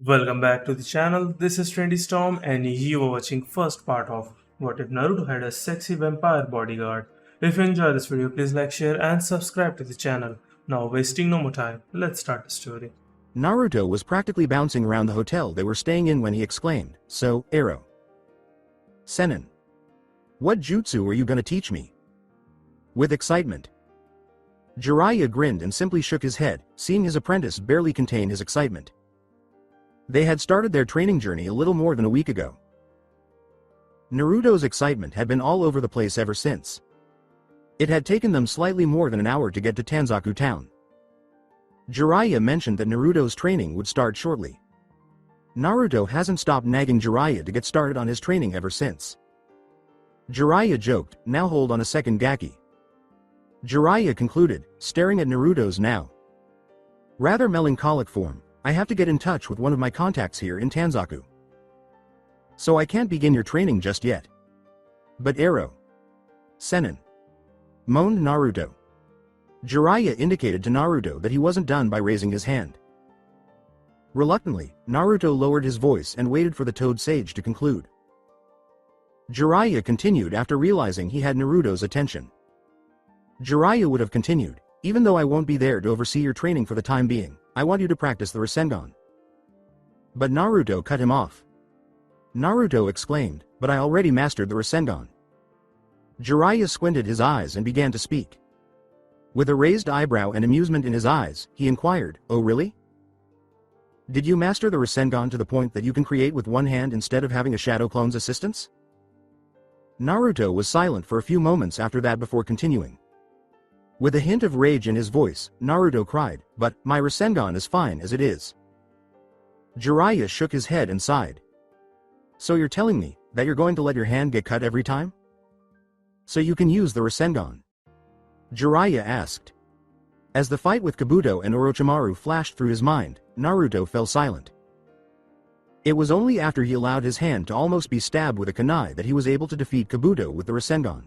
Welcome back to the channel. This is Trendy Storm and you are watching first part of What If Naruto Had a Sexy Vampire Bodyguard. If you enjoy this video, please like, share and subscribe to the channel. Now wasting no more time, let's start the story. Naruto was practically bouncing around the hotel they were staying in when he exclaimed, "So, Arrow. Senin. What jutsu are you gonna teach me?" With excitement. Jiraiya grinned and simply shook his head, seeing his apprentice barely contain his excitement. They had started their training journey a little more than a week ago. Naruto's excitement had been all over the place ever since. It had taken them slightly more than an hour to get to Tanzaku town. Jiraiya mentioned that Naruto's training would start shortly. Naruto hasn't stopped nagging Jiraiya to get started on his training ever since. Jiraiya joked, "Now hold on a second, Gaki." Jiraiya concluded, staring at Naruto's now rather melancholic form, "I have to get in touch with one of my contacts here in Tanzaku. So I can't begin your training just yet." "But Arrow. Senin," moaned Naruto. Jiraiya indicated to Naruto that he wasn't done by raising his hand. Reluctantly, Naruto lowered his voice and waited for the Toad Sage to conclude. Jiraiya continued after realizing he had Naruto's attention. Jiraiya would have continued, "Even though I won't be there to oversee your training for the time being, I want you to practice the Rasengan." But Naruto cut him off. Naruto exclaimed, "But I already mastered the Rasengan." Jiraiya squinted his eyes and began to speak. With a raised eyebrow and amusement in his eyes, he inquired, "Oh really? Did you master the Rasengan to the point that you can create with one hand instead of having a shadow clone's assistance?" Naruto was silent for a few moments after that before continuing. With a hint of rage in his voice, Naruto cried, "But, my Rasengan is fine as it is." Jiraiya shook his head and sighed. "So you're telling me that you're going to let your hand get cut every time? So you can use the Rasengan?" Jiraiya asked. As the fight with Kabuto and Orochimaru flashed through his mind, Naruto fell silent. It was only after he allowed his hand to almost be stabbed with a kunai that he was able to defeat Kabuto with the Rasengan.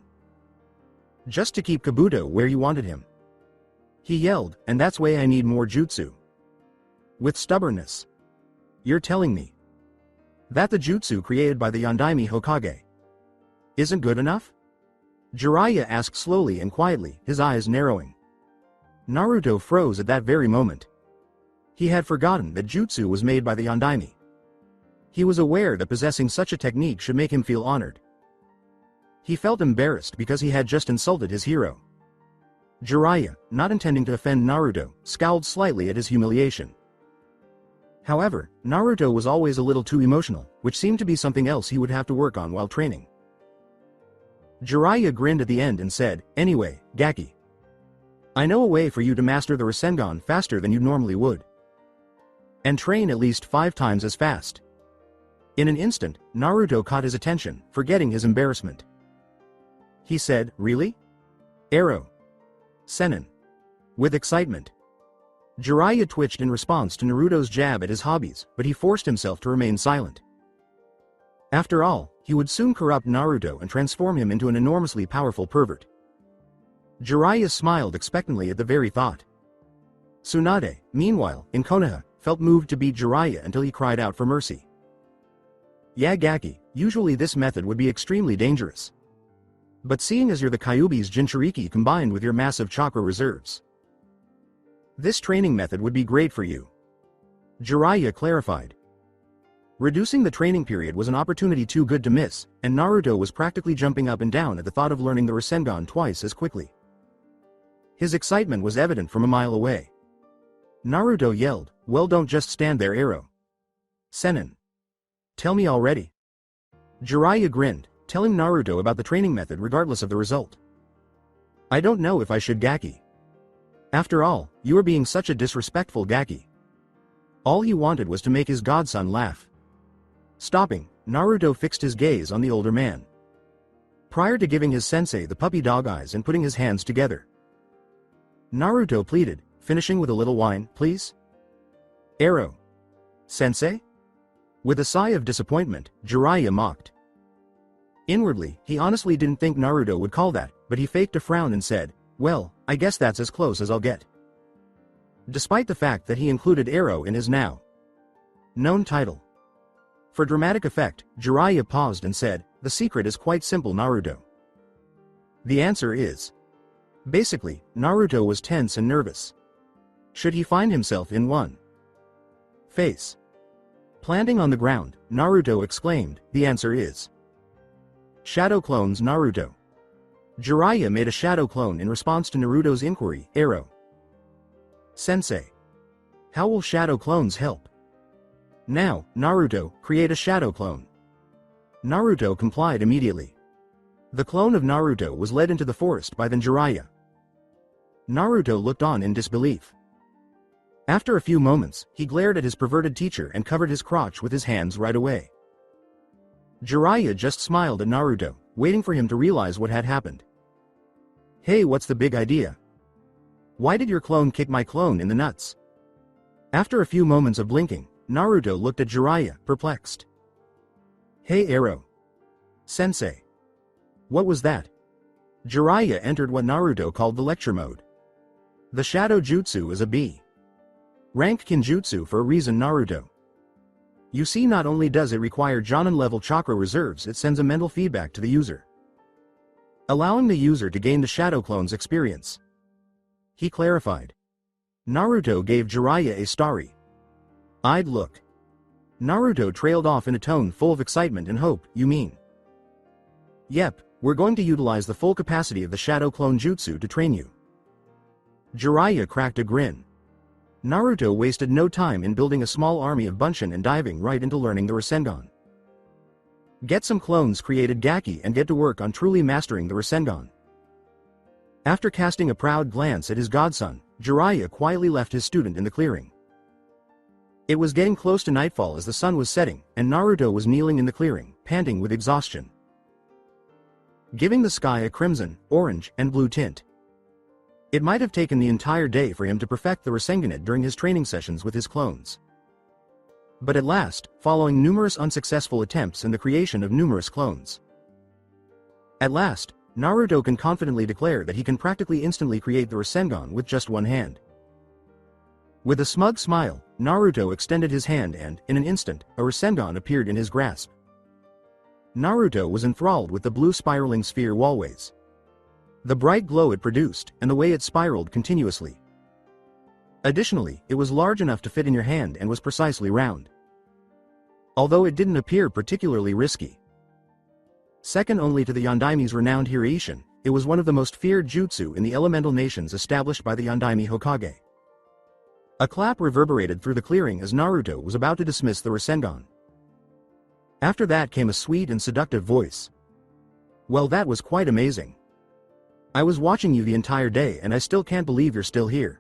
Just to keep Kabuto where you wanted him. He yelled, "And that's why I need more jutsu." With stubbornness. "You're telling me that the jutsu created by the Yondaime Hokage isn't good enough?" Jiraiya asked slowly and quietly, his eyes narrowing. Naruto froze at that very moment. He had forgotten that jutsu was made by the Yondaime. He was aware that possessing such a technique should make him feel honored. He felt embarrassed because he had just insulted his hero. Jiraiya, not intending to offend Naruto, scowled slightly at his humiliation. However, Naruto was always a little too emotional, which seemed to be something else he would have to work on while training. Jiraiya grinned at the end and said, "Anyway, Gaki. I know a way for you to master the Rasengan faster than you normally would. And train at least 5 times as fast." In an instant, Naruto caught his attention, forgetting his embarrassment. He said, "Really? Arrow. Senin." With excitement. Jiraiya twitched in response to Naruto's jab at his hobbies, but he forced himself to remain silent. After all, he would soon corrupt Naruto and transform him into an enormously powerful pervert. Jiraiya smiled expectantly at the very thought. Tsunade, meanwhile, in Konoha, felt moved to beat Jiraiya until he cried out for mercy. "Yeah, Gaki, usually this method would be extremely dangerous. But seeing as you're the Kyuubi's Jinchuriki combined with your massive chakra reserves, this training method would be great for you," Jiraiya clarified. Reducing the training period was an opportunity too good to miss, and Naruto was practically jumping up and down at the thought of learning the Rasengan twice as quickly. His excitement was evident from a mile away. Naruto yelled, "Well, don't just stand there, Arrow. Senin. Tell me already." Jiraiya grinned, telling Naruto about the training method regardless of the result. "I don't know if I should, Gaki. After all, you are being such a disrespectful Gaki." All he wanted was to make his godson laugh. Stopping, Naruto fixed his gaze on the older man. Prior to giving his sensei the puppy dog eyes and putting his hands together, Naruto pleaded, finishing with a little whine, "Please? Arrow. Sensei?" With a sigh of disappointment, Jiraiya mocked. Inwardly, he honestly didn't think Naruto would call that, but he faked a frown and said, "Well, I guess that's as close as I'll get." Despite the fact that he included Arrow in his now Known title. For dramatic effect, Jiraiya paused and said, "The secret is quite simple, Naruto." The answer is. Basically, Naruto was tense and nervous. Should he find himself in one face planting on the ground, Naruto exclaimed, "The answer is shadow clones, Naruto." Jiraiya made a shadow clone in response to Naruto's inquiry, "Arrow Sensei, how will shadow clones help?" "Now, Naruto, create a shadow clone." Naruto complied immediately. The clone of Naruto was led into the forest by then Jiraiya. Naruto looked on in disbelief. After a few moments, he glared at his perverted teacher and covered his crotch with his hands right away. Jiraiya just smiled at Naruto, waiting for him to realize what had happened. "Hey, what's the big idea? Why did your clone kick my clone in the nuts?" After a few moments of blinking, Naruto looked at Jiraiya, perplexed. "Hey, Arrow Sensei. What was that?" Jiraiya entered what Naruto called the lecture mode. "The Shadow Jutsu is a B rank Kinjutsu for a reason, Naruto. You see, not only does it require Jonin-level chakra reserves, it sends a mental feedback to the user, allowing the user to gain the Shadow Clone's experience," he clarified. Naruto gave Jiraiya a starry-eyed look. Naruto trailed off in a tone full of excitement and hope. "You mean?" "Yep, we're going to utilize the full capacity of the Shadow Clone Jutsu to train you." Jiraiya cracked a grin. Naruto wasted no time in building a small army of Bunshin and diving right into learning the Rasengan. Get some clones created Gaki and get to work on truly mastering the Rasengan. After casting a proud glance at his godson, Jiraiya quietly left his student in the clearing. It was getting close to nightfall as the sun was setting, and Naruto was kneeling in the clearing, panting with exhaustion, giving the sky a crimson, orange, and blue tint. It might have taken the entire day for him to perfect the Rasengan during his training sessions with his clones. But at last, following numerous unsuccessful attempts and the creation of numerous clones, at last, Naruto can confidently declare that he can practically instantly create the Rasengan with just one hand. With a smug smile, Naruto extended his hand and, in an instant, a Rasengan appeared in his grasp. Naruto was enthralled with the blue spiraling sphere wallways, the bright glow it produced, and the way it spiraled continuously. Additionally, it was large enough to fit in your hand and was precisely round, although it didn't appear particularly risky. Second only to the Yondaime's renowned Hiraishin, it was one of the most feared jutsu in the elemental nations established by the Yondaime Hokage. A clap reverberated through the clearing as Naruto was about to dismiss the Rasengan. After that came a sweet and seductive voice. "Well, that was quite amazing. I was watching you the entire day and I still can't believe you're still here.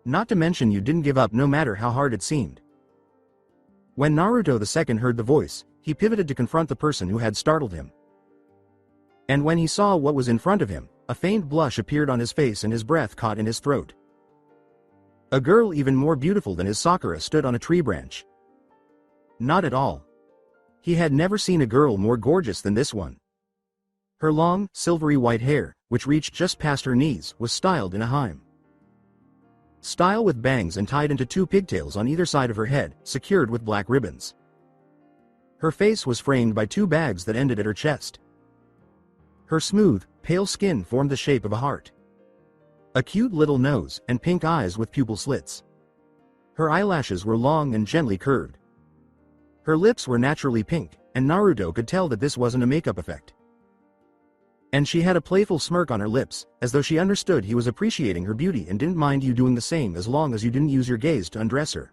Not to mention you didn't give up no matter how hard it seemed." When Naruto II heard the voice, he pivoted to confront the person who had startled him. And when he saw what was in front of him, a faint blush appeared on his face and his breath caught in his throat. A girl even more beautiful than his Sakura stood on a tree branch. Not at all. He had never seen a girl more gorgeous than this one. Her long, silvery white hair, which reached just past her knees, was styled in a hime style with bangs and tied into two pigtails on either side of her head, secured with black ribbons. Her face was framed by two bags that ended at her chest. Her smooth, pale skin formed the shape of a heart, a cute little nose, and pink eyes with pupil slits. Her eyelashes were long and gently curved. Her lips were naturally pink, and Naruto could tell that this wasn't a makeup effect. And she had a playful smirk on her lips, as though she understood he was appreciating her beauty and didn't mind you doing the same as long as you didn't use your gaze to undress her.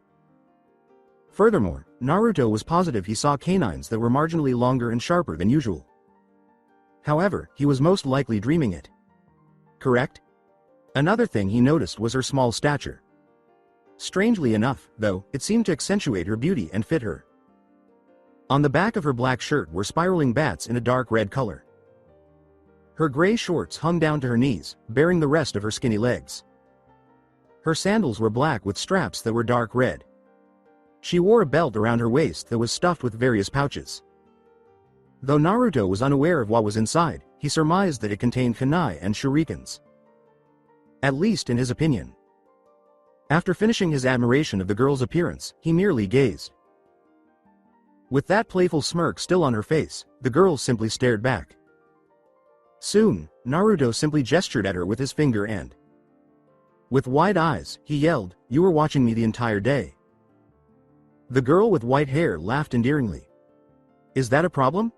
Furthermore, Naruto was positive he saw canines that were marginally longer and sharper than usual. However, he was most likely dreaming it. Correct? Another thing he noticed was her small stature. Strangely enough, though, it seemed to accentuate her beauty and fit her. On the back of her black shirt were spiraling bats in a dark red color. Her gray shorts hung down to her knees, bearing the rest of her skinny legs. Her sandals were black with straps that were dark red. She wore a belt around her waist that was stuffed with various pouches. Though Naruto was unaware of what was inside, he surmised that it contained kunai and shurikens. At least in his opinion. After finishing his admiration of the girl's appearance, he merely gazed. With that playful smirk still on her face, the girl simply stared back. Soon, Naruto simply gestured at her with his finger and, with wide eyes, he yelled, "You were watching me the entire day." The girl with white hair laughed endearingly. "Is that a problem?"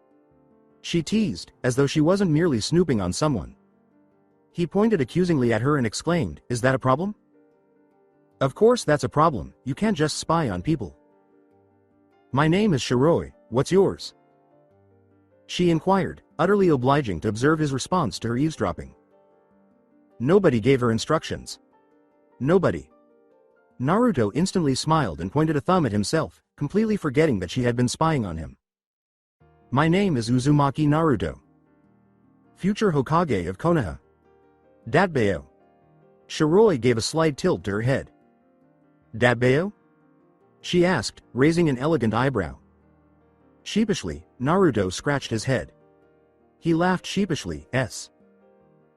she teased, as though she wasn't merely snooping on someone. He pointed accusingly at her and exclaimed, "Is that a problem?" "Of course that's a problem, you can't just spy on people." "My name is Shiroi, what's yours?" she inquired, utterly obliging to observe his response to her eavesdropping. Nobody gave her instructions. Nobody. Naruto instantly smiled and pointed a thumb at himself, completely forgetting that she had been spying on him. "My name is Uzumaki Naruto. Future Hokage of Konoha. Datbeo." Shiroi gave a slight tilt to her head. "Datbeo?" she asked, raising an elegant eyebrow. Sheepishly, Naruto scratched his head. He laughed sheepishly,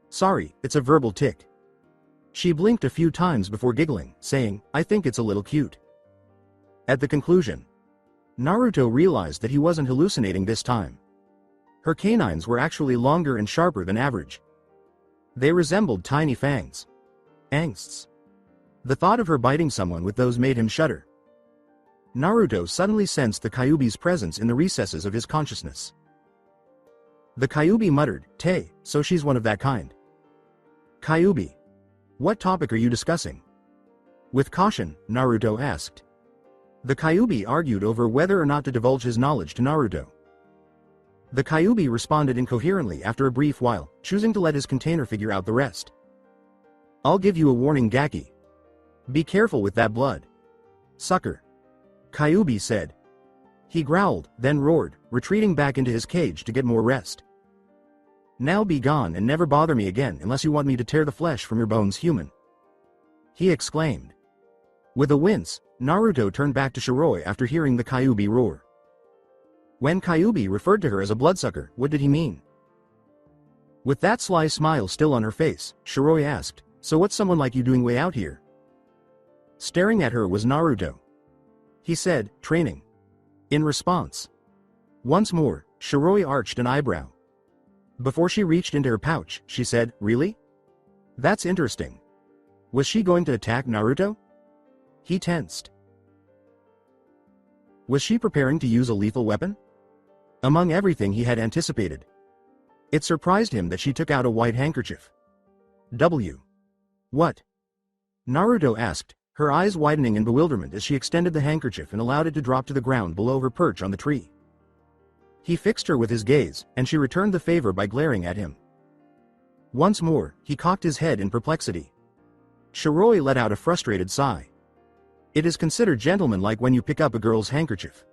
"Sorry, it's a verbal tic." She blinked a few times before giggling, saying, "I think it's a little cute." At the conclusion, Naruto realized that he wasn't hallucinating this time. Her canines were actually longer and sharper than average. They resembled tiny fangs. Angsts. The thought of her biting someone with those made him shudder. Naruto suddenly sensed the Kyuubi's presence in the recesses of his consciousness. The Kyuubi muttered, "Tay, so she's one of that kind." "Kyuubi? What topic are you discussing?" With caution, Naruto asked. The Kyuubi argued over whether or not to divulge his knowledge to Naruto. The Kyuubi responded incoherently after a brief while, choosing to let his container figure out the rest. "I'll give you a warning, Gaki. Be careful with that blood. Sucker," Kyuubi said. He growled, then roared, retreating back into his cage to get more rest. "Now be gone and never bother me again unless you want me to tear the flesh from your bones, human," he exclaimed. With a wince, Naruto turned back to Shiroi after hearing the Kyuubi roar. When Kyuubi referred to her as a bloodsucker, what did he mean? With that sly smile still on her face, Shiroi asked, "So what's someone like you doing way out here?" Staring at her was Naruto. He said, "Training." In response. Once more, Shiroi arched an eyebrow. Before she reached into her pouch, she said, "Really? That's interesting." Was she going to attack Naruto? He tensed. Was she preparing to use a lethal weapon? Among everything he had anticipated, it surprised him that she took out a white handkerchief. What? Naruto asked, her eyes widening in bewilderment as she extended the handkerchief and allowed it to drop to the ground below her perch on the tree. He fixed her with his gaze, and she returned the favor by glaring at him. Once more, he cocked his head in perplexity. Shiroi let out a frustrated sigh. It is considered gentlemanlike when you pick up a girl's handkerchief.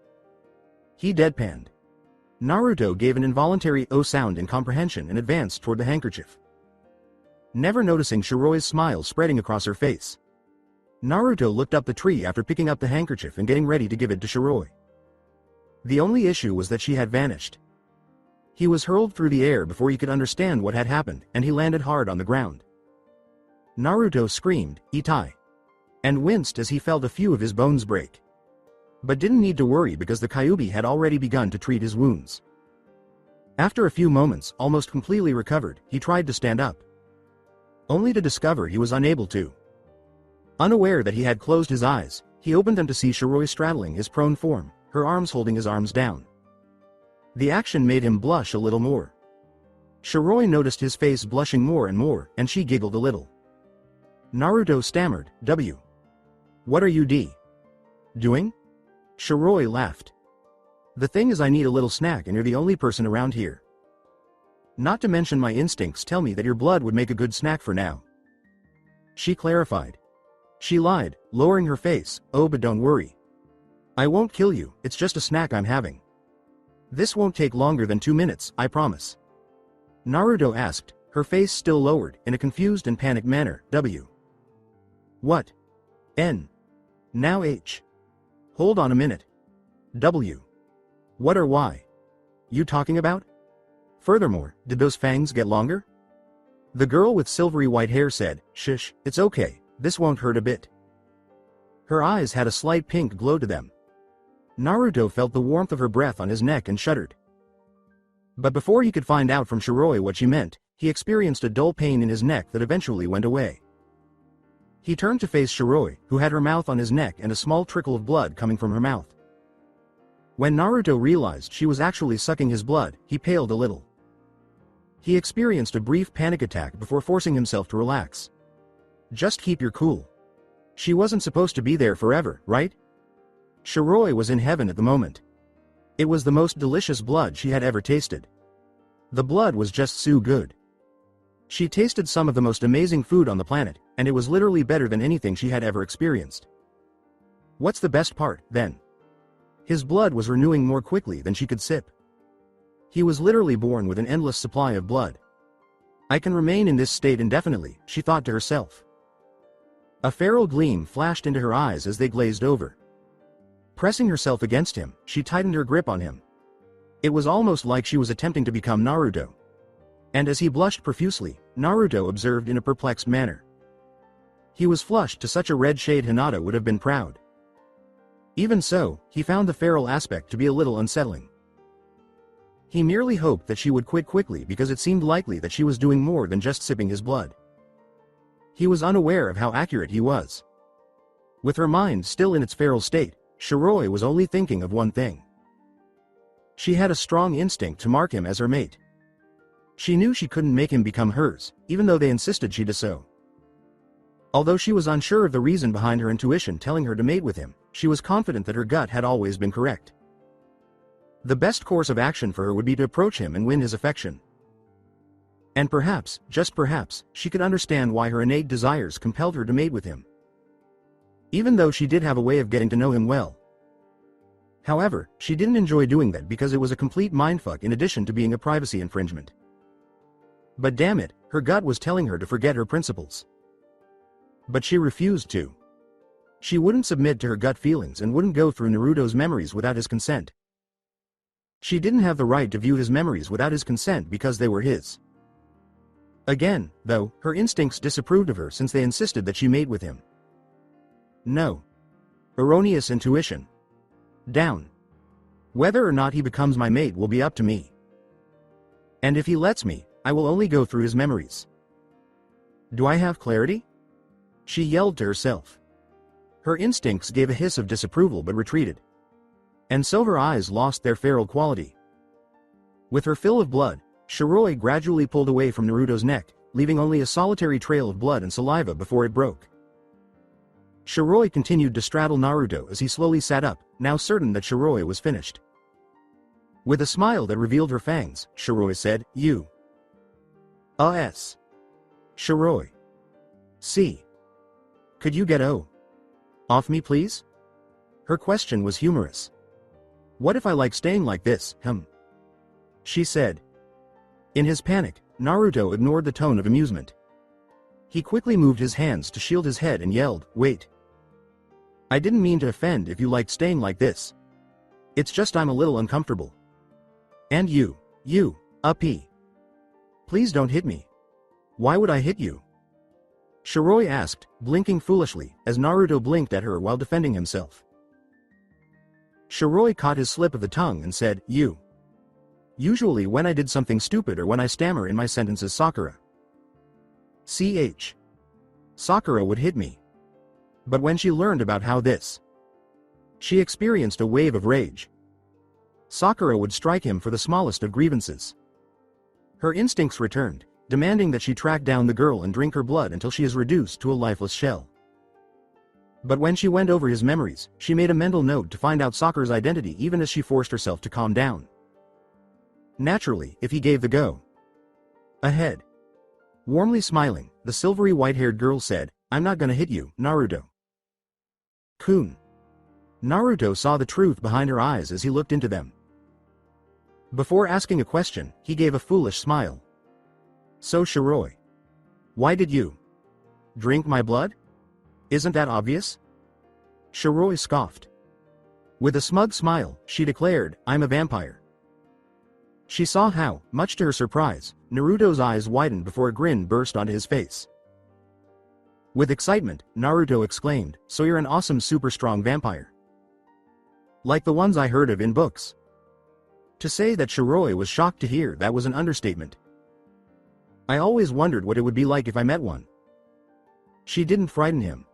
He deadpanned. Naruto gave an involuntary "oh" sound in comprehension and advanced toward the handkerchief. Never noticing Shiroi's smile spreading across her face, Naruto looked up the tree after picking up the handkerchief and getting ready to give it to Shiroi. The only issue was that she had vanished. He was hurled through the air before he could understand what had happened, and he landed hard on the ground. Naruto screamed, "Itai!" and winced as he felt a few of his bones break. But didn't need to worry because the Kyuubi had already begun to treat his wounds. After a few moments, almost completely recovered, he tried to stand up, only to discover he was unable to. Unaware that he had closed his eyes, he opened them to see Shiroi straddling his prone form, her arms holding his arms down. The action made him blush a little more. Shiroi noticed his face blushing more and more, and she giggled a little. Naruto stammered, What are you doing? Shiroi laughed. The thing is, I need a little snack and you're the only person around here. Not to mention my instincts tell me that your blood would make a good snack for now. She clarified. She lied, lowering her face, "Oh, but don't worry. I won't kill you, it's just a snack I'm having. This won't take longer than 2 minutes, I promise." Naruto asked, her face still lowered, in a confused and panicked manner, What? N. Now H. Hold on a minute. What or why? You talking about? Furthermore, did those fangs get longer? The girl with silvery white hair said, Shush, it's okay, this won't hurt a bit. Her eyes had a slight pink glow to them. Naruto felt the warmth of her breath on his neck and shuddered. But before he could find out from Shiroi what she meant, he experienced a dull pain in his neck that eventually went away. He turned to face Shiroi, who had her mouth on his neck and a small trickle of blood coming from her mouth. When Naruto realized she was actually sucking his blood, he paled a little. He experienced a brief panic attack before forcing himself to relax. Just keep your cool. She wasn't supposed to be there forever, right? Shiroi was in heaven at the moment. It was the most delicious blood she had ever tasted. The blood was just so good. She tasted some of the most amazing food on the planet, and it was literally better than anything she had ever experienced. What's the best part, then? His blood was renewing more quickly than she could sip. He was literally born with an endless supply of blood. I can remain in this state indefinitely, she thought to herself. A feral gleam flashed into her eyes as they glazed over. Pressing herself against him, she tightened her grip on him. It was almost like she was attempting to become Naruto. And as he blushed profusely, Naruto observed in a perplexed manner. He was flushed to such a red shade Hinata would have been proud. Even so, he found the feral aspect to be a little unsettling. He merely hoped that she would quit quickly because it seemed likely that she was doing more than just sipping his blood. He was unaware of how accurate he was. With her mind still in its feral state, Shiroi was only thinking of one thing. She had a strong instinct to mark him as her mate. She knew she couldn't make him become hers, even though they insisted she do so. Although she was unsure of the reason behind her intuition telling her to mate with him, she was confident that her gut had always been correct. The best course of action for her would be to approach him and win his affection. And perhaps, just perhaps, she could understand why her innate desires compelled her to mate with him. Even though she did have a way of getting to know him well. However, she didn't enjoy doing that because it was a complete mindfuck in addition to being a privacy infringement. But damn it, her gut was telling her to forget her principles. But she refused to. She wouldn't submit to her gut feelings and wouldn't go through Naruto's memories without his consent. She didn't have the right to view his memories without his consent because they were his. Again, though, her instincts disapproved of her since they insisted that she mate with him. No. Erroneous intuition. Down. Whether or not he becomes my mate will be up to me. And if he lets me, I will only go through his memories. Do I have clarity? She yelled to herself. Her instincts gave a hiss of disapproval but retreated. And so her eyes lost their feral quality. With her fill of blood, Shiroi gradually pulled away from Naruto's neck, leaving only a solitary trail of blood and saliva before it broke. Shiroi continued to straddle Naruto as he slowly sat up, now certain that Shiroi was finished. With a smile that revealed her fangs, Shiroi said, "You. S. Shiroi. C. Could you get off me please?" Her question was humorous. "What if I like staying like this, she said. In his panic, Naruto ignored the tone of amusement. He quickly moved his hands to shield his head and yelled, "Wait. I didn't mean to offend if you liked staying like this. It's just I'm a little uncomfortable. And you, uppy. Please don't hit me." "Why would I hit you?" Shiroi asked, blinking foolishly, as Naruto blinked at her while defending himself. Shiroi caught his slip of the tongue and said, "You. Usually when I did something stupid or when I stammer in my sentences Sakura. Sakura would hit me. But when she learned about how this, she experienced a wave of rage. Sakura would strike him for the smallest of grievances. Her instincts returned, demanding that she track down the girl and drink her blood until she is reduced to a lifeless shell. But when she went over his memories, she made a mental note to find out Sakura's identity even as she forced herself to calm down. Naturally, if he gave the go ahead. Warmly smiling, the silvery white-haired girl said, "I'm not gonna hit you, Naruto. Kun." Naruto saw the truth behind her eyes as he looked into them. Before asking a question, he gave a foolish smile. "So Shiroi. Why did you drink my blood? Isn't that obvious?" Shiroi scoffed. With a smug smile, she declared, "I'm a vampire." She saw how, much to her surprise, Naruto's eyes widened before a grin burst onto his face. With excitement, Naruto exclaimed, "So you're an awesome super strong vampire. Like the ones I heard of in books." To say that Shiroi was shocked to hear that was an understatement. "I always wondered what it would be like if I met one." She didn't frighten him.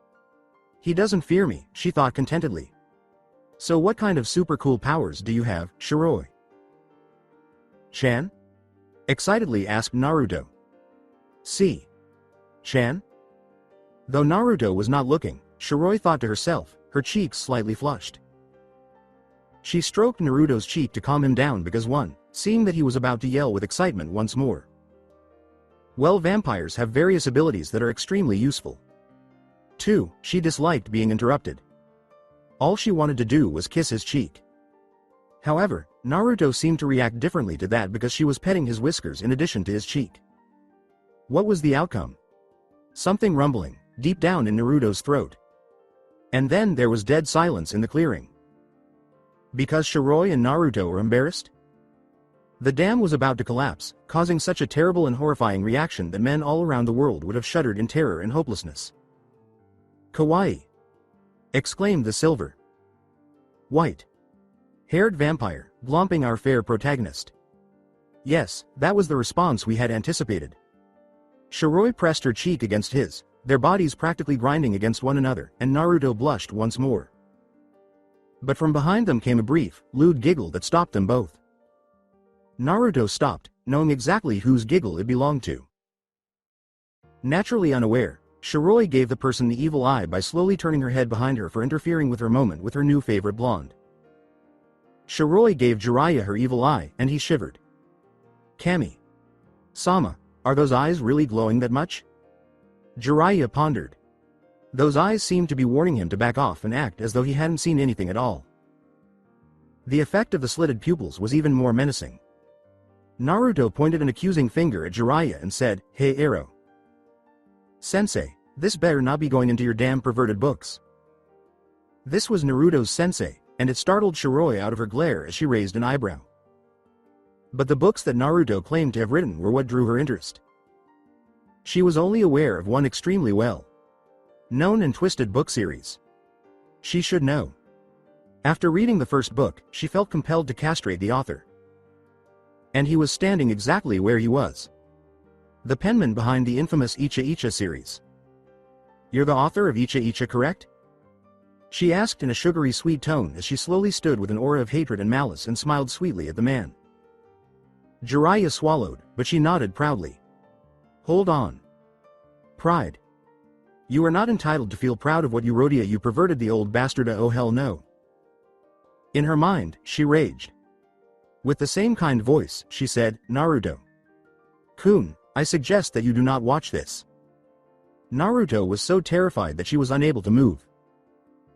"He doesn't fear me," she thought contentedly. "So what kind of super cool powers do you have, Shiroi?" "Chan?" excitedly asked Naruto. "See? Chan?" Though Naruto was not looking, Shiroi thought to herself, her cheeks slightly flushed. She stroked Naruto's cheek to calm him down because seeing that he was about to yell with excitement once more. Well, vampires have various abilities that are extremely useful. 2. She disliked being interrupted. All she wanted to do was kiss his cheek. However, Naruto seemed to react differently to that because she was petting his whiskers in addition to his cheek. What was the outcome? Something rumbling, deep down in Naruto's throat. And then there was dead silence in the clearing. Because Shiroi and Naruto were embarrassed? The dam was about to collapse, causing such a terrible and horrifying reaction that men all around the world would have shuddered in terror and hopelessness. "Kawaii!" exclaimed the silver white-haired vampire, glomping our fair protagonist. Yes, that was the response we had anticipated. Shiroi pressed her cheek against his, their bodies practically grinding against one another, and Naruto blushed once more. But from behind them came a brief, lewd giggle that stopped them both. Naruto stopped, knowing exactly whose giggle it belonged to. Naturally unaware, Shiroi gave the person the evil eye by slowly turning her head behind her for interfering with her moment with her new favorite blonde. Shiroi gave Jiraiya her evil eye, and he shivered. "Kami-sama, are those eyes really glowing that much?" Jiraiya pondered. Those eyes seemed to be warning him to back off and act as though he hadn't seen anything at all. The effect of the slitted pupils was even more menacing. Naruto pointed an accusing finger at Jiraiya and said, "Hey Arrow. Sensei, this better not be going into your damn perverted books." This was Naruto's sensei, and it startled Shiroi out of her glare as she raised an eyebrow. But the books that Naruto claimed to have written were what drew her interest. She was only aware of one extremely well-known and twisted book series. She should know. After reading the first book, she felt compelled to castrate the author. And he was standing exactly where he was. The penman behind the infamous Icha Icha series. "You're the author of Icha Icha, correct?" she asked in a sugary sweet tone as she slowly stood with an aura of hatred and malice and smiled sweetly at the man. Jiraiya swallowed, but she nodded proudly. "Hold on. Pride. You are not entitled to feel proud of what you wrote, you perverted the old bastard, oh hell no." In her mind, she raged. With the same kind voice, she said, "Naruto-kun, I suggest that you do not watch this." Naruto was so terrified that she was unable to move.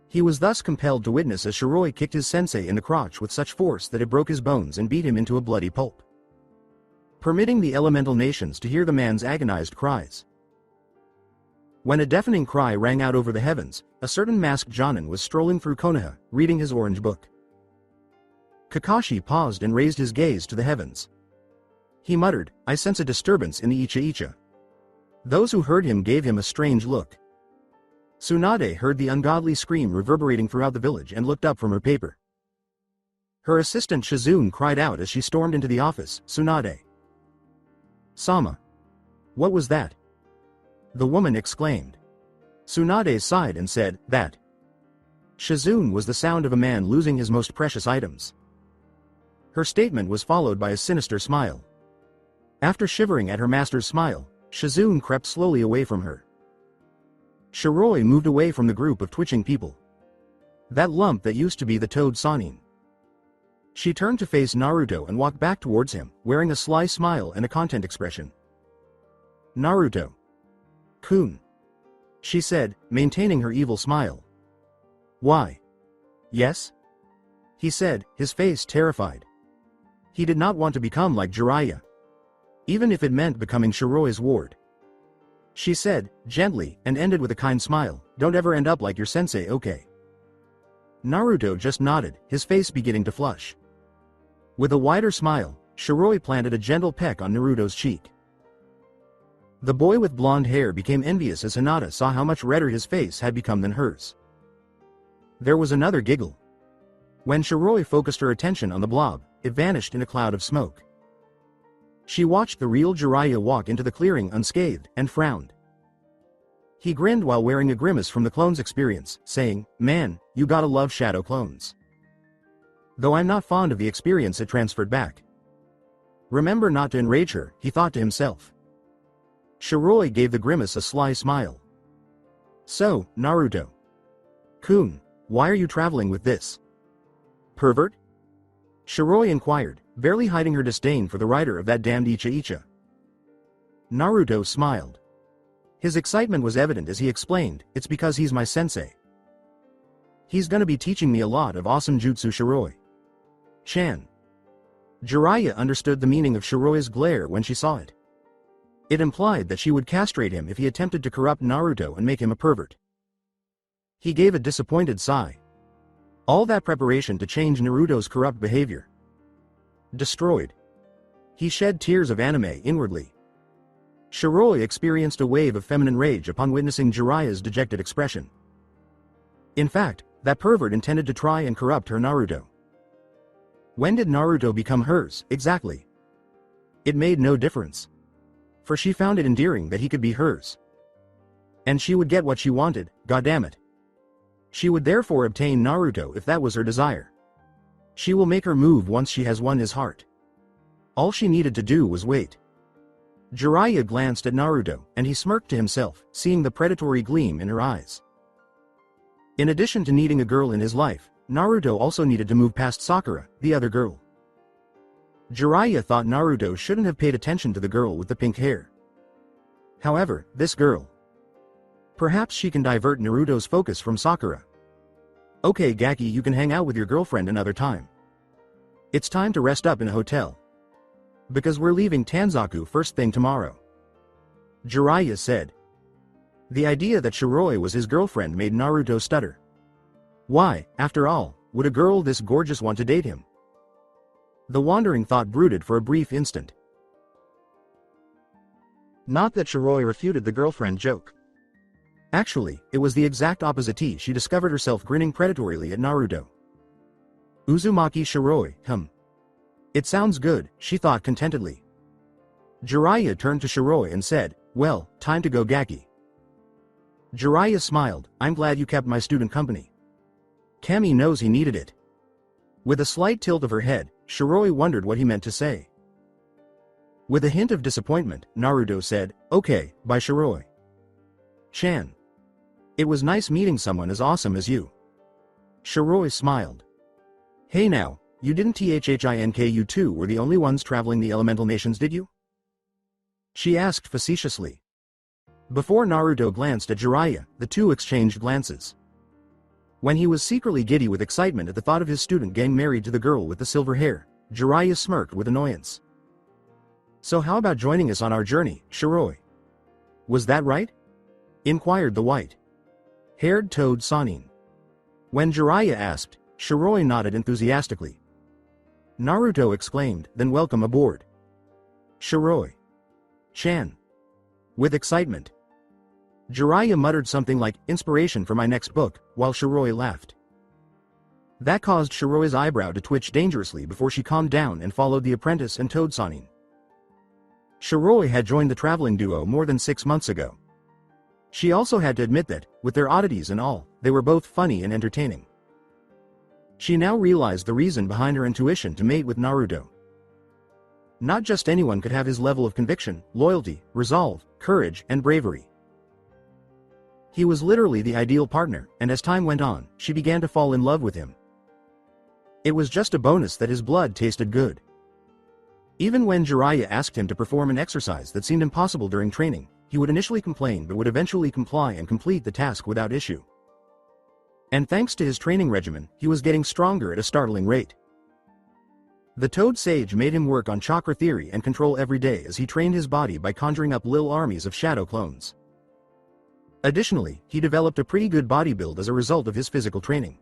He was thus compelled to witness as Shiroi kicked his sensei in the crotch with such force that it broke his bones and beat him into a bloody pulp, permitting the elemental nations to hear the man's agonized cries. When a deafening cry rang out over the heavens, a certain masked Jonin was strolling through Konoha, reading his orange book. Kakashi paused and raised his gaze to the heavens. He muttered, "I sense a disturbance in the Icha Icha." Those who heard him gave him a strange look. Tsunade heard the ungodly scream reverberating throughout the village and looked up from her paper. Her assistant Shizune cried out as she stormed into the office, "Tsunade-sama. What was that?" The woman exclaimed. Tsunade sighed and said, "That." Shizune was the sound of a man losing his most precious items. Her statement was followed by a sinister smile. After shivering at her master's smile, Shizune crept slowly away from her. Shiroi moved away from the group of twitching people. That lump that used to be the Toad Sanin. She turned to face Naruto and walked back towards him, wearing a sly smile and a content expression. "Naruto-kun," she said, maintaining her evil smile. "Why?" "Yes?" he said, his face terrified. He did not want to become like Jiraiya, even if it meant becoming Shiroi's ward. She said, gently, and ended with a kind smile, "Don't ever end up like your sensei, okay?" Naruto just nodded, his face beginning to flush. With a wider smile, Shiroi planted a gentle peck on Naruto's cheek. The boy with blonde hair became envious as Hinata saw how much redder his face had become than hers. There was another giggle. When Shiroi focused her attention on the blob, it vanished in a cloud of smoke. She watched the real Jiraiya walk into the clearing unscathed and frowned. He grinned while wearing a grimace from the clone's experience, saying, "Man, you gotta love shadow clones. Though I'm not fond of the experience it transferred back." Remember not to enrage her, he thought to himself. Shiroi gave the grimace a sly smile. "So, Naruto-kun, why are you traveling with this pervert?" Shiroi inquired, barely hiding her disdain for the writer of that damned Icha. Naruto smiled. His excitement was evident as he explained, "It's because he's my sensei. He's gonna be teaching me a lot of awesome jutsu." Shiroi-chan. Jiraiya understood the meaning of Shiroi's glare when she saw it. It implied that she would castrate him if he attempted to corrupt Naruto and make him a pervert. He gave a disappointed sigh. All that preparation to change Naruto's corrupt behavior. Destroyed. He shed tears of anime inwardly. Shiroi experienced a wave of feminine rage upon witnessing Jiraiya's dejected expression. In fact, that pervert intended to try and corrupt her Naruto. When did Naruto become hers, exactly? It made no difference. For she found it endearing that he could be hers. And she would get what she wanted, goddammit. She would therefore obtain Naruto if that was her desire. She will make her move once she has won his heart. All she needed to do was wait. Jiraiya glanced at Naruto, and he smirked to himself, seeing the predatory gleam in her eyes. In addition to needing a girl in his life, Naruto also needed to move past Sakura, the other girl. Jiraiya thought Naruto shouldn't have paid attention to the girl with the pink hair. However, this girl. Perhaps she can divert Naruto's focus from Sakura. "Okay Gaki, you can hang out with your girlfriend another time. It's time to rest up in a hotel. Because we're leaving Tanzaku first thing tomorrow," Jiraiya said. The idea that Shiroi was his girlfriend made Naruto stutter. Why, after all, would a girl this gorgeous want to date him? The wandering thought brooded for a brief instant. Not that Shiroi refuted the girlfriend joke. Actually, it was the exact opposite. She discovered herself grinning predatorily at Naruto. Uzumaki Shiroi, It sounds good, she thought contentedly. Jiraiya turned to Shiroi and said, "Well, time to go Gaki." Jiraiya smiled, "I'm glad you kept my student company. Kami knows he needed it." With a slight tilt of her head, Shiroi wondered what he meant to say. With a hint of disappointment, Naruto said, "Okay, bye Shiroi-chan. It was nice meeting someone as awesome as you." Shiroi smiled. "Hey now, you didn't think you two were the only ones traveling the elemental nations, did you?" she asked facetiously. Before Naruto glanced at Jiraiya, the two exchanged glances. When he was secretly giddy with excitement at the thought of his student getting married to the girl with the silver hair, Jiraiya smirked with annoyance. "So how about joining us on our journey, Shiroi? Was that right?" inquired the white-haired toad Sanin. When Jiraiya asked, Shiroi nodded enthusiastically. Naruto exclaimed, "Then welcome aboard, Shiroi-chan." With excitement. Jiraiya muttered something like, "Inspiration for my next book," while Shiroi laughed. That caused Shiroi's eyebrow to twitch dangerously before she calmed down and followed the apprentice and Toad Sanin. Shiroi had joined the traveling duo more than 6 months ago. She also had to admit that, with their oddities and all, they were both funny and entertaining. She now realized the reason behind her intuition to mate with Naruto. Not just anyone could have his level of conviction, loyalty, resolve, courage, and bravery. He was literally the ideal partner, and as time went on, she began to fall in love with him. It was just a bonus that his blood tasted good. Even when Jiraiya asked him to perform an exercise that seemed impossible during training, he would initially complain but would eventually comply and complete the task without issue. And thanks to his training regimen, he was getting stronger at a startling rate. The Toad Sage made him work on chakra theory and control every day as he trained his body by conjuring up little armies of shadow clones. Additionally, he developed a pretty good body build as a result of his physical training.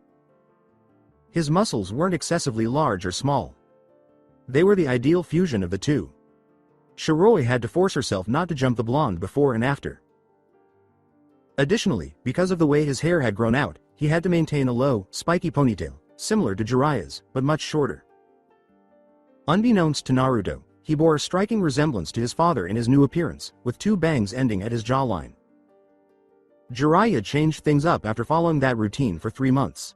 His muscles weren't excessively large or small. They were the ideal fusion of the two. Shiroi had to force herself not to jump the blonde before and after. Additionally, because of the way his hair had grown out, he had to maintain a low, spiky ponytail, similar to Jiraiya's, but much shorter. Unbeknownst to Naruto, he bore a striking resemblance to his father in his new appearance, with two bangs ending at his jawline. Jiraiya changed things up after following that routine for 3 months.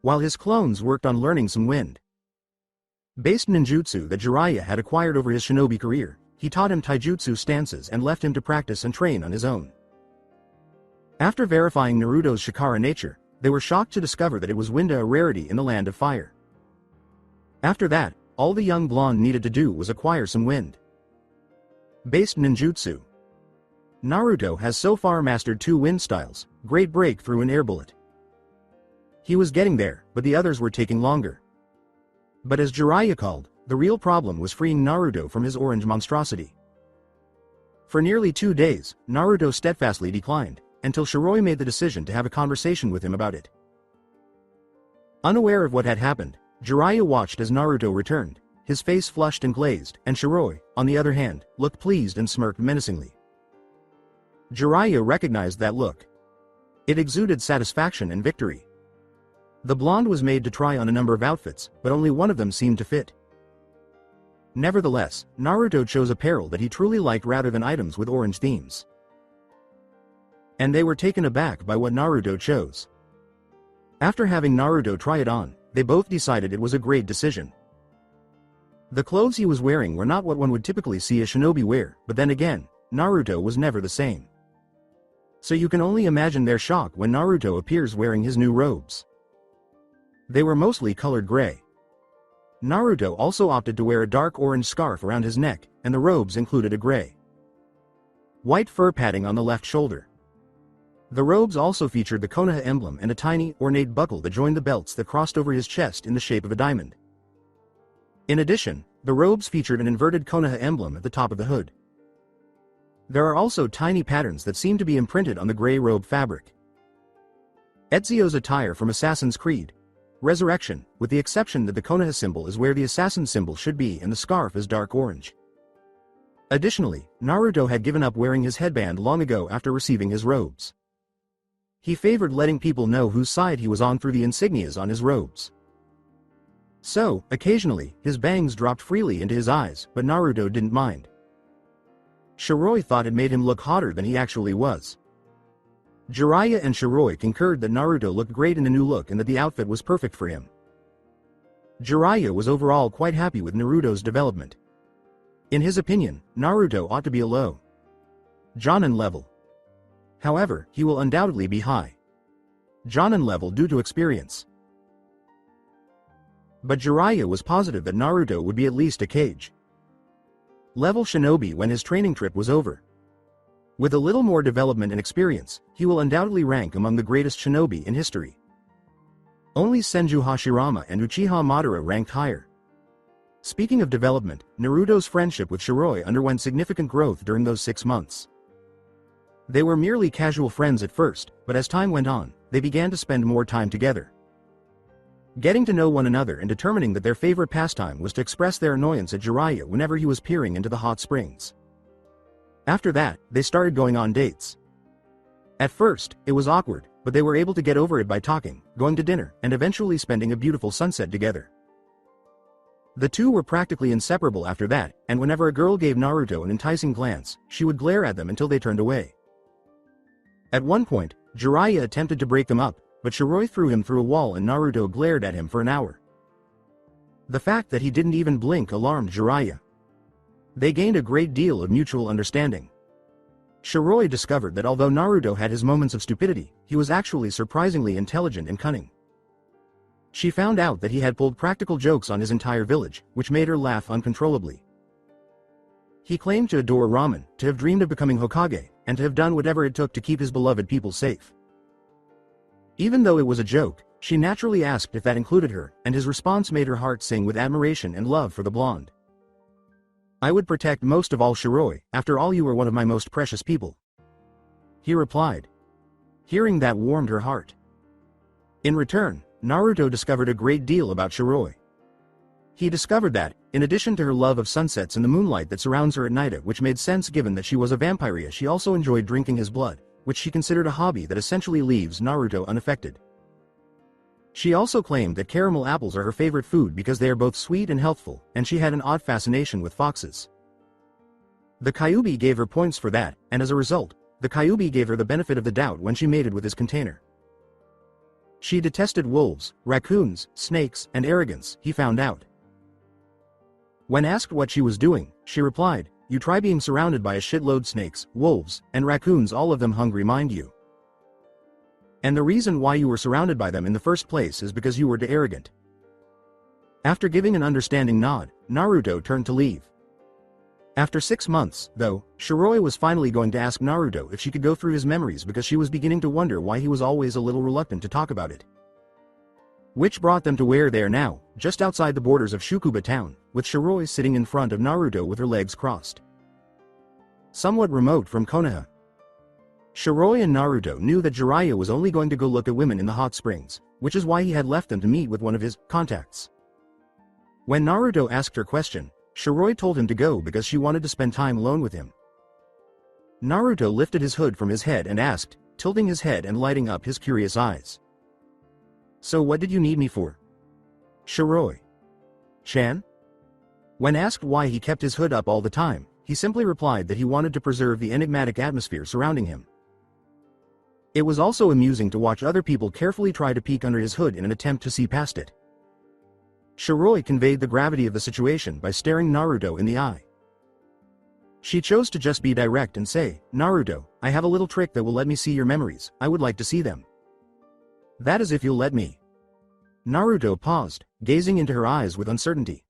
While his clones worked on learning some wind-based ninjutsu that Jiraiya had acquired over his shinobi career, he taught him taijutsu stances and left him to practice and train on his own. After verifying Naruto's Shikara nature, they were shocked to discover that it was wind, a rarity in the land of fire. After that, all the young blonde needed to do was acquire some wind-based ninjutsu. Naruto has so far mastered 2 wind styles, Great Breakthrough and Air Bullet. He was getting there, but the others were taking longer. But as Jiraiya called, the real problem was freeing Naruto from his orange monstrosity. For nearly 2 days, Naruto steadfastly declined, until Shiroi made the decision to have a conversation with him about it. Unaware of what had happened, Jiraiya watched as Naruto returned, his face flushed and glazed, and Shiroi, on the other hand, looked pleased and smirked menacingly. Jiraiya recognized that look. It exuded satisfaction and victory. The blonde was made to try on a number of outfits, but only one of them seemed to fit. Nevertheless, Naruto chose apparel that he truly liked rather than items with orange themes. And they were taken aback by what Naruto chose. After having Naruto try it on, they both decided it was a great decision. The clothes he was wearing were not what one would typically see a shinobi wear, but then again, Naruto was never the same. So you can only imagine their shock when Naruto appears wearing his new robes. They were mostly colored gray. Naruto also opted to wear a dark orange scarf around his neck, and the robes included a gray-white fur padding on the left shoulder. The robes also featured the Konoha emblem and a tiny, ornate buckle that joined the belts that crossed over his chest in the shape of a diamond. In addition, the robes featured an inverted Konoha emblem at the top of the hood. There are also tiny patterns that seem to be imprinted on the gray robe fabric. Ezio's attire from Assassin's Creed Resurrection, with the exception that the Konoha symbol is where the assassin symbol should be and the scarf is dark orange. Additionally, Naruto had given up wearing his headband long ago after receiving his robes. He favored letting people know whose side he was on through the insignias on his robes. So, occasionally, his bangs dropped freely into his eyes, but Naruto didn't mind. Shiroi thought it made him look hotter than he actually was. Jiraiya and Shiroi concurred that Naruto looked great in the new look and that the outfit was perfect for him. Jiraiya was overall quite happy with Naruto's development. In his opinion, Naruto ought to be a low Jonin level. However, he will undoubtedly be high Jonin level due to experience. But Jiraiya was positive that Naruto would be at least a Kage level shinobi when his training trip was over. With a little more development and experience, he will undoubtedly rank among the greatest shinobi in history. Only Senju Hashirama and Uchiha Madara ranked higher. Speaking of development, Naruto's friendship with Shiroi underwent significant growth during those 6 months. They were merely casual friends at first, but as time went on, they began to spend more time together. Getting to know one another and determining that their favorite pastime was to express their annoyance at Jiraiya whenever he was peering into the hot springs. After that, they started going on dates. At first, it was awkward, but they were able to get over it by talking, going to dinner, and eventually spending a beautiful sunset together. The two were practically inseparable after that, and whenever a girl gave Naruto an enticing glance, she would glare at them until they turned away. At one point, Jiraiya attempted to break them up, but Shiroi threw him through a wall and Naruto glared at him for an hour. The fact that he didn't even blink alarmed Jiraiya. They gained a great deal of mutual understanding. Shiroi discovered that although Naruto had his moments of stupidity, he was actually surprisingly intelligent and cunning. She found out that he had pulled practical jokes on his entire village, which made her laugh uncontrollably. He claimed to adore ramen, to have dreamed of becoming Hokage, and to have done whatever it took to keep his beloved people safe. Even though it was a joke, she naturally asked if that included her, and his response made her heart sing with admiration and love for the blonde. "I would protect most of all Shiroi, after all you were one of my most precious people," he replied. Hearing that warmed her heart. In return, Naruto discovered a great deal about Shiroi. He discovered that, in addition to her love of sunsets and the moonlight that surrounds her at night, which made sense given that she was a vampire, she also enjoyed drinking his blood, which she considered a hobby that essentially leaves Naruto unaffected. She also claimed that caramel apples are her favorite food because they are both sweet and healthful, and she had an odd fascination with foxes. The Kyuubi gave her points for that, and as a result, the Kyuubi gave her the benefit of the doubt when she mated with his container. She detested wolves, raccoons, snakes, and arrogance, he found out. When asked what she was doing, she replied, "You try being surrounded by a shitload snakes, wolves, and raccoons, all of them hungry, mind you. And the reason why you were surrounded by them in the first place is because you were too arrogant." After giving an understanding nod, Naruto turned to leave. After 6 months, though, Shiroi was finally going to ask Naruto if she could go through his memories because she was beginning to wonder why he was always a little reluctant to talk about it. Which brought them to where they are now, just outside the borders of Shukuba town, with Shiroi sitting in front of Naruto with her legs crossed. Somewhat remote from Konoha. Shiroi and Naruto knew that Jiraiya was only going to go look at women in the hot springs, which is why he had left them to meet with one of his contacts. When Naruto asked her question, Shiroi told him to go because she wanted to spend time alone with him. Naruto lifted his hood from his head and asked, tilting his head and lighting up his curious eyes. "So what did you need me for?" Shiroi-chan? When asked why he kept his hood up all the time, he simply replied that he wanted to preserve the enigmatic atmosphere surrounding him. It was also amusing to watch other people carefully try to peek under his hood in an attempt to see past it. Shiroi conveyed the gravity of the situation by staring Naruto in the eye. She chose to just be direct and say, "Naruto, I have a little trick that will let me see your memories, I would like to see them." "That is if you'll let me." Naruto paused, gazing into her eyes with uncertainty.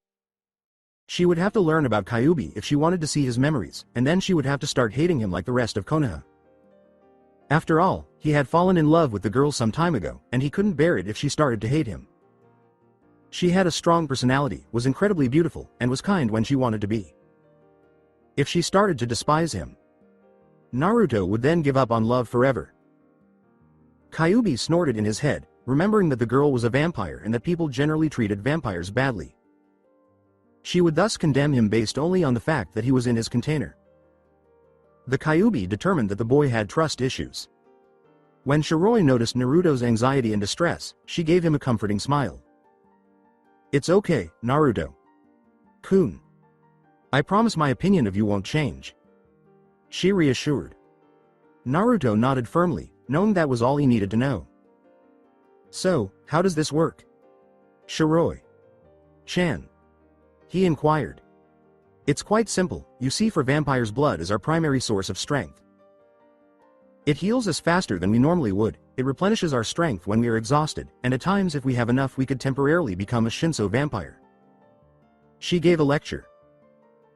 She would have to learn about Kyuubi if she wanted to see his memories, and then she would have to start hating him like the rest of Konoha. After all, he had fallen in love with the girl some time ago, and he couldn't bear it if she started to hate him. She had a strong personality, was incredibly beautiful, and was kind when she wanted to be. If she started to despise him, Naruto would then give up on love forever. Kyuubi snorted in his head, remembering that the girl was a vampire and that people generally treated vampires badly. She would thus condemn him based only on the fact that he was in his container. The Kyuubi determined that the boy had trust issues. When Shiroi noticed Naruto's anxiety and distress, she gave him a comforting smile. "It's okay, Naruto-kun. I promise my opinion of you won't change," she reassured. Naruto nodded firmly, knowing that was all he needed to know. "So, how does this work, Shiroi-chan?" he inquired. "It's quite simple. You see, for vampires, blood is our primary source of strength. It heals us faster than we normally would, it replenishes our strength when we are exhausted, and at times if we have enough we could temporarily become a Shinso vampire." She gave a lecture.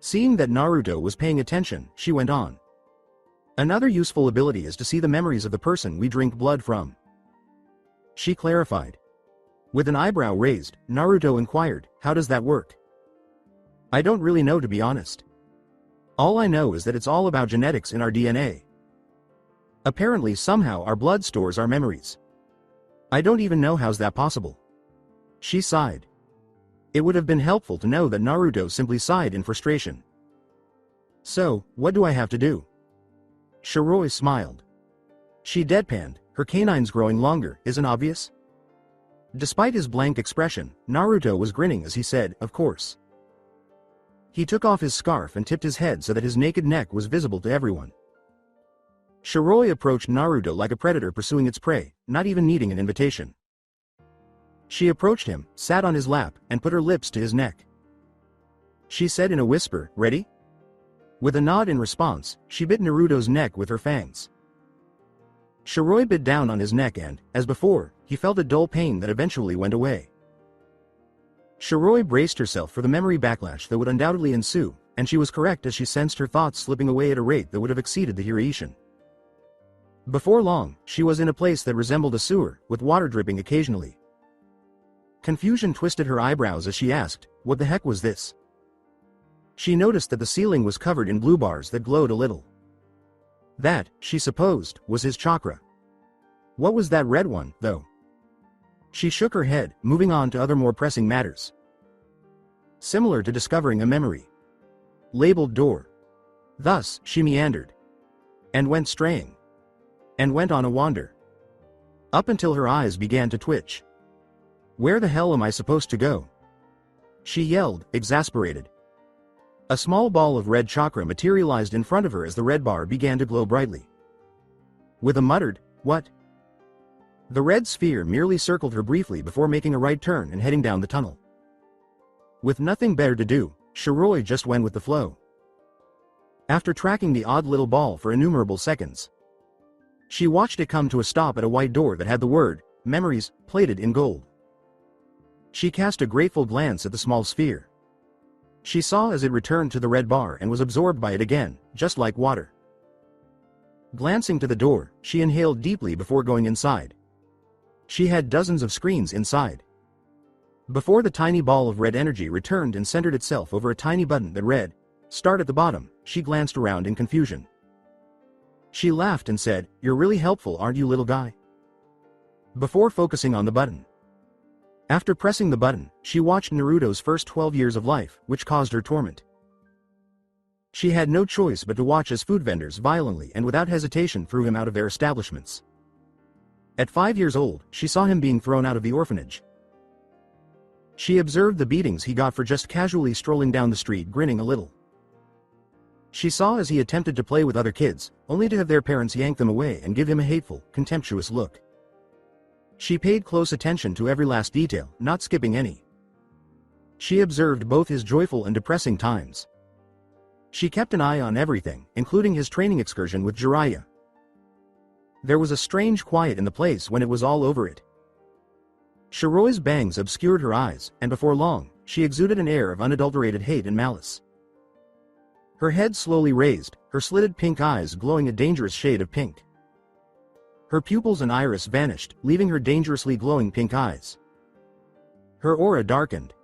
Seeing that Naruto was paying attention, she went on. "Another useful ability is to see the memories of the person we drink blood from," she clarified. With an eyebrow raised, Naruto inquired, "How does that work?" "I don't really know, to be honest. All I know is that it's all about genetics in our DNA. Apparently somehow our blood stores our memories. I don't even know how's that possible." She sighed. It would have been helpful to know that Naruto simply sighed in frustration. "So, what do I have to do?" Shiroi smiled. She deadpanned, her canines growing longer, isn't obvious? Despite his blank expression, Naruto was grinning as he said, "Of course." He took off his scarf and tipped his head so that his naked neck was visible to everyone. Shiroi approached Naruto like a predator pursuing its prey, not even needing an invitation. She approached him, sat on his lap, and put her lips to his neck. She said in a whisper, "Ready?" With a nod in response, she bit Naruto's neck with her fangs. Shiroi bit down on his neck and, as before, he felt a dull pain that eventually went away. Shiroi braced herself for the memory backlash that would undoubtedly ensue, and she was correct as she sensed her thoughts slipping away at a rate that would have exceeded the Hiraishin. Before long, she was in a place that resembled a sewer, with water dripping occasionally. Confusion twisted her eyebrows as she asked, "What the heck was this?" She noticed that the ceiling was covered in blue bars that glowed a little. That, she supposed, was his chakra. What was that red one, though? She shook her head, moving on to other more pressing matters. similar to discovering a memory. Labeled door. Thus, she meandered. And went straying. And went on a wander. Up until her eyes began to twitch. Where the hell am I supposed to go? She yelled, exasperated. A small ball of red chakra materialized in front of her as the red bar began to glow brightly. With a muttered, "What?" the red sphere merely circled her briefly before making a right turn and heading down the tunnel. With nothing better to do, Shiroi just went with the flow. After tracking the odd little ball for innumerable seconds, she watched it come to a stop at a white door that had the word, "Memories," plated in gold. She cast a grateful glance at the small sphere. She saw as it returned to the red bar and was absorbed by it again, just like water. Glancing to the door, she inhaled deeply before going inside. She had dozens of screens inside. Before the tiny ball of red energy returned and centered itself over a tiny button that read, "Start at the bottom," she glanced around in confusion. She laughed and said, "You're really helpful, aren't you, little guy?" Before focusing on the button. After pressing the button, she watched Naruto's first 12 years of life, which caused her torment. She had no choice but to watch as food vendors violently and without hesitation threw him out of their establishments. At 5 years old, she saw him being thrown out of the orphanage. She observed the beatings he got for just casually strolling down the street, grinning a little. She saw as he attempted to play with other kids, only to have their parents yank them away and give him a hateful, contemptuous look. She paid close attention to every last detail, not skipping any. She observed both his joyful and depressing times. She kept an eye on everything, including his training excursion with Jiraiya. There was a strange quiet in the place when it was all over it. Shiroi's bangs obscured her eyes, and before long, she exuded an air of unadulterated hate and malice. Her head slowly raised, her slitted pink eyes glowing a dangerous shade of pink. Her pupils and iris vanished, leaving her dangerously glowing pink eyes. Her aura darkened.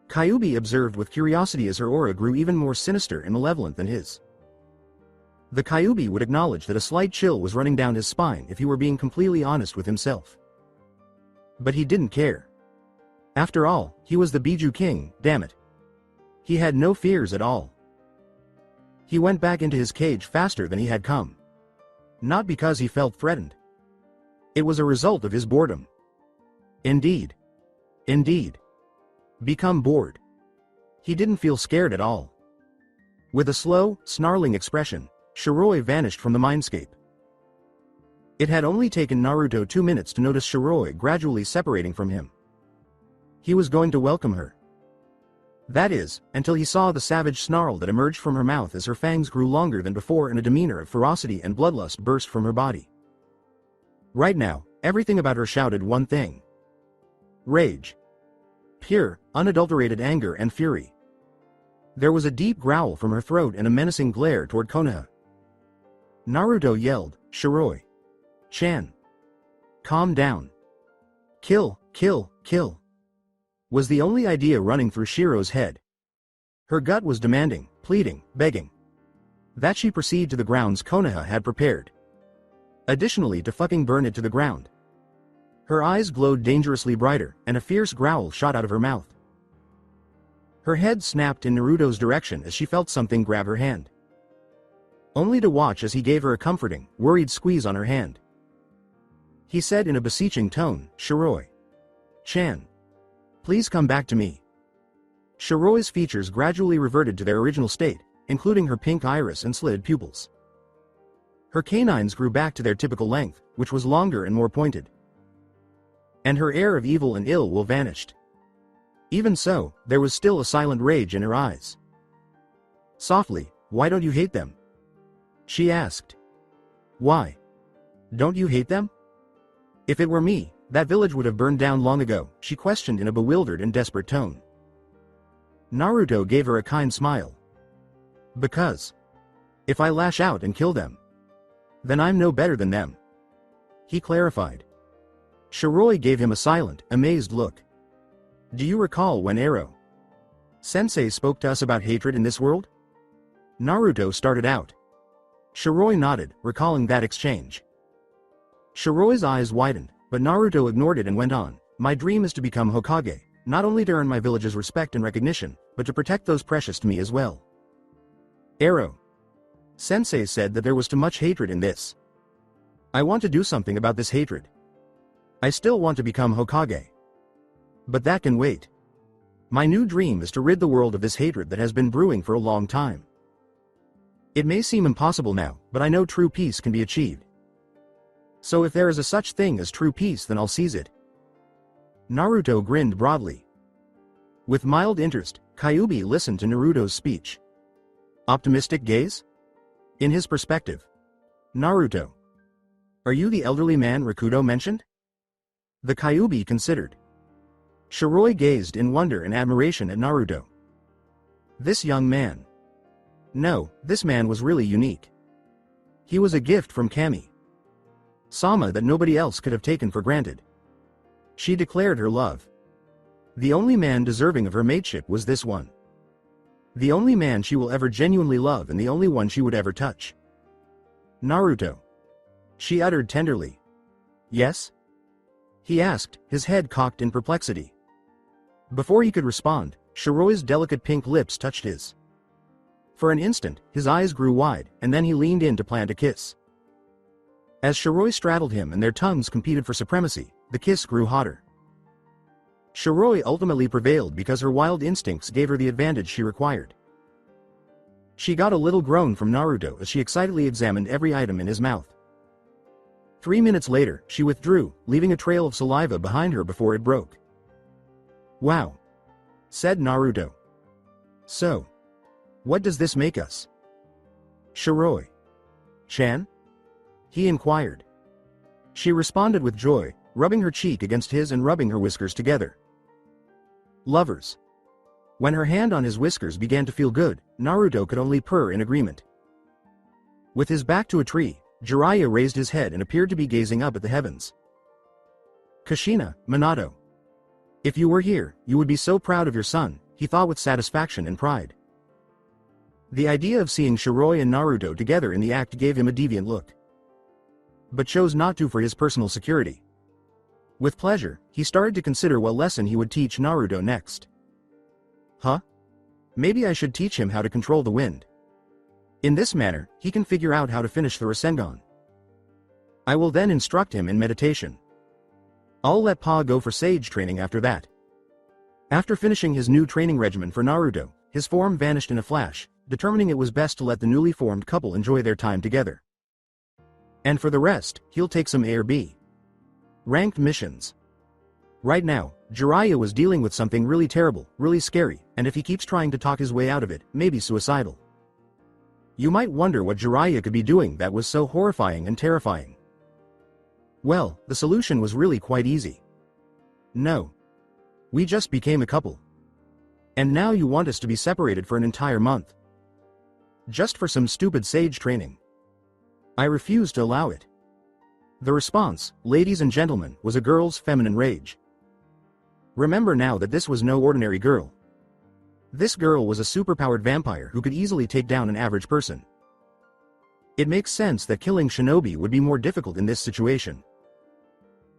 Kyuubi observed with curiosity as her aura grew even more sinister and malevolent than his. The Kyuubi would acknowledge that a slight chill was running down his spine if he were being completely honest with himself. But he didn't care. After all, he was the Biju King, damn it. He had no fears at all. He went back into his cage faster than he had come. Not because he felt threatened. It was a result of his boredom. Indeed. Indeed. Become bored. He didn't feel scared at all. With a slow, snarling expression, Shiroi vanished from the mindscape. It had only taken Naruto 2 minutes to notice Shiroi gradually separating from him. He was going to welcome her. That is, until he saw the savage snarl that emerged from her mouth as her fangs grew longer than before and a demeanor of ferocity and bloodlust burst from her body. Right now, everything about her shouted one thing. Rage. Pure, unadulterated anger and fury. There was a deep growl from her throat and a menacing glare toward Konoha. Naruto yelled, "Shiroi. Chan. Calm down. Kill, kill, kill," was the only idea running through Shiro's head. Her gut was demanding, pleading, begging. That she proceed to the grounds Konoha had prepared. Additionally to fucking burn it to the ground. Her eyes glowed dangerously brighter, and a fierce growl shot out of her mouth. Her head snapped in Naruto's direction as she felt something grab her hand. Only to watch as he gave her a comforting, worried squeeze on her hand. He said in a beseeching tone, "Shiroi. Chan. Please come back to me." Shiroi's features gradually reverted to their original state, including her pink iris and slitted pupils. Her canines grew back to their typical length, which was longer and more pointed. And her air of evil and ill will vanished. Even so, there was still a silent rage in her eyes. Softly, "Why don't you hate them?" she asked. "Why? Don't you hate them?" "If it were me, that village would have burned down long ago," she questioned in a bewildered and desperate tone. Naruto gave her a kind smile. "Because if I lash out and kill them, then I'm no better than them," he clarified. Shiroi gave him a silent, amazed look. "Do you recall when Ero Sensei spoke to us about hatred in this world?" Naruto started out. Shiroi nodded, recalling that exchange. Shiroi's eyes widened, but Naruto ignored it and went on, "My dream is to become Hokage, not only to earn my village's respect and recognition, but to protect those precious to me as well. Arrow. Sensei said that there was too much hatred in this. I want to do something about this hatred. I still want to become Hokage. But that can wait. My new dream is to rid the world of this hatred that has been brewing for a long time. It may seem impossible now, but I know true peace can be achieved. So if there is a such thing as true peace, then I'll seize it. Naruto grinned broadly. With mild interest, Kyuubi listened to Naruto's speech. Optimistic gaze? In his perspective. Naruto. Are you the elderly man Rakudo mentioned? The Kyuubi considered. Shiroi gazed in wonder and admiration at Naruto. This young man. No, this man was really unique. He was a gift from Kami Sama that nobody else could have taken for granted. She declared her love. The only man deserving of her mateship was this one. The only man she will ever genuinely love and the only one she would ever touch. Naruto. She uttered tenderly. Yes? He asked, his head cocked in perplexity. Before he could respond, Shiroi's delicate pink lips touched his. For an instant, his eyes grew wide, and then he leaned in to plant a kiss. As Shiroi straddled him and their tongues competed for supremacy, the kiss grew hotter. Shiroi ultimately prevailed because her wild instincts gave her the advantage she required. She got a little groan from Naruto as she excitedly examined every item in his mouth. 3 minutes later, she withdrew, leaving a trail of saliva behind her before it broke. Wow. Said Naruto. So. What does this make us? Shiroi. Chan? He inquired. She responded with joy, rubbing her cheek against his and rubbing her whiskers together. Lovers. When her hand on his whiskers began to feel good, Naruto could only purr in agreement. With his back to a tree, Jiraiya raised his head and appeared to be gazing up at the heavens. Kushina, Minato. If you were here, you would be so proud of your son, he thought with satisfaction and pride. The idea of seeing Shiroi and Naruto together in the act gave him a deviant look. But chose not to for his personal security. With pleasure, he started to consider what lesson he would teach Naruto next. Huh? Maybe I should teach him how to control the wind. In this manner, he can figure out how to finish the Rasengan. I will then instruct him in meditation. I'll let Pa go for sage training after that. After finishing his new training regimen for Naruto, his form vanished in a flash, determining it was best to let the newly formed couple enjoy their time together. And for the rest, he'll take some A or B ranked missions. Right now, Jiraiya was dealing with something really terrible, really scary, and if he keeps trying to talk his way out of it, maybe suicidal. You might wonder what Jiraiya could be doing that was so horrifying and terrifying. Well, the solution was really quite easy. No. We just became a couple. And now you want us to be separated for an entire month. Just for some stupid sage training. I refuse to allow it. The response, ladies and gentlemen, was a girl's feminine rage. Remember now that this was no ordinary girl. This girl was a superpowered vampire who could easily take down an average person. It makes sense that killing shinobi would be more difficult in this situation.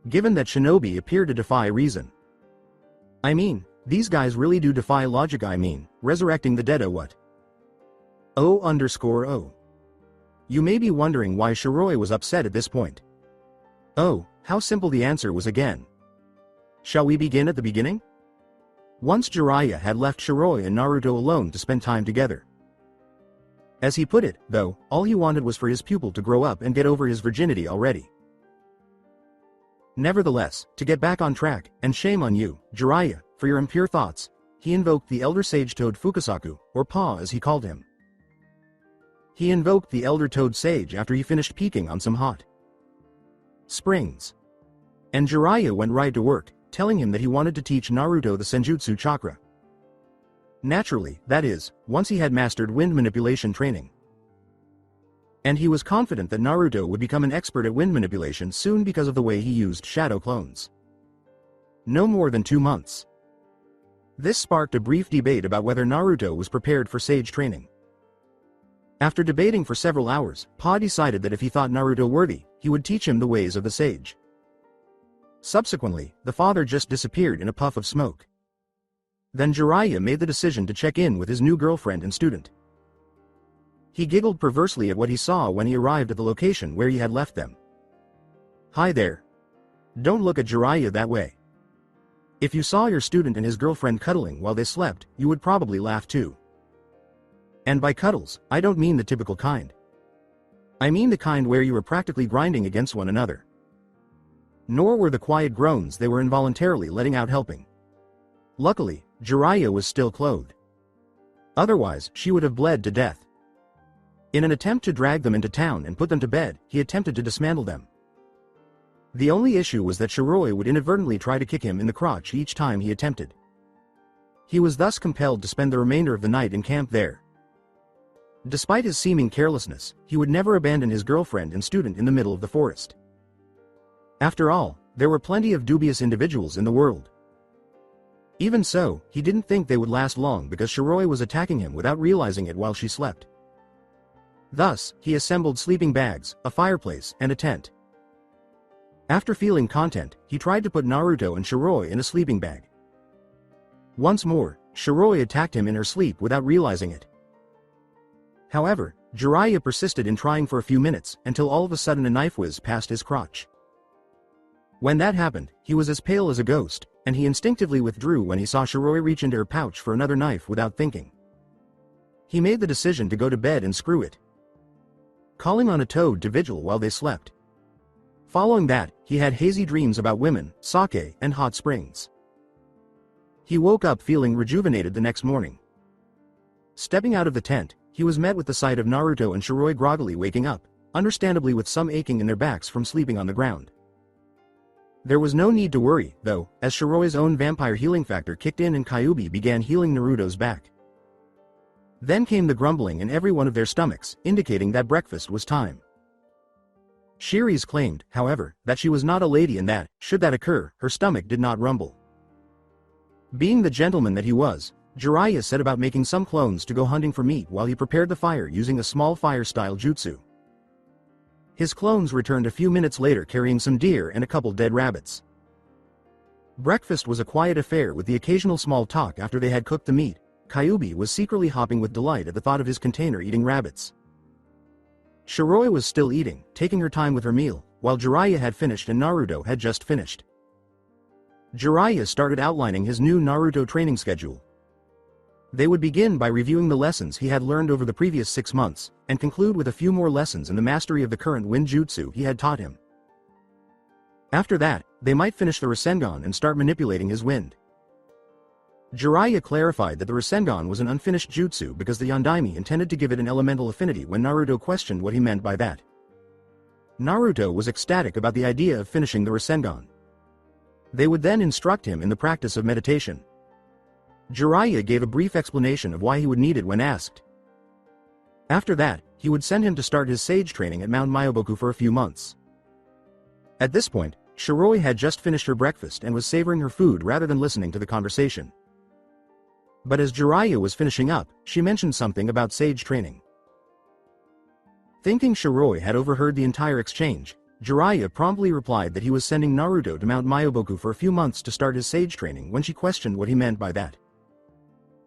Given that shinobi appear to defy reason. I mean, these guys really do defy logic. I mean, resurrecting the dead. Oh what? O_O. You may be wondering why Shiroi was upset at this point. Oh, how simple the answer was again. Shall we begin at the beginning? Once Jiraiya had left Shiroi and Naruto alone to spend time together. As he put it, though, all he wanted was for his pupil to grow up and get over his virginity already. Nevertheless, to get back on track, and shame on you, Jiraiya, for your impure thoughts, he invoked the elder sage toad Fukasaku, or Pa as he called him. He invoked the elder toad sage after he finished peeking on some hot springs. And Jiraiya went right to work, telling him that he wanted to teach Naruto the senjutsu chakra. Naturally, that is, once he had mastered wind manipulation training. And he was confident that Naruto would become an expert at wind manipulation soon because of the way he used shadow clones. No more than 2 months. This sparked a brief debate about whether Naruto was prepared for sage training. After debating for several hours, Pa decided that if he thought Naruto worthy, he would teach him the ways of the sage. Subsequently, the father just disappeared in a puff of smoke. Then Jiraiya made the decision to check in with his new girlfriend and student. He giggled perversely at what he saw when he arrived at the location where he had left them. "Hi there. Don't look at Jiraiya that way. If you saw your student and his girlfriend cuddling while they slept, you would probably laugh too. And by cuddles, I don't mean the typical kind. I mean the kind where you were practically grinding against one another." Nor were the quiet groans they were involuntarily letting out helping. Luckily, Jiraiya was still clothed. Otherwise, she would have bled to death. In an attempt to drag them into town and put them to bed, he attempted to dismantle them. The only issue was that Shiroi would inadvertently try to kick him in the crotch each time he attempted. He was thus compelled to spend the remainder of the night in camp there. Despite his seeming carelessness, he would never abandon his girlfriend and student in the middle of the forest. After all, there were plenty of dubious individuals in the world. Even so, he didn't think they would last long because Shiroi was attacking him without realizing it while she slept. Thus, he assembled sleeping bags, a fireplace, and a tent. After feeling content, he tried to put Naruto and Shiroi in a sleeping bag. Once more, Shiroi attacked him in her sleep without realizing it. However, Jiraiya persisted in trying for a few minutes until all of a sudden a knife whizzed past his crotch. When that happened, he was as pale as a ghost, and he instinctively withdrew when he saw Shiroi reach into her pouch for another knife without thinking. He made the decision to go to bed and screw it, calling on a toad to vigil while they slept. Following that, he had hazy dreams about women, sake, and hot springs. He woke up feeling rejuvenated the next morning. Stepping out of the tent, he was met with the sight of Naruto and Shiroi groggily waking up, understandably with some aching in their backs from sleeping on the ground. There was no need to worry, though, as Shiroi's own vampire healing factor kicked in and Kyuubi began healing Naruto's back. Then came the grumbling in every one of their stomachs, indicating that breakfast was time. Shiri's claimed, however, that she was not a lady and that, should that occur, her stomach did not rumble. Being the gentleman that he was, Jiraiya set about making some clones to go hunting for meat while he prepared the fire using a small fire-style jutsu. His clones returned a few minutes later carrying some deer and a couple dead rabbits. Breakfast was a quiet affair with the occasional small talk after they had cooked the meat. Kyuubi was secretly hopping with delight at the thought of his container eating rabbits. Shiroi was still eating, taking her time with her meal, while Jiraiya had finished and Naruto had just finished. Jiraiya started outlining his new Naruto training schedule. They would begin by reviewing the lessons he had learned over the previous 6 months, and conclude with a few more lessons in the mastery of the current wind jutsu he had taught him. After that, they might finish the Rasengan and start manipulating his wind. Jiraiya clarified that the Rasengan was an unfinished jutsu because the Yondaime intended to give it an elemental affinity when Naruto questioned what he meant by that. Naruto was ecstatic about the idea of finishing the Rasengan. They would then instruct him in the practice of meditation. Jiraiya gave a brief explanation of why he would need it when asked. After that, he would send him to start his sage training at Mount Myoboku for a few months. At this point, Shiroi had just finished her breakfast and was savoring her food rather than listening to the conversation. But as Jiraiya was finishing up, she mentioned something about sage training. Thinking Shiroi had overheard the entire exchange, Jiraiya promptly replied that he was sending Naruto to Mount Myoboku for a few months to start his sage training when she questioned what he meant by that.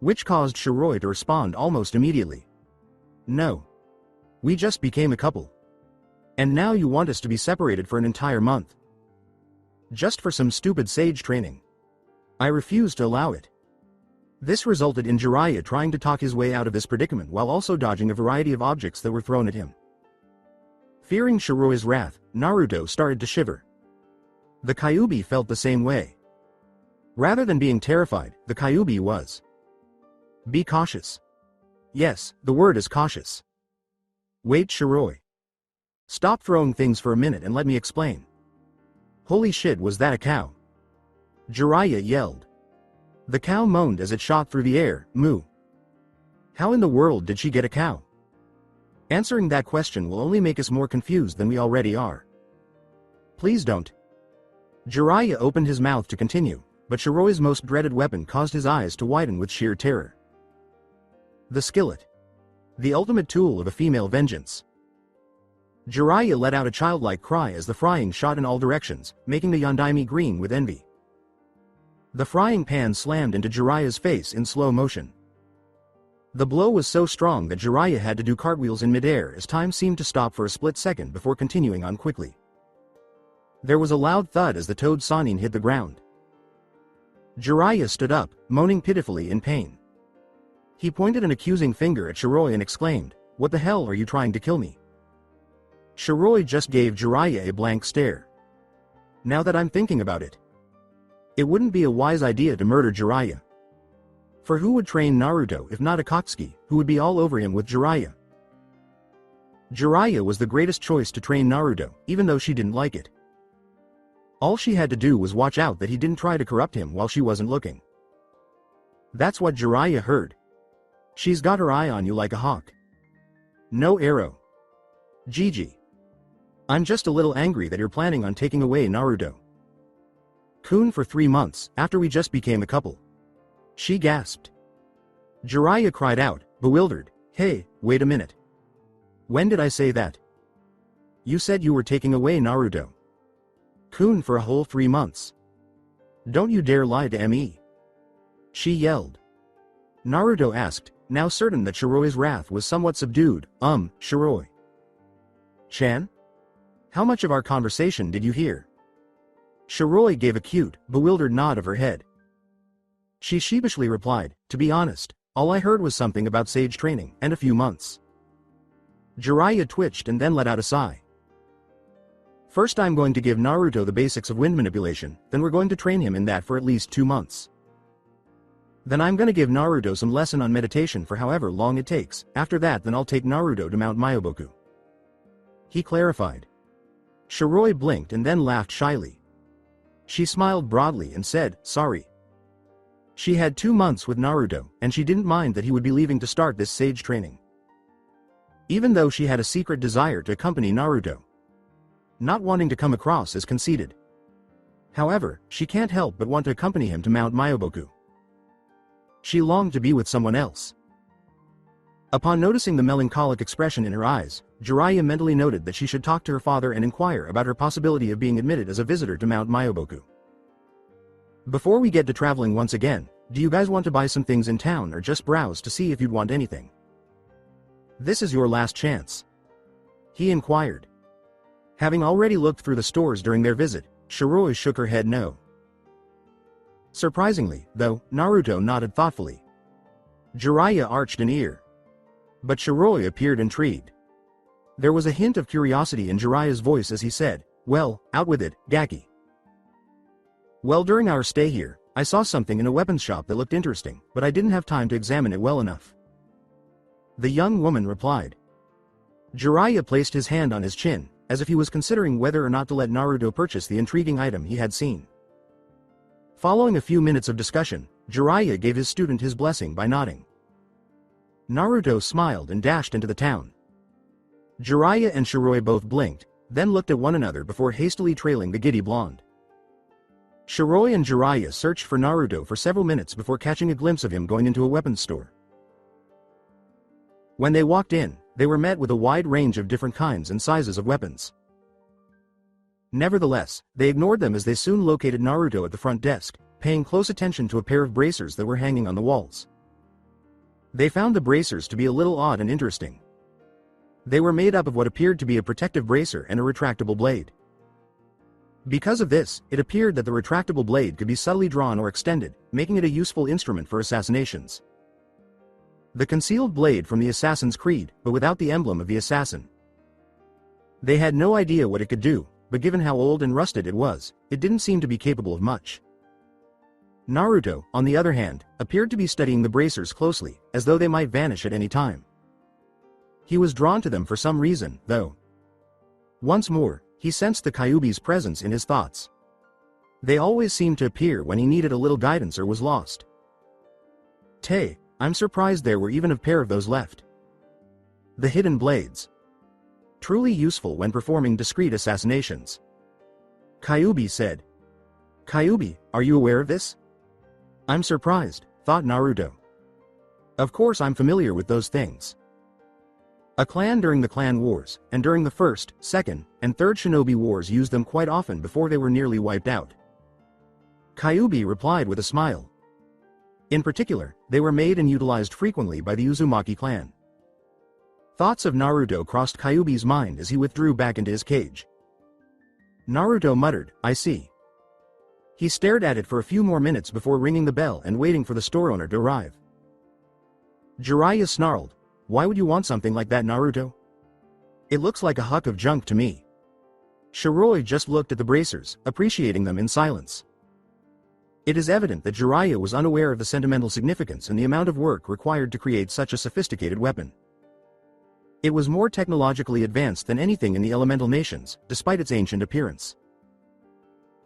Which caused Shiroi to respond almost immediately. "No. We just became a couple. And now you want us to be separated for an entire month. Just for some stupid sage training. I refuse to allow it." This resulted in Jiraiya trying to talk his way out of this predicament while also dodging a variety of objects that were thrown at him. Fearing Shiroi's wrath, Naruto started to shiver. The Kyuubi felt the same way. Rather than being terrified, the Kyuubi was. Be cautious. Yes, the word is cautious. Wait, Shiroi. Stop throwing things for a minute and let me explain. Holy shit, was that a cow? Jiraiya yelled. The cow moaned as it shot through the air, moo. How in the world did she get a cow? Answering that question will only make us more confused than we already are. Please don't. Jiraiya opened his mouth to continue, but Shiroi's most dreaded weapon caused his eyes to widen with sheer terror. The skillet. The ultimate tool of a female vengeance. Jiraiya let out a childlike cry as the frying shot in all directions, making the Yondaime green with envy. The frying pan slammed into Jiraiya's face in slow motion. The blow was so strong that Jiraiya had to do cartwheels in midair as time seemed to stop for a split second before continuing on quickly. There was a loud thud as the toad Sannin hit the ground. Jiraiya stood up, moaning pitifully in pain. He pointed an accusing finger at Shiroi and exclaimed, "What the hell are you trying to kill me?" Shiroi just gave Jiraiya a blank stare. Now that I'm thinking about it, it wouldn't be a wise idea to murder Jiraiya. For who would train Naruto if not Akatsuki, who would be all over him with Jiraiya? Jiraiya was the greatest choice to train Naruto, even though she didn't like it. All she had to do was watch out that he didn't try to corrupt him while she wasn't looking. That's what Jiraiya heard. She's got her eye on you like a hawk. No arrow. Gigi. I'm just a little angry that you're planning on taking away Naruto Kun for 3 months, after we just became a couple. She gasped. Jiraiya cried out, bewildered, "Hey, wait a minute. When did I say that? You said you were taking away Naruto Kun for a whole 3 months. Don't you dare lie to me." She yelled. Naruto asked, now certain that Shiroi's wrath was somewhat subdued, Shiroi Chan? How much of our conversation did you hear? Shiroi gave a cute, bewildered nod of her head. She sheepishly replied, "To be honest, all I heard was something about sage training, and a few months." Jiraiya twitched and then let out a sigh. First I'm going to give Naruto the basics of wind manipulation, then we're going to train him in that for at least 2 months. Then I'm gonna give Naruto some lesson on meditation for however long it takes, after that then I'll take Naruto to Mount Myoboku. He clarified. Shiroi blinked and then laughed shyly. She smiled broadly and said, "Sorry." She had 2 months with Naruto, and she didn't mind that he would be leaving to start this sage training. Even though she had a secret desire to accompany Naruto, not wanting to come across as conceited. However, she can't help but want to accompany him to Mount Myoboku. She longed to be with someone else. Upon noticing the melancholic expression in her eyes, Jiraiya mentally noted that she should talk to her father and inquire about her possibility of being admitted as a visitor to Mount Myoboku. Before we get to traveling once again, do you guys want to buy some things in town or just browse to see if you'd want anything? This is your last chance. He inquired. Having already looked through the stores during their visit, Shiroi shook her head no. Surprisingly, though, Naruto nodded thoughtfully. Jiraiya arched an ear. But Shiroi appeared intrigued. There was a hint of curiosity in Jiraiya's voice as he said, "Well, out with it, Gaki." Well, during our stay here, I saw something in a weapons shop that looked interesting, but I didn't have time to examine it well enough. The young woman replied. Jiraiya placed his hand on his chin, as if he was considering whether or not to let Naruto purchase the intriguing item he had seen. Following a few minutes of discussion, Jiraiya gave his student his blessing by nodding. Naruto smiled and dashed into the town. Jiraiya and Shiroi both blinked, then looked at one another before hastily trailing the giddy blonde. Shiroi and Jiraiya searched for Naruto for several minutes before catching a glimpse of him going into a weapons store. When they walked in, they were met with a wide range of different kinds and sizes of weapons. Nevertheless, they ignored them as they soon located Naruto at the front desk, paying close attention to a pair of bracers that were hanging on the walls. They found the bracers to be a little odd and interesting. They were made up of what appeared to be a protective bracer and a retractable blade. Because of this, it appeared that the retractable blade could be subtly drawn or extended, making it a useful instrument for assassinations. The concealed blade from the assassin's creed, but without the emblem of the assassin. They had no idea what it could do, but given how old and rusted it was, it didn't seem to be capable of much. Naruto, on the other hand, appeared to be studying the bracers closely, as though they might vanish at any time. He was drawn to them for some reason, though. Once more, he sensed the Kyuubi's presence in his thoughts. They always seemed to appear when he needed a little guidance or was lost. I'm surprised there were even a pair of those left. The hidden blades. Truly useful when performing discreet assassinations. Kyuubi said. Kyuubi, are you aware of this? I'm surprised, thought Naruto. Of course I'm familiar with those things. A clan during the clan wars, and during the first, second, and third shinobi wars used them quite often before they were nearly wiped out. Kyuubi replied with a smile. In particular, they were made and utilized frequently by the Uzumaki clan. Thoughts of Naruto crossed Kyuubi's mind as he withdrew back into his cage. Naruto muttered, "I see." He stared at it for a few more minutes before ringing the bell and waiting for the store owner to arrive. Jiraiya snarled, "Why would you want something like that, Naruto? It looks like a huck of junk to me." Shiroi just looked at the bracers, appreciating them in silence. It is evident that Jiraiya was unaware of the sentimental significance and the amount of work required to create such a sophisticated weapon. It was more technologically advanced than anything in the elemental nations, despite its ancient appearance.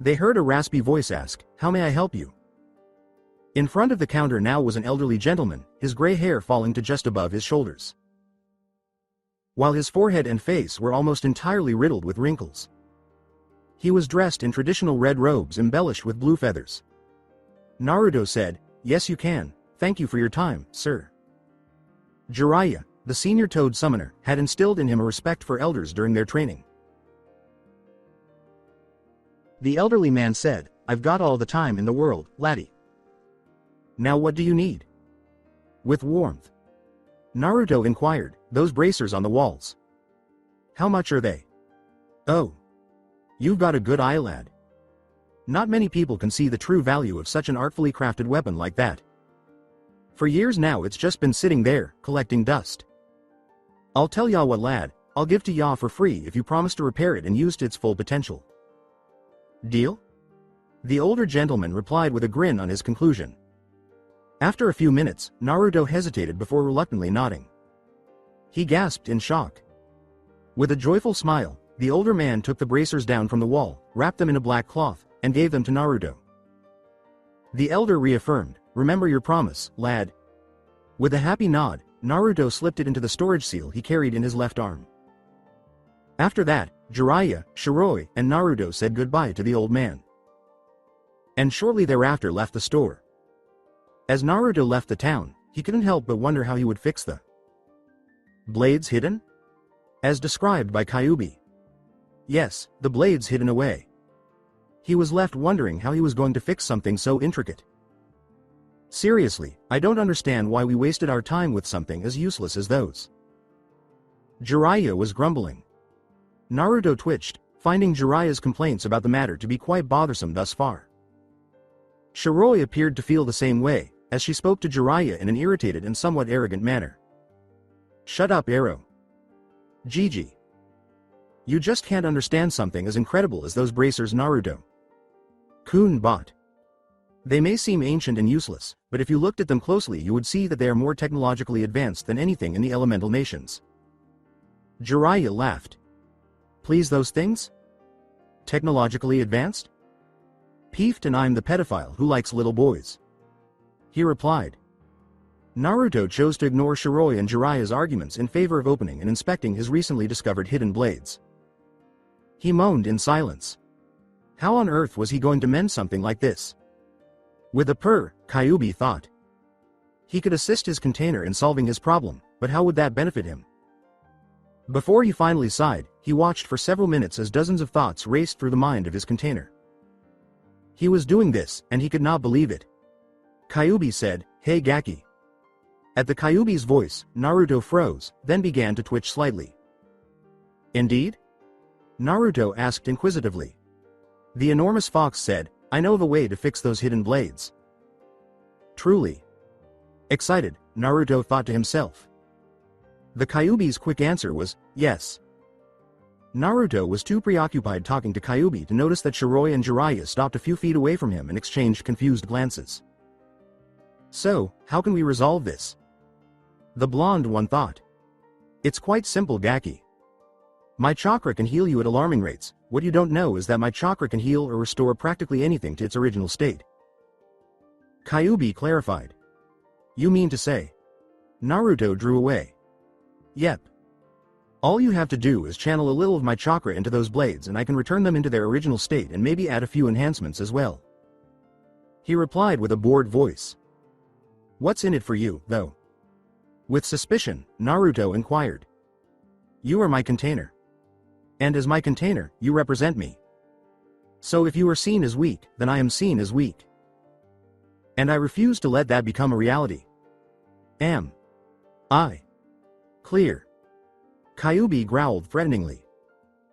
They heard a raspy voice ask, "How may I help you?" In front of the counter now was an elderly gentleman, his gray hair falling to just above his shoulders, while his forehead and face were almost entirely riddled with wrinkles. He was dressed in traditional red robes embellished with blue feathers. Naruto said, "Yes, you can. Thank you for your time, sir." Jiraiya, the senior Toad summoner, had instilled in him a respect for elders during their training. The elderly man said, "I've got all the time in the world, laddie. Now what do you need?" With warmth, Naruto inquired, "Those bracers on the walls. How much are they?" "Oh. You've got a good eye, lad. Not many people can see the true value of such an artfully crafted weapon like that. For years now it's just been sitting there, collecting dust. I'll tell ya what, lad, I'll give to ya for free if you promise to repair it and use to its full potential." "Deal?" The older gentleman replied with a grin on his conclusion. After a few minutes, Naruto hesitated before reluctantly nodding. He gasped in shock. With a joyful smile, the older man took the bracers down from the wall, wrapped them in a black cloth, and gave them to Naruto. The elder reaffirmed, "Remember your promise, lad." With a happy nod, Naruto slipped it into the storage seal he carried in his left arm. After that, Jiraiya, Shiroi, and Naruto said goodbye to the old man, and shortly thereafter left the store. As Naruto left the town, he couldn't help but wonder how he would fix the blades hidden, as described by Kyuubi. Yes, the blades hidden away. He was left wondering how he was going to fix something so intricate. Seriously, I don't understand why we wasted our time with something as useless as those. Jiraiya was grumbling. Naruto twitched, finding Jiraiya's complaints about the matter to be quite bothersome thus far. Shiroi appeared to feel the same way, as she spoke to Jiraiya in an irritated and somewhat arrogant manner. "Shut up, Arrow. Gigi. You just can't understand something as incredible as those bracers Naruto Kun bought. They may seem ancient and useless, but if you looked at them closely you would see that they are more technologically advanced than anything in the elemental nations." Jiraiya laughed. "Please, those things? Technologically advanced? Peeved, and I'm the pedophile who likes little boys," he replied. Naruto chose to ignore Shiroi and Jiraiya's arguments in favor of opening and inspecting his recently discovered hidden blades. He moaned in silence. How on earth was he going to mend something like this? With a purr, Kyuubi thought. He could assist his container in solving his problem, but how would that benefit him? Before he finally sighed, he watched for several minutes as dozens of thoughts raced through the mind of his container. He was doing this, and he could not believe it. Kyuubi said, "Hey Gaki." At the Kyuubi's voice, Naruto froze, then began to twitch slightly. "Indeed?" Naruto asked inquisitively. The enormous fox said, "I know of a way to fix those hidden blades." Truly? Excited, Naruto thought to himself. The Kyuubi's quick answer was, "Yes." Naruto was too preoccupied talking to Kyuubi to notice that Shiroi and Jiraiya stopped a few feet away from him and exchanged confused glances. "So, how can we resolve this?" The blonde one thought. "It's quite simple, Gaki. My chakra can heal you at alarming rates. What you don't know is that my chakra can heal or restore practically anything to its original state." Kyuubi clarified. "You mean to say?" Naruto drew away. "Yep. All you have to do is channel a little of my chakra into those blades and I can return them into their original state and maybe add a few enhancements as well," he replied with a bored voice. "What's in it for you, though?" With suspicion, Naruto inquired. "You are my container. And as my container, you represent me. So if you are seen as weak, then I am seen as weak. And I refuse to let that become a reality. Am I clear? Kyuubi growled threateningly.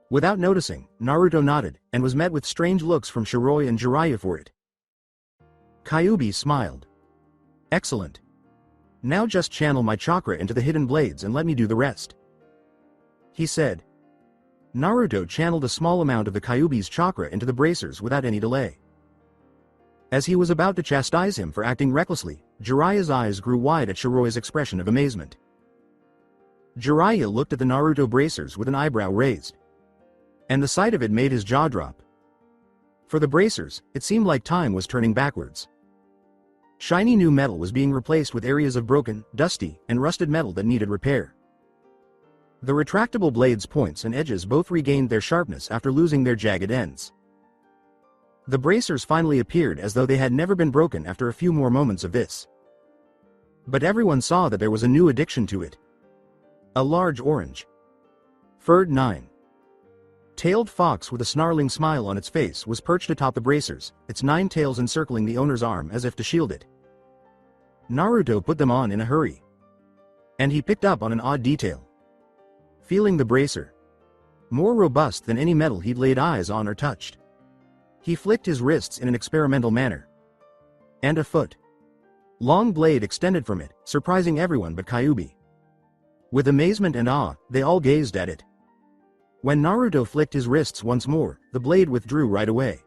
Without noticing, Naruto nodded, and was met with strange looks from Shiroi and Jiraiya for it. Kyuubi smiled. Excellent. Now just channel my chakra into the hidden blades and let me do the rest, he said. Naruto channeled a small amount of the Kyuubi's chakra into the bracers without any delay. As he was about to chastise him for acting recklessly, Jiraiya's eyes grew wide at Shiroi's expression of amazement. Jiraiya looked at the Naruto bracers with an eyebrow raised. And the sight of it made his jaw drop. For the bracers, it seemed like time was turning backwards. Shiny new metal was being replaced with areas of broken, dusty, and rusted metal that needed repair. The retractable blades' points and edges both regained their sharpness after losing their jagged ends. The bracers finally appeared as though they had never been broken after a few more moments of this. But everyone saw that there was a new addition to it. A large orange furred 9-tailed fox with a snarling smile on its face was perched atop the bracers, its 9 tails encircling the owner's arm as if to shield it. Naruto put them on in a hurry. And he picked up on an odd detail. Feeling the bracer. More robust than any metal he'd laid eyes on or touched. He flicked his wrists in an experimental manner. And a foot-long blade extended from it, surprising everyone but Kyuubi. With amazement and awe, they all gazed at it. When Naruto flicked his wrists once more, the blade withdrew right away.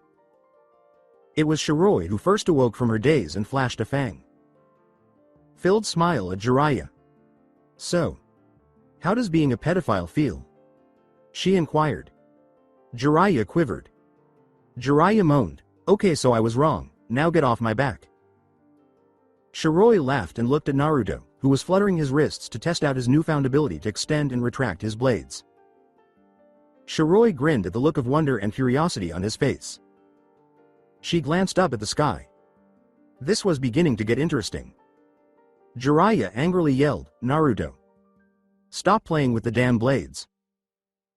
It was Shiroi who first awoke from her daze and flashed a fang-filled smile at Jiraiya. So, how does being a pedophile feel? She inquired. Jiraiya quivered. Jiraiya moaned, okay, so I was wrong, now get off my back. Shiroi laughed and looked at Naruto, who was fluttering his wrists to test out his newfound ability to extend and retract his blades. Shiroi grinned at the look of wonder and curiosity on his face. She glanced up at the sky. This was beginning to get interesting. Jiraiya angrily yelled, Naruto, stop playing with the damn blades.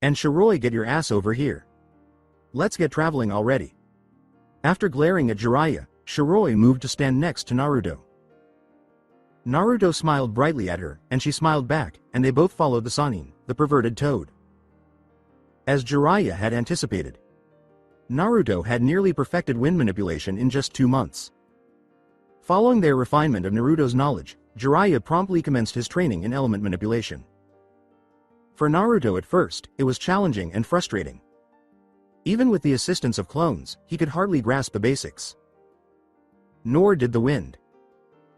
And Shiroi, get your ass over here. Let's get traveling already. After glaring at Jiraiya, Shiroi moved to stand next to Naruto. Naruto smiled brightly at her, and she smiled back, and they both followed the Sannin, the perverted toad. As Jiraiya had anticipated, Naruto had nearly perfected wind manipulation in just 2 months. Following their refinement of Naruto's knowledge, Jiraiya promptly commenced his training in element manipulation. For Naruto at first, it was challenging and frustrating. Even with the assistance of clones, he could hardly grasp the basics. Nor did the wind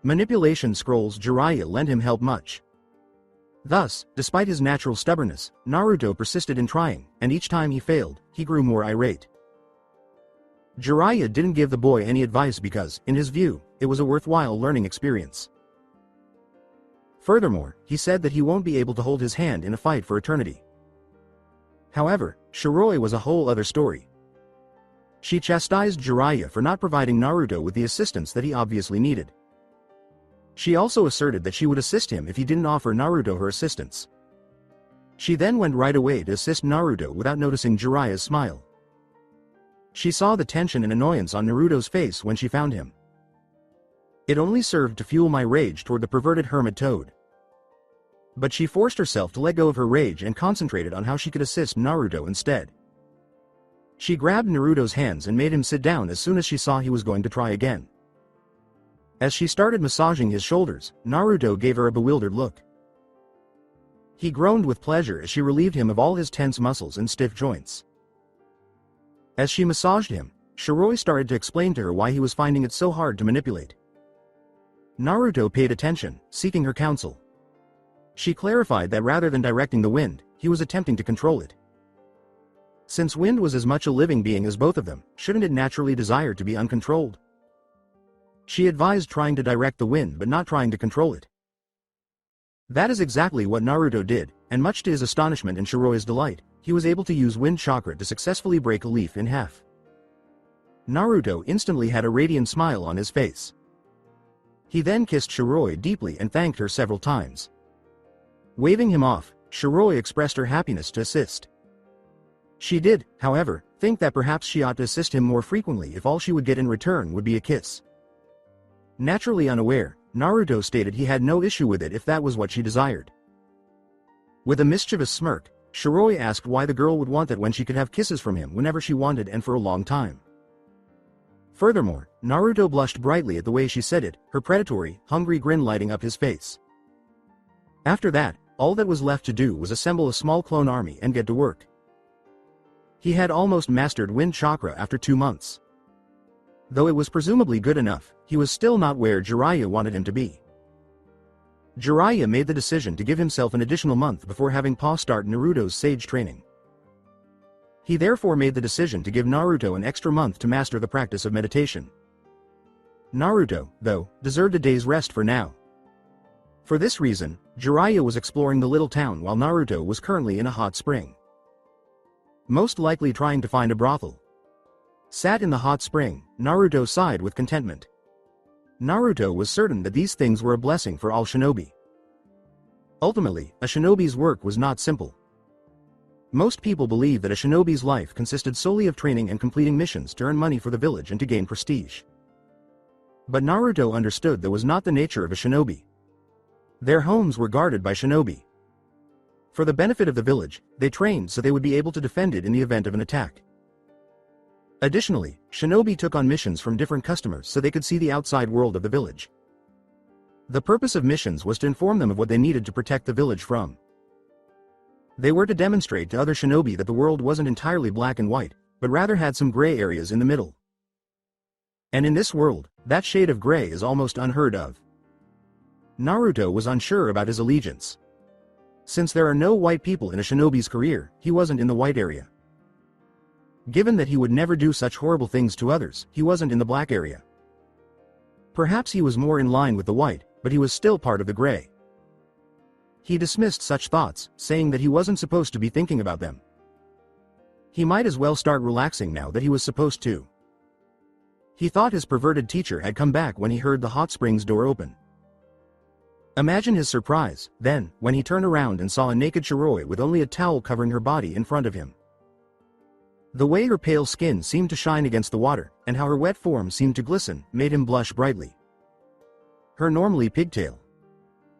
manipulation scrolls Jiraiya lent him help much. Thus, despite his natural stubbornness, Naruto persisted in trying, and each time he failed, he grew more irate. Jiraiya didn't give the boy any advice because, in his view, it was a worthwhile learning experience. Furthermore, he said that he won't be able to hold his hand in a fight for eternity. However, Shiroi was a whole other story. She chastised Jiraiya for not providing Naruto with the assistance that he obviously needed. She also asserted that she would assist him if he didn't offer Naruto her assistance. She then went right away to assist Naruto without noticing Jiraiya's smile. She saw the tension and annoyance on Naruto's face when she found him. It only served to fuel my rage toward the perverted hermit toad. But she forced herself to let go of her rage and concentrated on how she could assist Naruto instead. She grabbed Naruto's hands and made him sit down as soon as she saw he was going to try again. As she started massaging his shoulders, Naruto gave her a bewildered look. He groaned with pleasure as she relieved him of all his tense muscles and stiff joints. As she massaged him, Shiroi started to explain to her why he was finding it so hard to manipulate. Naruto paid attention, seeking her counsel. She clarified that rather than directing the wind, he was attempting to control it. Since wind was as much a living being as both of them, shouldn't it naturally desire to be uncontrolled? She advised trying to direct the wind but not trying to control it. That is exactly what Naruto did, and much to his astonishment and Shiroi's delight, he was able to use wind chakra to successfully break a leaf in half. Naruto instantly had a radiant smile on his face. He then kissed Shiroi deeply and thanked her several times. Waving him off, Shiroi expressed her happiness to assist. She did, however, think that perhaps she ought to assist him more frequently if all she would get in return would be a kiss. Naturally unaware, Naruto stated he had no issue with it if that was what she desired. With a mischievous smirk, Shiroi asked why the girl would want that when she could have kisses from him whenever she wanted and for a long time. Furthermore, Naruto blushed brightly at the way she said it, her predatory, hungry grin lighting up his face. After that, all that was left to do was assemble a small clone army and get to work. He had almost mastered wind chakra after 2 months. Though it was presumably good enough, he was still not where Jiraiya wanted him to be. Jiraiya made the decision to give himself an additional month before having Pa start Naruto's sage training. He therefore made the decision to give Naruto an extra month to master the practice of meditation. Naruto, though, deserved a day's rest for now. For this reason, Jiraiya was exploring the little town while Naruto was currently in a hot spring. Most likely trying to find a brothel. Sat in the hot spring, Naruto sighed with contentment. Naruto was certain that these things were a blessing for all shinobi. Ultimately, a shinobi's work was not simple. Most people believe that a shinobi's life consisted solely of training and completing missions to earn money for the village and to gain prestige. But Naruto understood that was not the nature of a shinobi. Their homes were guarded by shinobi. For the benefit of the village, they trained so they would be able to defend it in the event of an attack. Additionally, shinobi took on missions from different customers so they could see the outside world of the village. The purpose of missions was to inform them of what they needed to protect the village from. They were to demonstrate to other shinobi that the world wasn't entirely black and white, but rather had some gray areas in the middle. And in this world, that shade of gray is almost unheard of. Naruto was unsure about his allegiance. Since there are no white people in a shinobi's career, he wasn't in the white area. Given that he would never do such horrible things to others, he wasn't in the black area. Perhaps he was more in line with the white, but he was still part of the gray. He dismissed such thoughts, saying that he wasn't supposed to be thinking about them. He might as well start relaxing now that he was supposed to. He thought his perverted teacher had come back when he heard the hot springs door open. Imagine his surprise, then, when he turned around and saw a naked Shiroi with only a towel covering her body in front of him. The way her pale skin seemed to shine against the water, and how her wet form seemed to glisten, made him blush brightly. Her normally pigtail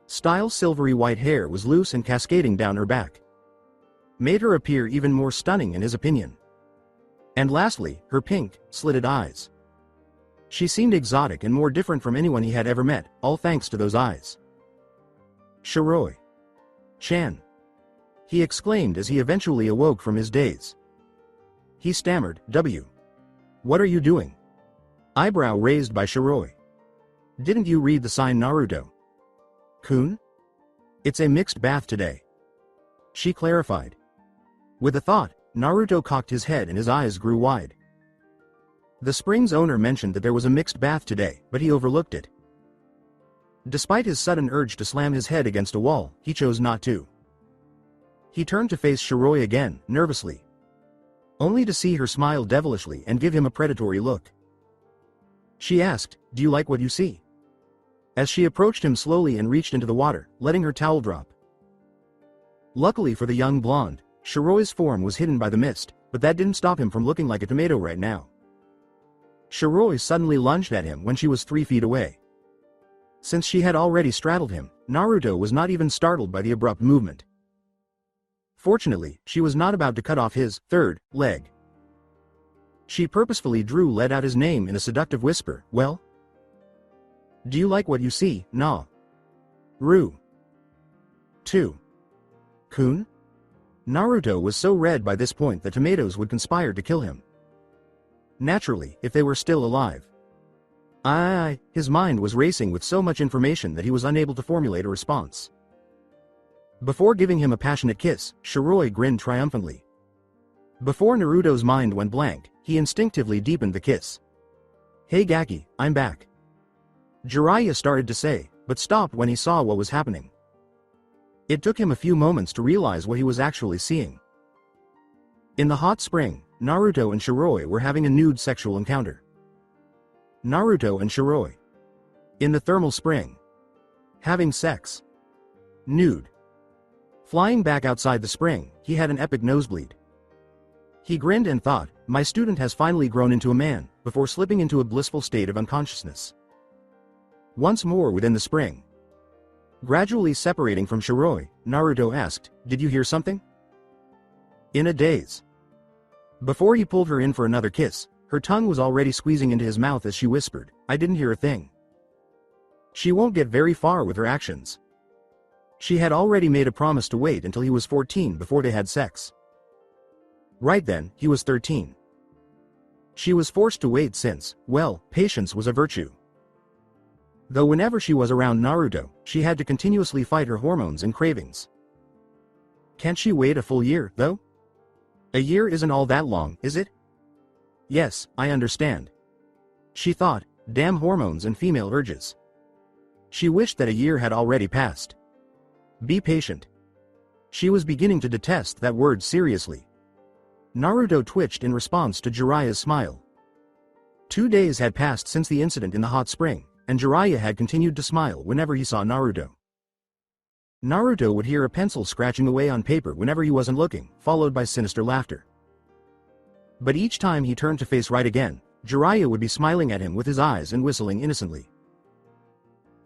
style silvery white hair was loose and cascading down her back. Made her appear even more stunning in his opinion. And lastly, her pink, slitted eyes. She seemed exotic and more different from anyone he had ever met, all thanks to those eyes. Shiroi. Chan. He exclaimed as he eventually awoke from his daze. He stammered, "W. What are you doing?" Eyebrow raised by Shiroi. "Didn't you read the sign, Naruto? Kun? It's a mixed bath today." She clarified. With a thought, Naruto cocked his head and his eyes grew wide. The spring's owner mentioned that there was a mixed bath today, but he overlooked it. Despite his sudden urge to slam his head against a wall, he chose not to. He turned to face Shiroi again, nervously. Only to see her smile devilishly and give him a predatory look. She asked, "Do you like what you see?" As she approached him slowly and reached into the water, letting her towel drop. Luckily for the young blonde, Shiroi's form was hidden by the mist, but that didn't stop him from looking like a tomato right now. Shiroi suddenly lunged at him when she was 3 feet away. Since she had already straddled him, Naruto was not even startled by the abrupt movement. Fortunately, she was not about to cut off his third leg. She purposefully let out his name in a seductive whisper, "Well? Do you like what you see, Na? Ru? 2. Kun?" Naruto was so red by this point that tomatoes would conspire to kill him. Naturally, if they were still alive. His mind was racing with so much information that he was unable to formulate a response. Before giving him a passionate kiss, Shiroi grinned triumphantly. Before Naruto's mind went blank, he instinctively deepened the kiss. "Hey Gaki, I'm back." Jiraiya started to say, but stopped when he saw what was happening. It took him a few moments to realize what he was actually seeing. In the hot spring, Naruto and Shiroi were having a nude sexual encounter. Naruto and Shiroi. In the thermal spring. Having sex. Nude. Flying back outside the spring, he had an epic nosebleed. He grinned and thought, My student has finally grown into a man, before slipping into a blissful state of unconsciousness. Once more within the spring. Gradually separating from Shiroi, Naruto asked, "Did you hear something?" In a daze. Before he pulled her in for another kiss, her tongue was already squeezing into his mouth as she whispered, "I didn't hear a thing." She won't get very far with her actions. She had already made a promise to wait until he was 14 before they had sex. Right then, he was 13. She was forced to wait since, well, patience was a virtue. Though whenever she was around Naruto, she had to continuously fight her hormones and cravings. Can't she wait a full year, though? A year isn't all that long, is it? Yes, I understand. She thought, damn hormones and female urges. She wished that a year had already passed. Be patient. She was beginning to detest that word seriously. Naruto twitched in response to Jiraiya's smile. 2 days had passed since the incident in the hot spring, and Jiraiya had continued to smile whenever he saw Naruto. Naruto would hear a pencil scratching away on paper whenever he wasn't looking, followed by sinister laughter. But each time he turned to face right again, Jiraiya would be smiling at him with his eyes and whistling innocently.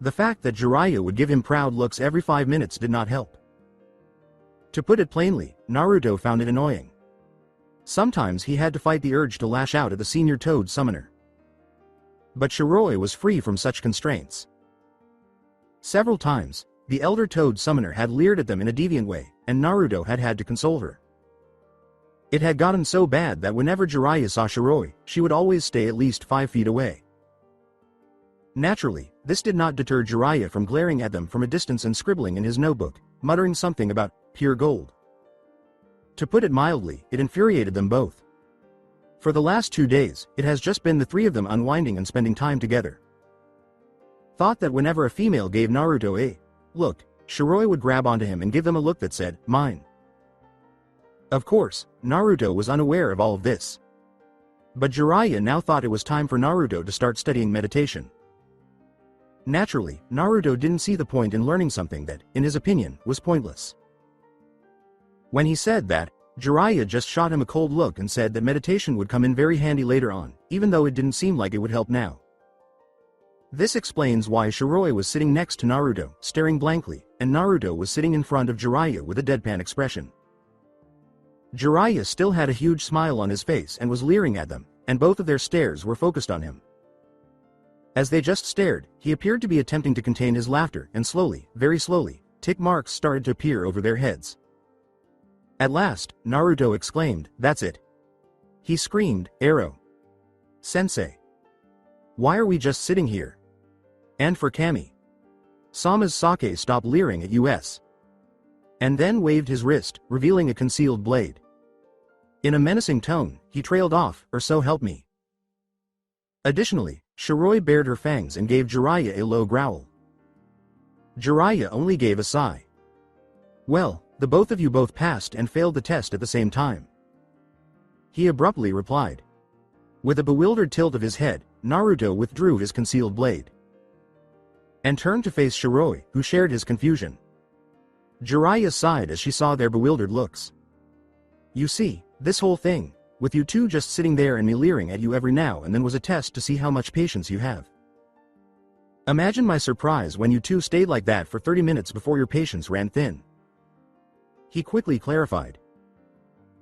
The fact that Jiraiya would give him proud looks every 5 minutes did not help. To put it plainly, Naruto found it annoying. Sometimes he had to fight the urge to lash out at the senior Toad summoner. But Shiroi was free from such constraints. Several times, the elder Toad summoner had leered at them in a deviant way, and Naruto had had to console her. It had gotten so bad that whenever Jiraiya saw Shiroi, she would always stay at least 5 feet away. Naturally, this did not deter Jiraiya from glaring at them from a distance and scribbling in his notebook, muttering something about pure gold. To put it mildly, it infuriated them both. For the last 2 days, it has just been the 3 of them unwinding and spending time together. Thought that whenever a female gave Naruto a look, Shiroi would grab onto him and give them a look that said, "Mine." Of course, Naruto was unaware of all of this. But Jiraiya now thought it was time for Naruto to start studying meditation. Naturally, Naruto didn't see the point in learning something that, in his opinion, was pointless. When he said that, Jiraiya just shot him a cold look and said that meditation would come in very handy later on, even though it didn't seem like it would help now. This explains why Shiroi was sitting next to Naruto, staring blankly, and Naruto was sitting in front of Jiraiya with a deadpan expression. Jiraiya still had a huge smile on his face and was leering at them, and both of their stares were focused on him. As they just stared, he appeared to be attempting to contain his laughter, and slowly, very slowly, tick marks started to appear over their heads. At last, Naruto exclaimed, "That's it." He screamed, "Arrow. Sensei. Why are we just sitting here? And for Kami. Sama's Sake stopped leering at us." And then waved his wrist, revealing a concealed blade. In a menacing tone, he trailed off, "Or so help me." Additionally, Shiroi bared her fangs and gave Jiraiya a low growl. Jiraiya only gave a sigh. "Well, the both of you both passed and failed the test at the same time," he abruptly replied. With a bewildered tilt of his head, Naruto withdrew his concealed blade and turned to face Shiroi, who shared his confusion. Jiraiya sighed as she saw their bewildered looks. "You see, this whole thing, with you two just sitting there and me leering at you every now and then, was a test to see how much patience you have. Imagine my surprise when you two stayed like that for 30 minutes before your patience ran thin." He quickly clarified.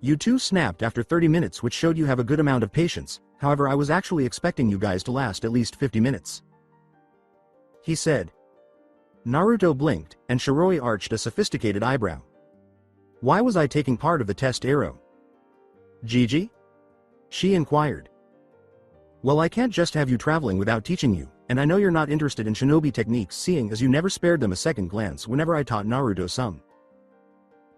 "You two snapped after 30 minutes, which showed you have a good amount of patience, however I was actually expecting you guys to last at least 50 minutes. He said. Naruto blinked, and Shiroi arched a sophisticated eyebrow. "Why was I taking part of the test, Arrow?" "Gigi?" she inquired. "Well, I can't just have you traveling without teaching you, and I know you're not interested in shinobi techniques, seeing as you never spared them a second glance whenever I taught Naruto some.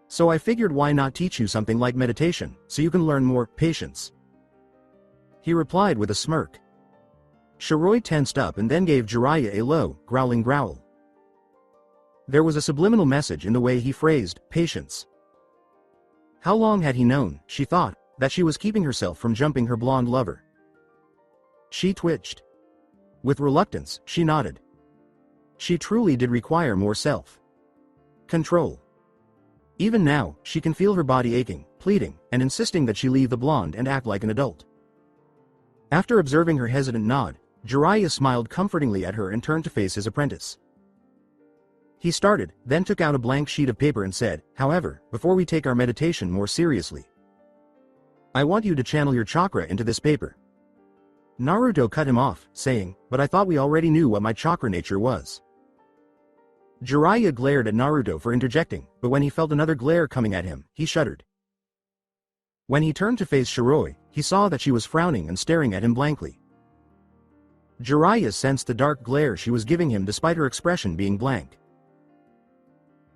So I figured why not teach you something like meditation, so you can learn more patience," he replied with a smirk. Shiroi tensed up and then gave Jiraiya a low, growling growl. There was a subliminal message in the way he phrased patience. How long had he known, she thought, that she was keeping herself from jumping her blonde lover? She twitched. With reluctance, she nodded. She truly did require more self-control. Even now, she can feel her body aching, pleading, and insisting that she leave the blonde and act like an adult. After observing her hesitant nod, Jiraiya smiled comfortingly at her and turned to face his apprentice. He started, then took out a blank sheet of paper and said, "However, before we take our meditation more seriously, I want you to channel your chakra into this paper." Naruto cut him off, saying, "But I thought we already knew what my chakra nature was." Jiraiya glared at Naruto for interjecting, but when he felt another glare coming at him, he shuddered. When he turned to face Shiroi, he saw that she was frowning and staring at him blankly. Jiraiya sensed the dark glare she was giving him despite her expression being blank.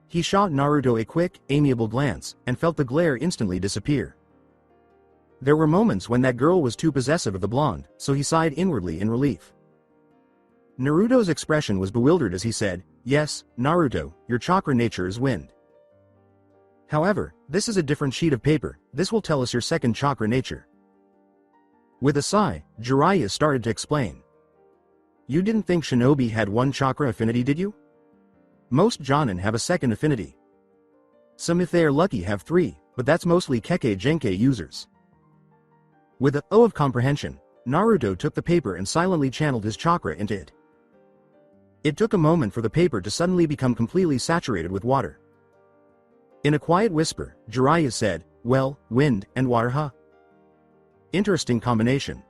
He shot Naruto a quick, amiable glance, and felt the glare instantly disappear. There were moments when that girl was too possessive of the blonde, so he sighed inwardly in relief. Naruto's expression was bewildered as he said, "Yes, Naruto, your chakra nature is wind. However, this is a different sheet of paper, this will tell us your second chakra nature." With a sigh, Jiraiya started to explain. "You didn't think shinobi had one chakra affinity, did you? Most jonin have a second affinity. Some, if they are lucky, have three, but that's mostly Kekkei Genkei users." With a "oh" of comprehension, Naruto took the paper and silently channeled his chakra into it. It took a moment for the paper to suddenly become completely saturated with water. In a quiet whisper, Jiraiya said, "Well, wind and water, huh? Interesting combination.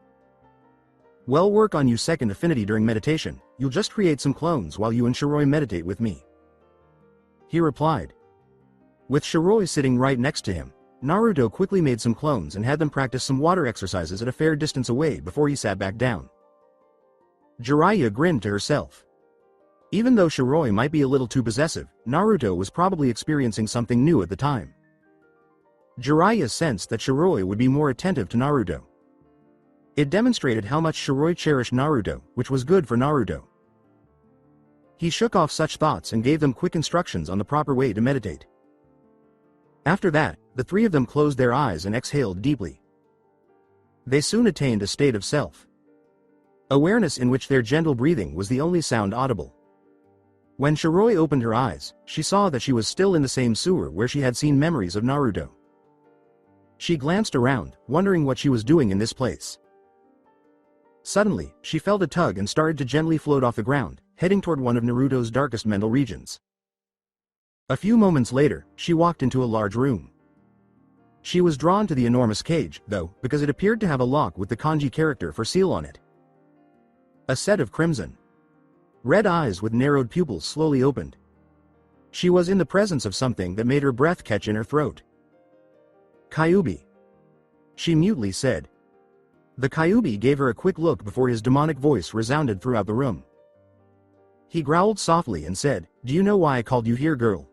Well, work on your second affinity during meditation, you'll just create some clones while you and Shiroi meditate with me," he replied. With Shiroi sitting right next to him, Naruto quickly made some clones and had them practice some water exercises at a fair distance away before he sat back down. Jiraiya grinned to herself. Even though Shiroi might be a little too possessive, Naruto was probably experiencing something new at the time. Jiraiya sensed that Shiroi would be more attentive to Naruto. It demonstrated how much Shiroi cherished Naruto, which was good for Naruto. He shook off such thoughts and gave them quick instructions on the proper way to meditate. After that, the three of them closed their eyes and exhaled deeply. They soon attained a state of self-awareness in which their gentle breathing was the only sound audible. When Shiroi opened her eyes, she saw that she was still in the same sewer where she had seen memories of Naruto. She glanced around, wondering what she was doing in this place. Suddenly, she felt a tug and started to gently float off the ground, heading toward one of Naruto's darkest mental regions. A few moments later, she walked into a large room. She was drawn to the enormous cage, though, because it appeared to have a lock with the kanji character for seal on it. A set of crimson red eyes with narrowed pupils slowly opened. She was in the presence of something that made her breath catch in her throat. "Kyuubi," she mutely said. The Kyuubi gave her a quick look before his demonic voice resounded throughout the room. He growled softly and said, "Do you know why I called you here, girl?"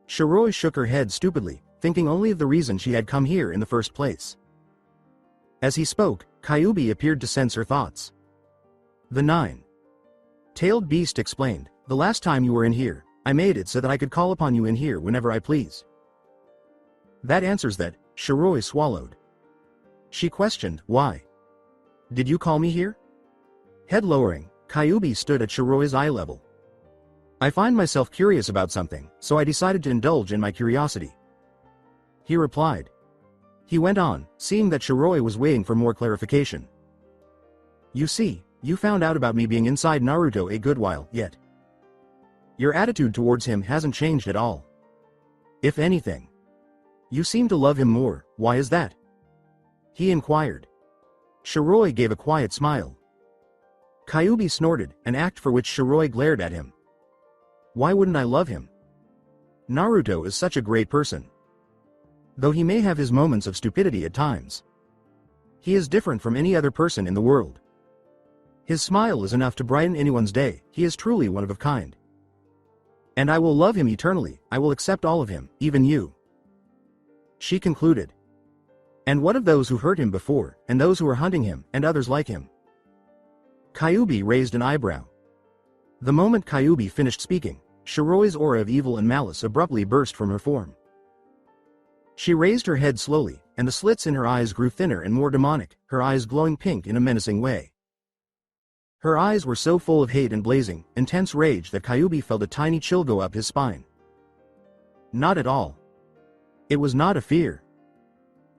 Shiroi shook her head stupidly, thinking only of the reason she had come here in the first place. As he spoke, Kyuubi appeared to sense her thoughts. The nine-tailed beast explained, "The last time you were in here, I made it so that I could call upon you in here whenever I please." "That answers that," Shiroi swallowed. She questioned, "Why? Did you call me here?" Head lowering, Kyuubi stood at Shiroi's eye level. "I find myself curious about something, so I decided to indulge in my curiosity," he replied. He went on, seeing that Shiroi was waiting for more clarification. "You see, you found out about me being inside Naruto a good while, yet your attitude towards him hasn't changed at all. If anything, you seem to love him more. Why is that?" he inquired. Shiroi gave a quiet smile. Kyuubi snorted, an act for which Shiroi glared at him. "Why wouldn't I love him? Naruto is such a great person. Though he may have his moments of stupidity at times, he is different from any other person in the world. His smile is enough to brighten anyone's day. He is truly one of a kind. And I will love him eternally. I will accept all of him, even you," she concluded. "And what of those who hurt him before, and those who are hunting him, and others like him?" Kyuubi raised an eyebrow. The moment Kyuubi finished speaking, Shiroi's aura of evil and malice abruptly burst from her form. She raised her head slowly, and the slits in her eyes grew thinner and more demonic, her eyes glowing pink in a menacing way. Her eyes were so full of hate and blazing, intense rage that Kyuubi felt a tiny chill go up his spine. "Not at all. It was not a fear.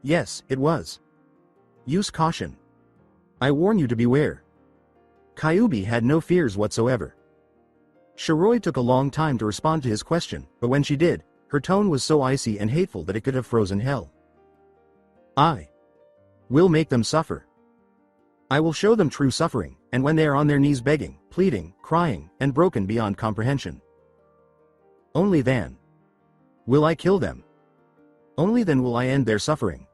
Yes, it was. Use caution. I warn you to beware. Kyuubi had no fears whatsoever. Shiroi took a long time to respond to his question, but when she did, her tone was so icy and hateful that it could have frozen hell. I will make them suffer. I will show them true suffering, and when they are on their knees begging, pleading, crying, and broken beyond comprehension. Only then will I kill them. Only then will I end their suffering.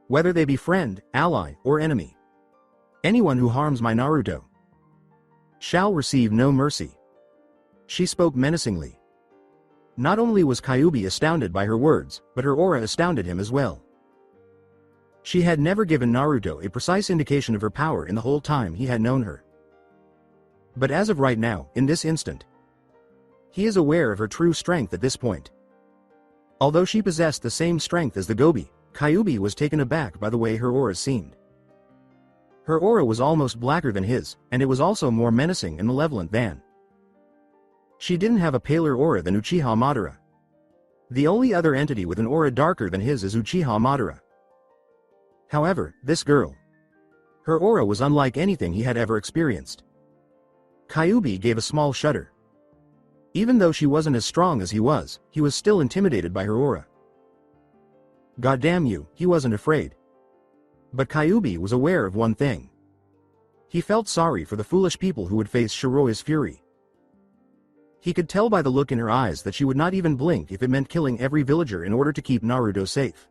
Whether they be friend, ally, or enemy. Anyone who harms my Naruto shall receive no mercy. She spoke menacingly. Not only was Kyuubi astounded by her words, but her aura astounded him as well. She had never given Naruto a precise indication of her power in the whole time he had known her. But as of right now, in this instant, he is aware of her true strength at this point. Although she possessed the same strength as the Gobi, Kyuubi was taken aback by the way her aura seemed. Her aura was almost blacker than his, and it was also more menacing and malevolent than. She didn't have a paler aura than Uchiha Madara. The only other entity with an aura darker than his is Uchiha Madara. However, this girl. Her aura was unlike anything he had ever experienced. Kyuubi gave a small shudder. Even though she wasn't as strong as he was still intimidated by her aura. Goddamn you, he wasn't afraid. But Kyuubi was aware of one thing. He felt sorry for the foolish people who would face Shiroi's fury. He could tell by the look in her eyes that she would not even blink if it meant killing every villager in order to keep Naruto safe.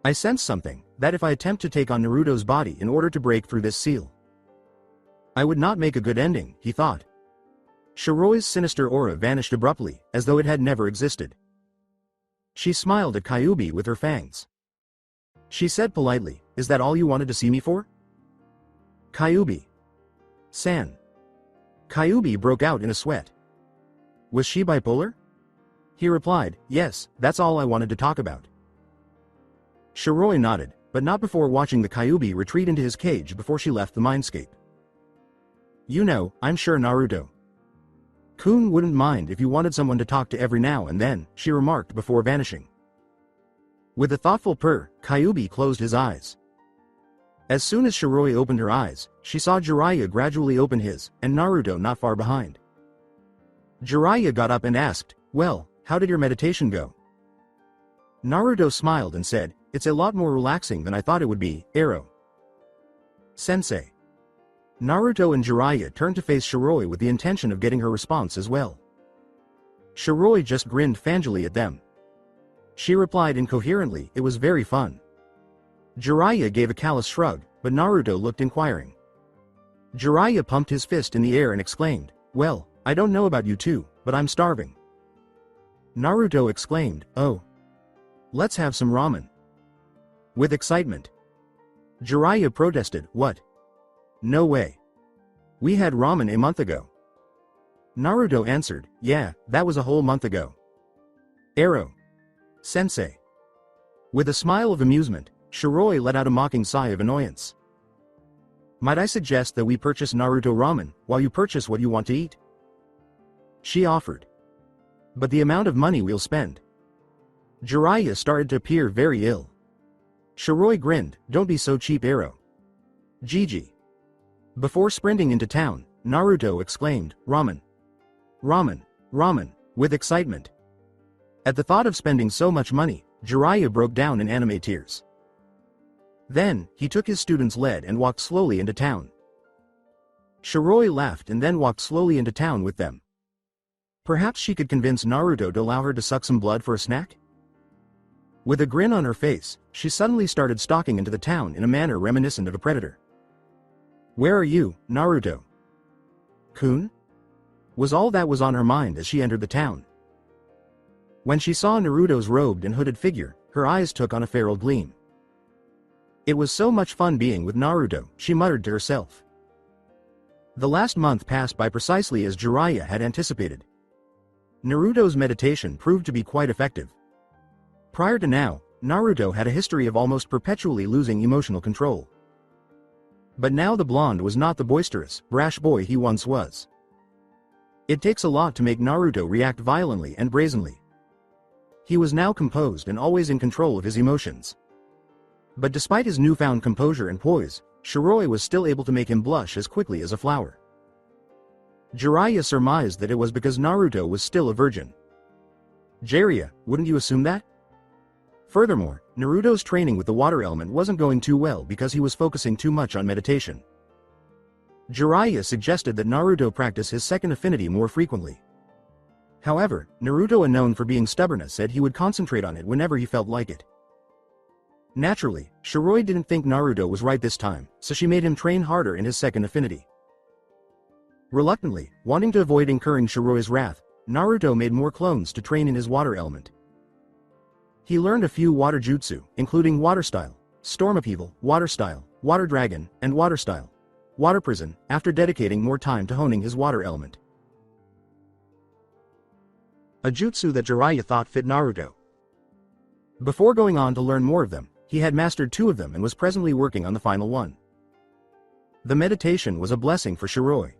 I sensed something, that if I attempt to take on Naruto's body in order to break through this seal, I would not make a good ending, he thought. Shiroi's sinister aura vanished abruptly, as though it had never existed. She smiled at Kyuubi with her fangs. She said politely, "Is that all you wanted to see me for?" Kyuubi-san. Kyuubi broke out in a sweat. Was she bipolar? He replied, "Yes, that's all I wanted to talk about." Shiroi nodded, but not before watching the Kyuubi retreat into his cage before she left the mindscape. You know, I'm sure Naruto-kun wouldn't mind if you wanted someone to talk to every now and then, she remarked before vanishing. With a thoughtful purr, Kyuubi closed his eyes. As soon as Shiroi opened her eyes, she saw Jiraiya gradually open his, and Naruto not far behind. Jiraiya got up and asked, "Well, how did your meditation go?" Naruto smiled and said, "It's a lot more relaxing than I thought it would be, Ero Sensei." Naruto and Jiraiya turned to face Shiroi with the intention of getting her response as well. Shiroi just grinned fangily at them. She replied incoherently, "It was very fun." Jiraiya gave a callous shrug, but Naruto looked inquiring. Jiraiya pumped his fist in the air and exclaimed, "Well, I don't know about you two, but I'm starving." Naruto exclaimed, "Oh. Let's have some ramen." With excitement. Jiraiya protested, "What? No way. We had ramen a month ago." Naruto answered, "Yeah, that was a whole month ago. Ero Sensei." With a smile of amusement, Shiroi let out a mocking sigh of annoyance. "Might I suggest that we purchase Naruto ramen, while you purchase what you want to eat?" She offered. "But the amount of money we'll spend." Jiraiya started to appear very ill. Shiroi grinned, "Don't be so cheap, Ero. Gigi." Before sprinting into town, Naruto exclaimed, "Ramen! Ramen! Ramen!" with excitement. At the thought of spending so much money, Jiraiya broke down in anime tears. Then, he took his student's lead and walked slowly into town. Shiroi laughed and then walked slowly into town with them. Perhaps she could convince Naruto to allow her to suck some blood for a snack? With a grin on her face, she suddenly started stalking into the town in a manner reminiscent of a predator. "Where are you, Naruto? Kun?" was all that was on her mind as she entered the town. When she saw Naruto's robed and hooded figure, her eyes took on a feral gleam. It was so much fun being with Naruto, she muttered to herself. The last month passed by precisely as Jiraiya had anticipated. Naruto's meditation proved to be quite effective. Prior to now, Naruto had a history of almost perpetually losing emotional control. But now the blonde was not the boisterous, brash boy he once was. It takes a lot to make Naruto react violently and brazenly. He was now composed and always in control of his emotions. But despite his newfound composure and poise, Shiroi was still able to make him blush as quickly as a flower. Jiraiya surmised that it was because Naruto was still a virgin. Jiraiya, wouldn't you assume that? Furthermore, Naruto's training with the water element wasn't going too well because he was focusing too much on meditation. Jiraiya suggested that Naruto practice his second affinity more frequently. However, Naruto, known for being stubborn, said he would concentrate on it whenever he felt like it. Naturally, Shiroi didn't think Naruto was right this time, so she made him train harder in his second affinity. Reluctantly, wanting to avoid incurring Shiroi's wrath, Naruto made more clones to train in his water element. He learned a few water jutsu, including water style, storm upheaval, water style, water dragon, and water style, water prison, after dedicating more time to honing his water element. A jutsu that Jiraiya thought fit Naruto. Before going on to learn more of them, he had mastered 2 of them and was presently working on the final one. The meditation was a blessing for Shiroi.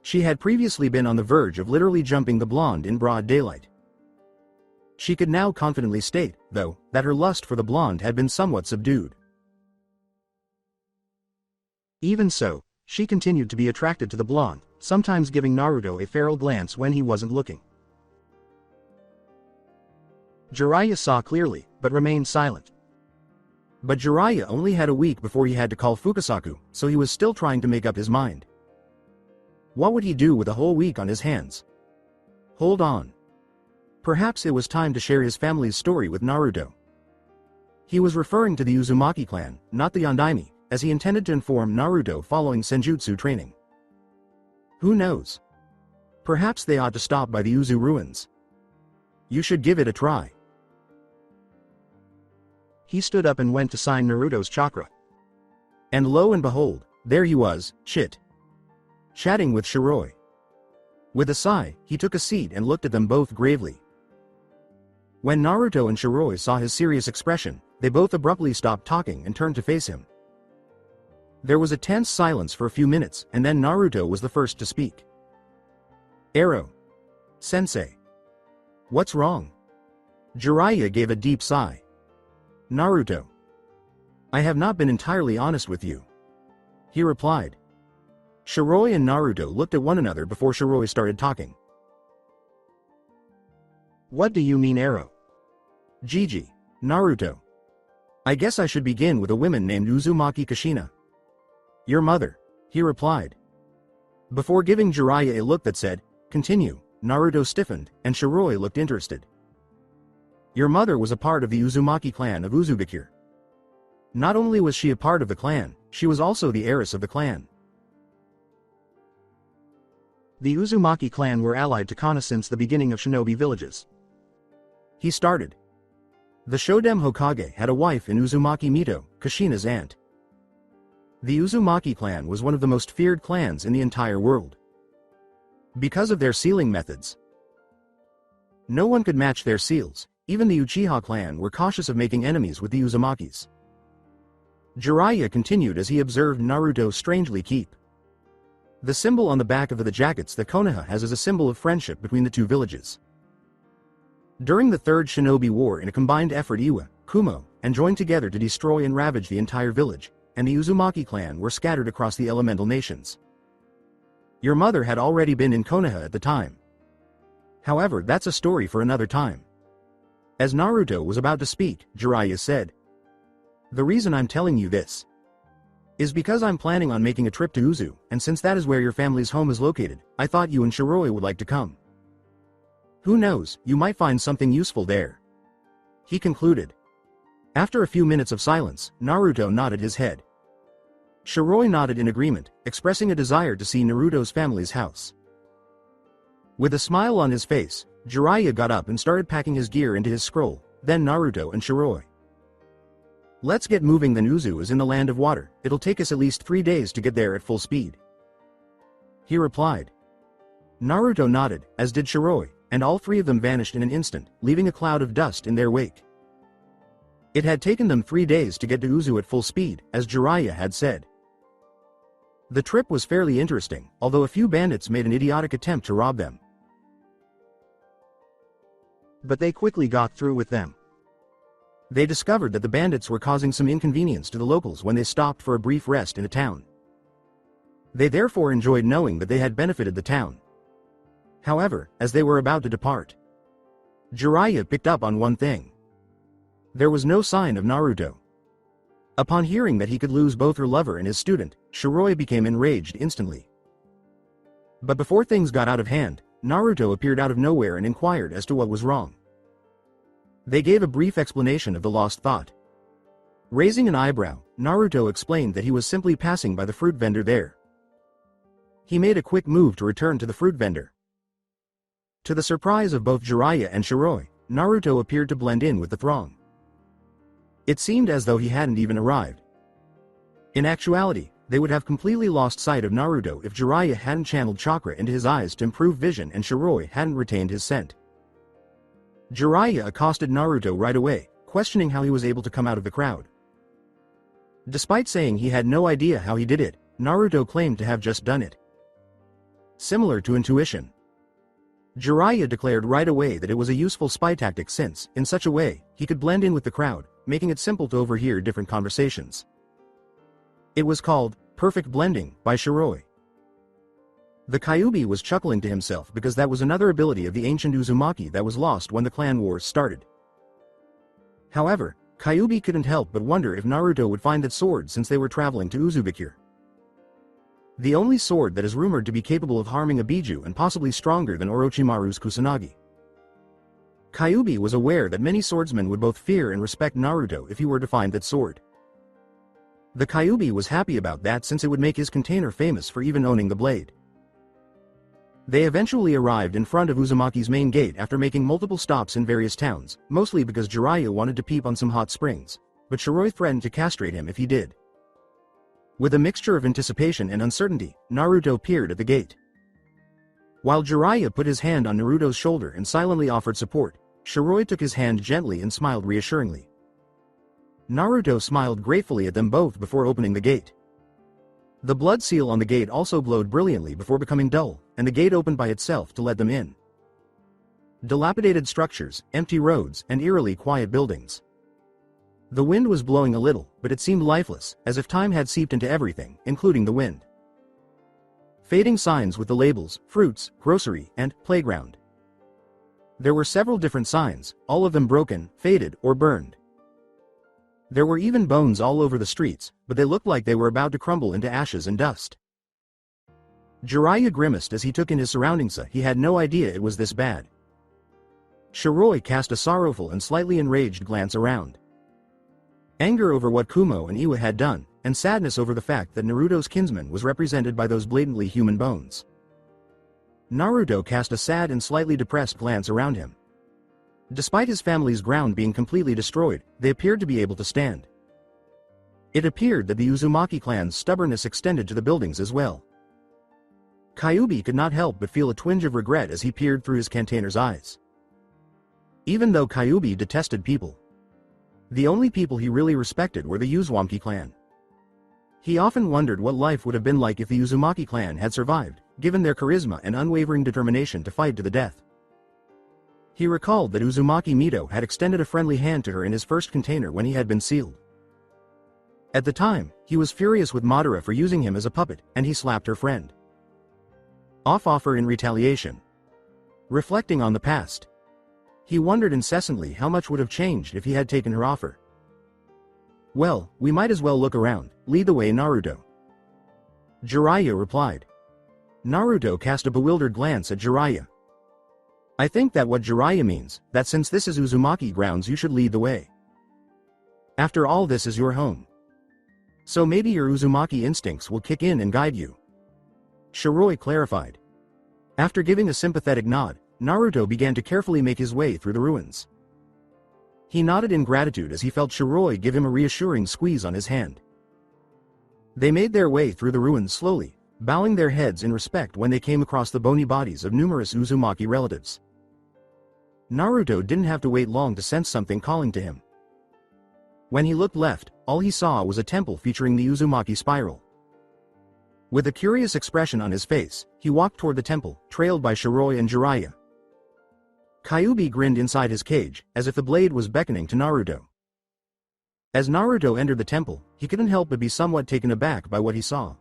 She had previously been on the verge of literally jumping the blonde in broad daylight. She could now confidently state, though, that her lust for the blonde had been somewhat subdued. Even so, she continued to be attracted to the blonde, sometimes giving Naruto a feral glance when he wasn't looking. Jiraiya saw clearly, but remained silent. But Jiraiya only had a week before he had to call Fukasaku, so he was still trying to make up his mind. What would he do with a whole week on his hands? Hold on. Perhaps it was time to share his family's story with Naruto. He was referring to the Uzumaki clan, not the Yondaime, as he intended to inform Naruto following senjutsu training. Who knows? Perhaps they ought to stop by the Uzu ruins. You should give it a try. He stood up and went to sign Naruto's chakra. And lo and behold, there he was, chatting with Shiroi. With a sigh, he took a seat and looked at them both gravely. When Naruto and Shiroi saw his serious expression, they both abruptly stopped talking and turned to face him. There was a tense silence for a few minutes, and then Naruto was the first to speak. Ero. Sensei. What's wrong? Jiraiya gave a deep sigh. Naruto. I have not been entirely honest with you. He replied. Shiroi and Naruto looked at one another before Shiroi started talking. What do you mean, Ero? Gigi. Naruto. I guess I should begin with a woman named Uzumaki Kushina. Your mother, he replied. Before giving Jiraiya a look that said, continue, Naruto stiffened, and Shiroi looked interested. Your mother was a part of the Uzumaki clan of Uzumaki. Not only was she a part of the clan, she was also the heiress of the clan. The Uzumaki clan were allied to Konoha since the beginning of shinobi villages. He started. The Shodem Hokage had a wife in Uzumaki Mito, Kushina's aunt. The Uzumaki clan was one of the most feared clans in the entire world. Because of their sealing methods. No one could match their seals, even the Uchiha clan were cautious of making enemies with the Uzumakis. Jiraiya continued as he observed Naruto strangely keep the symbol on the back of the jackets that Konoha has as a symbol of friendship between the 2 villages. During the Third Shinobi War, in a combined effort, Iwa, Kumo, and joined together to destroy and ravage the entire village, and the Uzumaki clan were scattered across the elemental nations. Your mother had already been in Konoha at the time. However, that's a story for another time. As Naruto was about to speak, Jiraiya said, the reason I'm telling you this is because I'm planning on making a trip to Uzu, and since that is where your family's home is located, I thought you and Shiroi would like to come. Who knows, you might find something useful there. He concluded. After a few minutes of silence, Naruto nodded his head. Shiroi nodded in agreement, expressing a desire to see Naruto's family's house. With a smile on his face, Jiraiya got up and started packing his gear into his scroll, then Naruto and Shiroi. Let's get moving. The Uzu is in the land of water, it'll take us at least 3 days to get there at full speed. He replied. Naruto nodded, as did Shiroi, and all 3 of them vanished in an instant, leaving a cloud of dust in their wake. It had taken them 3 days to get to Uzu at full speed, as Jiraiya had said. The trip was fairly interesting, although a few bandits made an idiotic attempt to rob them. But they quickly got through with them. They discovered that the bandits were causing some inconvenience to the locals when they stopped for a brief rest in a town. They therefore enjoyed knowing that they had benefited the town. However, as they were about to depart, Jiraiya picked up on one thing. There was no sign of Naruto. Upon hearing that he could lose both her lover and his student, Shiroi became enraged instantly. But before things got out of hand, Naruto appeared out of nowhere and inquired as to what was wrong. They gave a brief explanation of the lost thought. Raising an eyebrow, Naruto explained that he was simply passing by the fruit vendor there. He made a quick move to return to the fruit vendor. To the surprise of both Jiraiya and Shiroi, Naruto appeared to blend in with the throng. It seemed as though he hadn't even arrived. In actuality, they would have completely lost sight of Naruto if Jiraiya hadn't channeled chakra into his eyes to improve vision and Shiroi hadn't retained his scent. Jiraiya accosted Naruto right away, questioning how he was able to come out of the crowd. Despite saying he had no idea how he did it, Naruto claimed to have just done it. Similar to intuition, Jiraiya declared right away that it was a useful spy tactic since, in such a way, he could blend in with the crowd, making it simple to overhear different conversations. It was called perfect blending by Shiroi. The Kyuubi was chuckling to himself because that was another ability of the ancient Uzumaki that was lost when the clan wars started. However, Kyuubi couldn't help but wonder if Naruto would find that sword since they were traveling to Uzumaki. The only sword that is rumored to be capable of harming a Biju and possibly stronger than Orochimaru's Kusanagi. Kyuubi was aware that many swordsmen would both fear and respect Naruto if he were to find that sword. The Kyuubi was happy about that since it would make his container famous for even owning the blade. They eventually arrived in front of Uzumaki's main gate after making multiple stops in various towns, mostly because Jiraiya wanted to peep on some hot springs, but Shiroi threatened to castrate him if he did. With a mixture of anticipation and uncertainty, Naruto peered at the gate. While Jiraiya put his hand on Naruto's shoulder and silently offered support, Shiroi took his hand gently and smiled reassuringly. Naruto smiled gratefully at them both before opening the gate. The blood seal on the gate also glowed brilliantly before becoming dull, and the gate opened by itself to let them in. Dilapidated structures, empty roads, and eerily quiet buildings. The wind was blowing a little, but it seemed lifeless, as if time had seeped into everything, including the wind. Fading signs with the labels, fruits, grocery, and playground. There were several different signs, all of them broken, faded, or burned. There were even bones all over the streets, but they looked like they were about to crumble into ashes and dust. Jiraiya grimaced as he took in his surroundings. He had no idea it was this bad. Shiroi cast a sorrowful and slightly enraged glance around. Anger over what Kumo and Iwa had done, and sadness over the fact that Naruto's kinsman was represented by those blatantly human bones. Naruto cast a sad and slightly depressed glance around him. Despite his family's ground being completely destroyed, they appeared to be able to stand. It appeared that the Uzumaki clan's stubbornness extended to the buildings as well. Kyuubi could not help but feel a twinge of regret as he peered through his container's eyes. Even though Kyuubi detested people, the only people he really respected were the Uzumaki clan. He often wondered what life would have been like if the Uzumaki clan had survived, given their charisma and unwavering determination to fight to the death. He recalled that Uzumaki Mito had extended a friendly hand to her in his first container when he had been sealed. At the time, he was furious with Madara for using him as a puppet, and he slapped her friend off her in retaliation. Reflecting on the past, he wondered incessantly how much would have changed if he had taken her offer. Well, we might as well look around. Lead the way, Naruto. Jiraiya replied. Naruto cast a bewildered glance at Jiraiya. I think that what Jiraiya means, that since this is Uzumaki grounds you should lead the way. After all, this is your home. So maybe your Uzumaki instincts will kick in and guide you. Shiroi clarified. After giving a sympathetic nod, Naruto began to carefully make his way through the ruins. He nodded in gratitude as he felt Shiroi give him a reassuring squeeze on his hand. They made their way through the ruins slowly, bowing their heads in respect when they came across the bony bodies of numerous Uzumaki relatives. Naruto didn't have to wait long to sense something calling to him. When he looked left, all he saw was a temple featuring the Uzumaki spiral. With a curious expression on his face, he walked toward the temple, trailed by Shiroi and Jiraiya. Kyuubi grinned inside his cage, as if the blade was beckoning to Naruto. As Naruto entered the temple, he couldn't help but be somewhat taken aback by what he saw.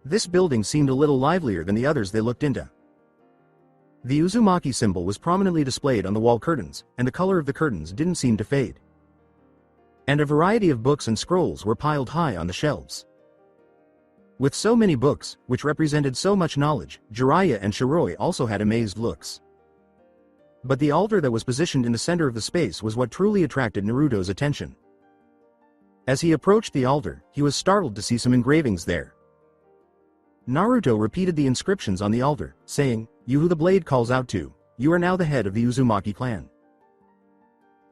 This building seemed a little livelier than the others they looked into. The Uzumaki symbol was prominently displayed on the wall curtains, and the color of the curtains didn't seem to fade. And a variety of books and scrolls were piled high on the shelves. With so many books, which represented so much knowledge, Jiraiya and Shiro also had amazed looks. But the altar that was positioned in the center of the space was what truly attracted Naruto's attention. As he approached the altar, he was startled to see some engravings there. Naruto repeated the inscriptions on the altar, saying, "You who the blade calls out to, you are now the head of the Uzumaki clan.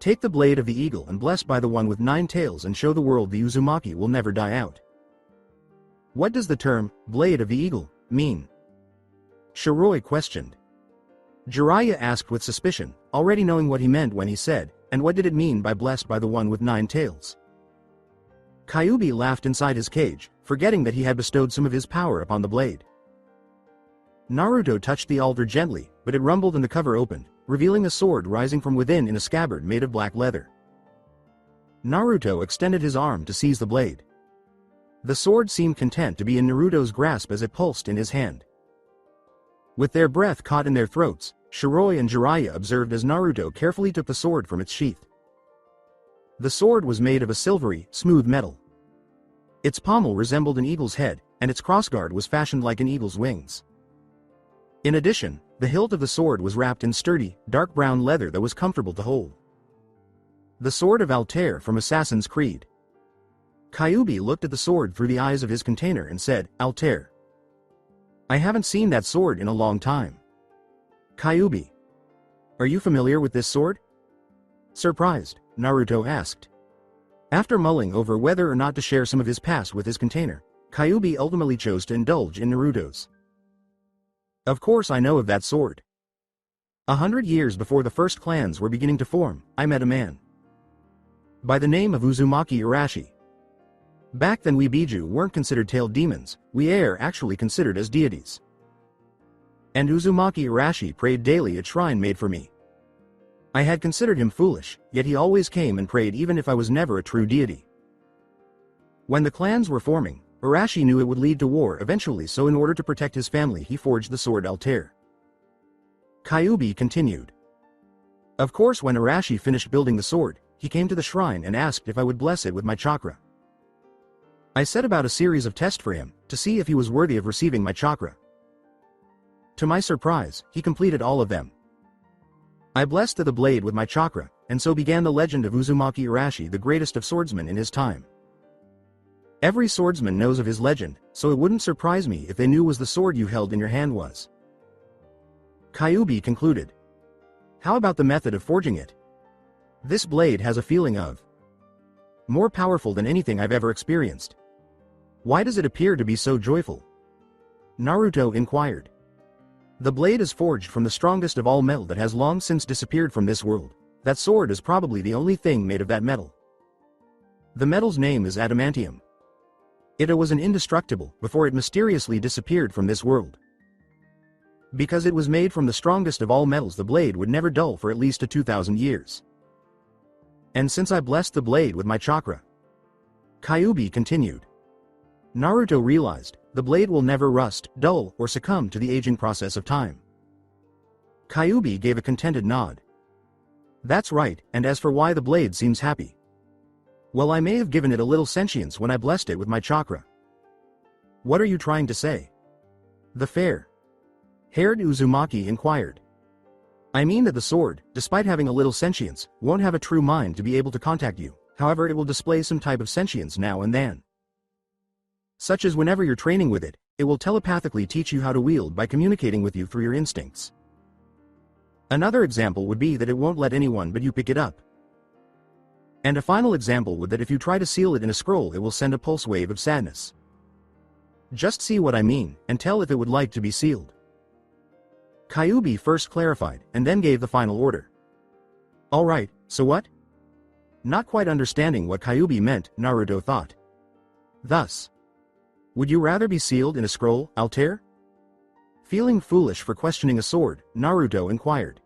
Take the blade of the eagle and blessed by the one with 9 tails and show the world the Uzumaki will never die out." What does the term, blade of the eagle, mean? Shiro questioned. Jiraiya asked with suspicion, already knowing what he meant when he said, "And what did it mean by blessed by the one with 9 tails?" Kyuubi laughed inside his cage, forgetting that he had bestowed some of his power upon the blade. Naruto touched the altar gently, but it rumbled and the cover opened, revealing a sword rising from within in a scabbard made of black leather. Naruto extended his arm to seize the blade. The sword seemed content to be in Naruto's grasp as it pulsed in his hand. With their breath caught in their throats, Shiro and Jiraiya observed as Naruto carefully took the sword from its sheath. The sword was made of a silvery, smooth metal. Its pommel resembled an eagle's head, and its crossguard was fashioned like an eagle's wings. In addition, the hilt of the sword was wrapped in sturdy, dark brown leather that was comfortable to hold. The sword of Altair from Assassin's Creed. Kyuubi looked at the sword through the eyes of his container and said, "Altair. I haven't seen that sword in a long time. Kyuubi, are you familiar with this sword?" Surprised, Naruto asked. After mulling over whether or not to share some of his past with his container, Kyuubi ultimately chose to indulge in Naruto's. "Of course I know of that sword. 100 years before the first clans were beginning to form, I met a man by the name of Uzumaki Urashi. Back then we Biju weren't considered tailed demons, we are actually considered as deities. And Uzumaki Urashi prayed daily at shrine made for me. I had considered him foolish, yet he always came and prayed even if I was never a true deity. When the clans were forming, Urashi knew it would lead to war eventually, so in order to protect his family he forged the sword Altair." Kyuubi continued. "Of course when Urashi finished building the sword, he came to the shrine and asked if I would bless it with my chakra. I set about a series of tests for him, to see if he was worthy of receiving my chakra. To my surprise, he completed all of them. I blessed the blade with my chakra, and so began the legend of Uzumaki Urashi, the greatest of swordsmen in his time. Every swordsman knows of his legend, so it wouldn't surprise me if they knew was the sword you held in your hand was." Kyuubi concluded. "How about the method of forging it? This blade has a feeling of more powerful than anything I've ever experienced. Why does it appear to be so joyful?" Naruto inquired. "The blade is forged from the strongest of all metal that has long since disappeared from this world. That sword is probably the only thing made of that metal. The metal's name is adamantium. It was an indestructible before it mysteriously disappeared from this world. Because it was made from the strongest of all metals, the blade would never dull for at least 2,000 years. And since I blessed the blade with my chakra," Kyuubi continued, "Naruto realized, the blade will never rust, dull, or succumb to the aging process of time." Kyuubi gave a contented nod. "That's right, and as for why the blade seems happy, well, I may have given it a little sentience when I blessed it with my chakra." "What are you trying to say?" the fair-haired Uzumaki inquired. "I mean that the sword, despite having a little sentience, won't have a true mind to be able to contact you, however it will display some type of sentience now and then. Such as whenever you're training with it, it will telepathically teach you how to wield by communicating with you through your instincts. Another example would be that it won't let anyone but you pick it up. And a final example would that if you try to seal it in a scroll, it will send a pulse wave of sadness. Just see what I mean, and tell if it would like to be sealed." Kyuubi first clarified, and then gave the final order. "Alright, so what?" Not quite understanding what Kyuubi meant, Naruto thought. Thus, "Would you rather be sealed in a scroll, Altair?" Feeling foolish for questioning a sword, Naruto inquired.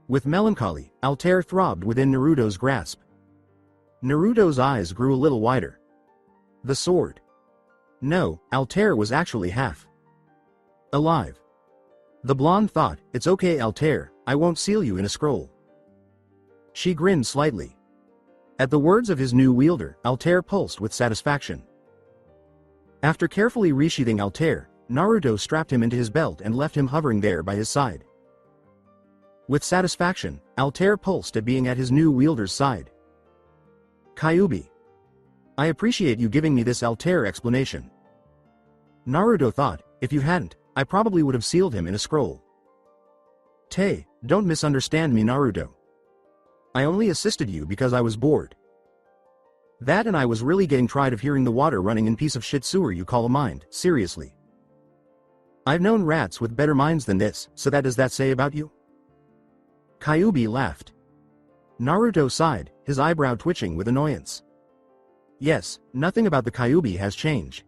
With melancholy, Altair throbbed within Naruto's grasp. Naruto's eyes grew a little wider. The sword. No, Altair was actually half alive. The blonde thought, "It's okay, Altair, I won't seal you in a scroll." She grinned slightly. At the words of his new wielder, Altair pulsed with satisfaction. After carefully resheathing Altair, Naruto strapped him into his belt and left him hovering there by his side. With satisfaction, Altair pulsed at being at his new wielder's side. Kyuubi. I appreciate you giving me this Altair explanation. Naruto thought, if you hadn't, I probably would have sealed him in a scroll. Don't misunderstand me, Naruto. I only assisted you because I was bored. That and I was really getting tired of hearing the water running in piece of shit sewer you call a mind, seriously. I've known rats with better minds than this, so that does that say about you? Kyuubi laughed. Naruto sighed, his eyebrow twitching with annoyance. Yes, nothing about the Kyuubi has changed.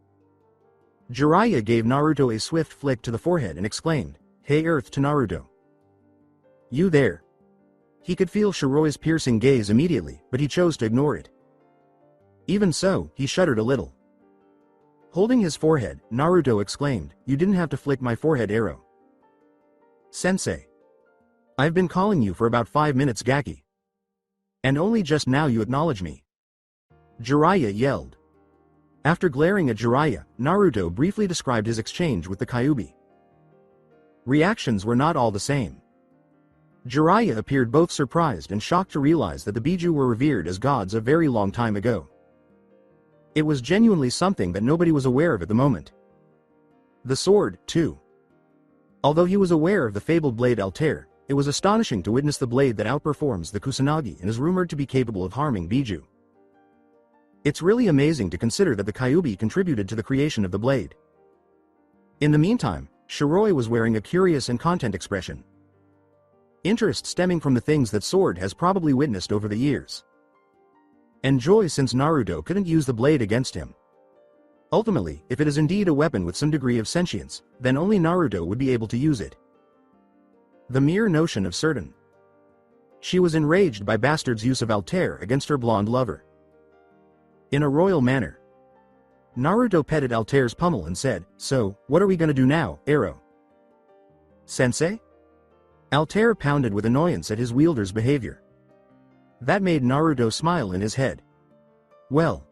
Jiraiya gave Naruto a swift flick to the forehead and exclaimed, "Hey Earth," to Naruto. You there? He could feel Shiroi's piercing gaze immediately, but he chose to ignore it. Even so, he shuddered a little. Holding his forehead, Naruto exclaimed, "You didn't have to flick my forehead, arrow. Sensei. I've been calling you for about 5 minutes, Gaki. And only just now you acknowledge me." Jiraiya yelled. After glaring at Jiraiya, Naruto briefly described his exchange with the Kyuubi. Reactions were not all the same. Jiraiya appeared both surprised and shocked to realize that the Biju were revered as gods a very long time ago. It was genuinely something that nobody was aware of at the moment. The sword, too. Although he was aware of the fabled blade Altair, it was astonishing to witness the blade that outperforms the Kusanagi and is rumored to be capable of harming Biju. It's really amazing to consider that the Kyuubi contributed to the creation of the blade. In the meantime, Shiroi was wearing a curious and content expression. Interest stemming from the things that Sword has probably witnessed over the years. And joy since Naruto couldn't use the blade against him. Ultimately, if it is indeed a weapon with some degree of sentience, then only Naruto would be able to use it. The mere notion of certain. She was enraged by Bastard's use of Altair against her blonde lover. In a royal manner. Naruto petted Altair's pummel and said, "So, what are we gonna do now, Arrow?" Sensei? Altair pounded with annoyance at his wielder's behavior. That made Naruto smile in his head. Well,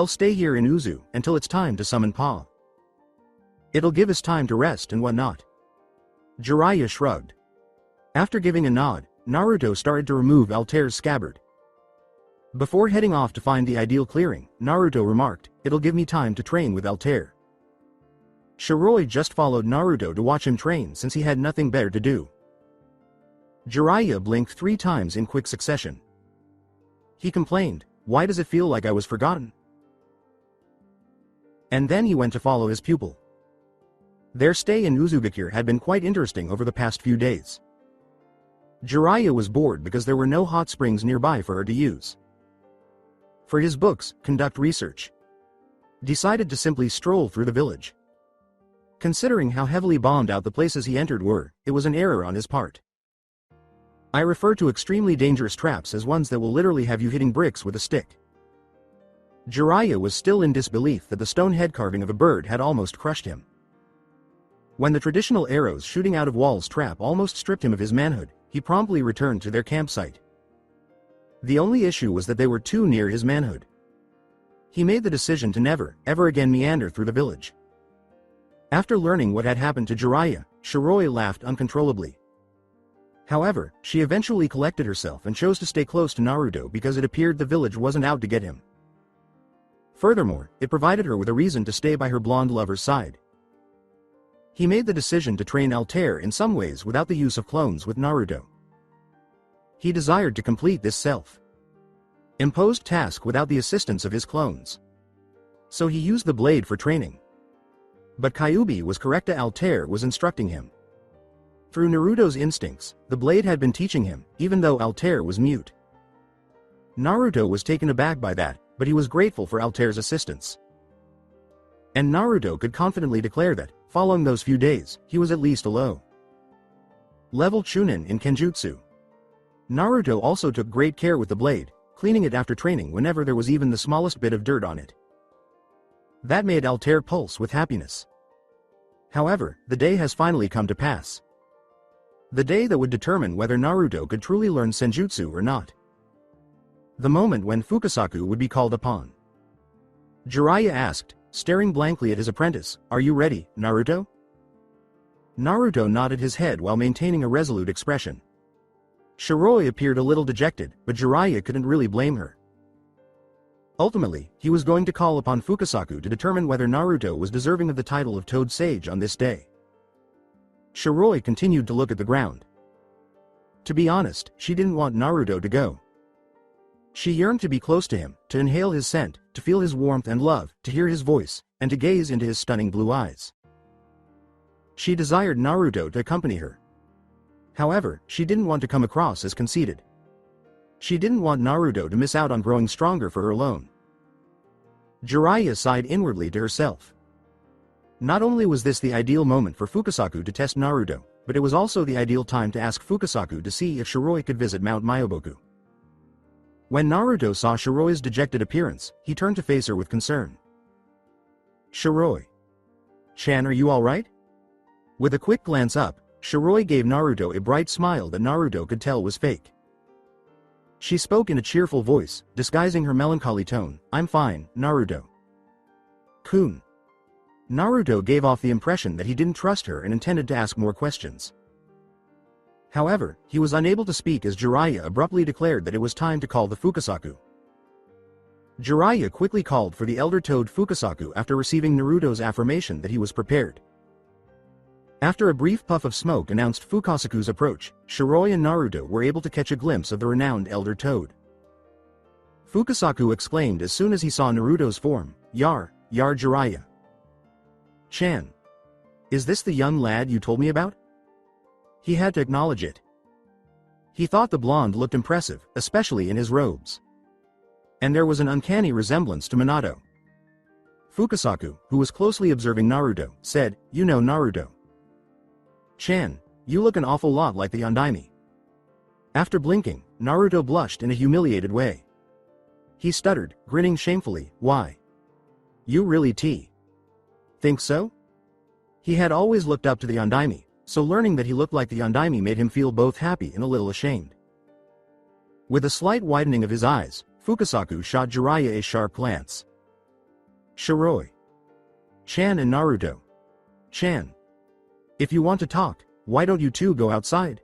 stay here in Uzu until it's time to summon Pa. It'll give us time to rest and whatnot. Jiraiya shrugged. After giving a nod, Naruto started to remove Altair's scabbard. Before heading off to find the ideal clearing, Naruto remarked, "It'll give me time to train with Altair." Shiroi just followed Naruto to watch him train since he had nothing better to do. Jiraiya blinked 3 times in quick succession. He complained, "Why does it feel like I was forgotten?" And then he went to follow his pupil. Their stay in Uzumaki had been quite interesting over the past few days. Jiraiya was bored because there were no hot springs nearby for her to use. For his books, conduct research. Decided to simply stroll through the village. Considering how heavily bombed out the places he entered were, it was an error on his part. I refer to extremely dangerous traps as ones that will literally have you hitting bricks with a stick. Jiraiya was still in disbelief that the stone head carving of a bird had almost crushed him. When the traditional arrows shooting out of walls trap almost stripped him of his manhood, he promptly returned to their campsite. The only issue was that they were too near his manhood. He made the decision to never, ever again meander through the village. After learning what had happened to Jiraiya, Shiroi laughed uncontrollably. However, she eventually collected herself and chose to stay close to Naruto because it appeared the village wasn't out to get him. Furthermore, it provided her with a reason to stay by her blonde lover's side. He made the decision to train Altair in some ways without the use of clones with Naruto. He desired to complete this self-imposed task without the assistance of his clones. So he used the blade for training. But Kyuubi was correct. Altair was instructing him. Through Naruto's instincts, the blade had been teaching him, even though Altair was mute. Naruto was taken aback by that, but he was grateful for Altair's assistance. And Naruto could confidently declare that, following those few days, he was at least a low-level chunin in Kenjutsu. Naruto also took great care with the blade, cleaning it after training whenever there was even the smallest bit of dirt on it. That made Altair pulse with happiness. However, the day has finally come to pass. The day that would determine whether Naruto could truly learn senjutsu or not. The moment when Fukasaku would be called upon. Jiraiya asked, staring blankly at his apprentice, "Are you ready, Naruto?" Naruto nodded his head while maintaining a resolute expression. Shiroi appeared a little dejected, but Jiraiya couldn't really blame her. Ultimately, he was going to call upon Fukasaku to determine whether Naruto was deserving of the title of Toad Sage on this day. Shiroi continued to look at the ground. To be honest, she didn't want Naruto to go. She yearned to be close to him, to inhale his scent, to feel his warmth and love, to hear his voice, and to gaze into his stunning blue eyes. She desired Naruto to accompany her. However, she didn't want to come across as conceited. She didn't want Naruto to miss out on growing stronger for her alone. Jiraiya sighed inwardly to herself. Not only was this the ideal moment for Fukasaku to test Naruto, but it was also the ideal time to ask Fukasaku to see if Shiroi could visit Mount Myoboku. When Naruto saw Shiroi's dejected appearance, he turned to face her with concern. "Shiroi-chan, are you alright?" With a quick glance up, Shiroi gave Naruto a bright smile that Naruto could tell was fake. She spoke in a cheerful voice, disguising her melancholy tone, "I'm fine, Naruto-kun." Naruto gave off the impression that he didn't trust her and intended to ask more questions. However, he was unable to speak as Jiraiya abruptly declared that it was time to call the Fukasaku. Jiraiya quickly called for the elder toad Fukasaku after receiving Naruto's affirmation that he was prepared. After a brief puff of smoke announced Fukasaku's approach, Shiroi and Naruto were able to catch a glimpse of the renowned elder toad. Fukasaku exclaimed as soon as he saw Naruto's form, Yar Jiraiya-chan. Is this the young lad you told me about?" He had to acknowledge it. He thought the blonde looked impressive, especially in his robes. And there was an uncanny resemblance to Minato. Fukasaku, who was closely observing Naruto, said, "You know Naruto-chan, you look an awful lot like the Yondaime." After blinking, Naruto blushed in a humiliated way. He stuttered, grinning shamefully, "Why? You really think so?" He had always looked up to the Yondaime, so learning that he looked like the Yondaime made him feel both happy and a little ashamed. With a slight widening of his eyes, Fukasaku shot Jiraiya a sharp glance. "Shiroi-chan and Naruto-chan. If you want to talk, why don't you two go outside?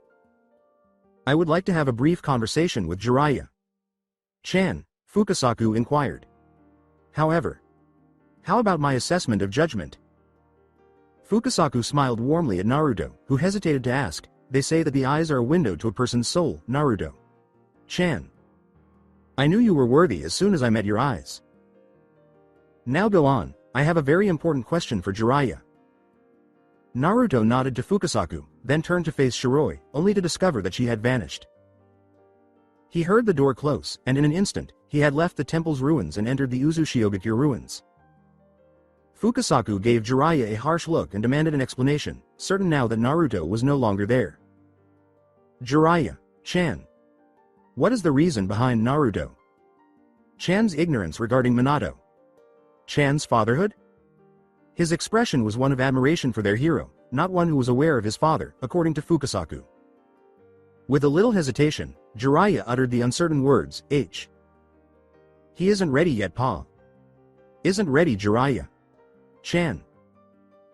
I would like to have a brief conversation with Jiraiya-chan," Fukasaku inquired. "However, how about my assessment of judgment?" Fukasaku smiled warmly at Naruto, who hesitated to ask, "They say that the eyes are a window to a person's soul, Naruto-chan. I knew you were worthy as soon as I met your eyes. Now go on, I have a very important question for Jiraiya." Naruto nodded to Fukasaku, then turned to face Shiroi, only to discover that she had vanished. He heard the door close, and in an instant, he had left the temple's ruins and entered the Uzushiogaki ruins. Fukasaku gave Jiraiya a harsh look and demanded an explanation, certain now that Naruto was no longer there. "Jiraiya-chan. What is the reason behind Naruto-chan's ignorance regarding Minato-chan's fatherhood?" His expression was one of admiration for their hero, not one who was aware of his father, according to Fukasaku. With a little hesitation, Jiraiya uttered the uncertain words, He isn't ready yet, Pa. Isn't ready, Jiraiya-chan?"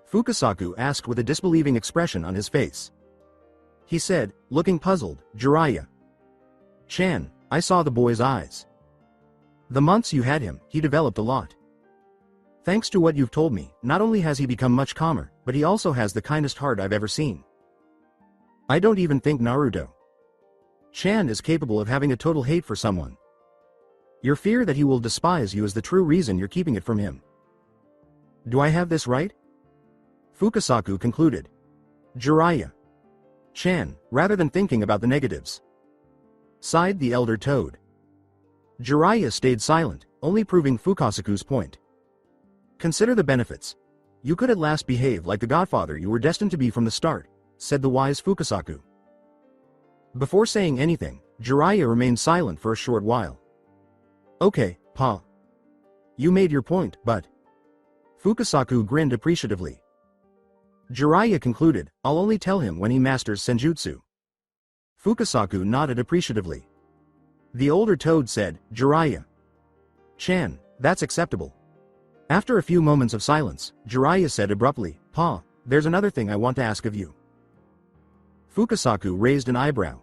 Fukasaku asked with a disbelieving expression on his face. He said, looking puzzled, "Jiraiya-chan, I saw the boy's eyes. The months you had him, he developed a lot. Thanks to what you've told me, not only has he become much calmer, but he also has the kindest heart I've ever seen. I don't even think Naruto-chan is capable of having a total hate for someone. Your fear that he will despise you is the true reason you're keeping it from him. Do I have this right?" Fukasaku concluded. "Jiraiya-chan, rather than thinking about the negatives," sighed the elder toad. Jiraiya stayed silent, only proving Fukasaku's point. "Consider the benefits. You could at last behave like the godfather you were destined to be from the start," said the wise Fukasaku. Before saying anything, Jiraiya remained silent for a short while. Okay, Pa. You made your point, but... Fukasaku grinned appreciatively. Jiraiya concluded, I'll only tell him when he masters senjutsu. Fukasaku nodded appreciatively. The older toad said, Jiraiya-chan, that's acceptable. After a few moments of silence, Jiraiya said abruptly, Pa, there's another thing I want to ask of you. Fukasaku raised an eyebrow.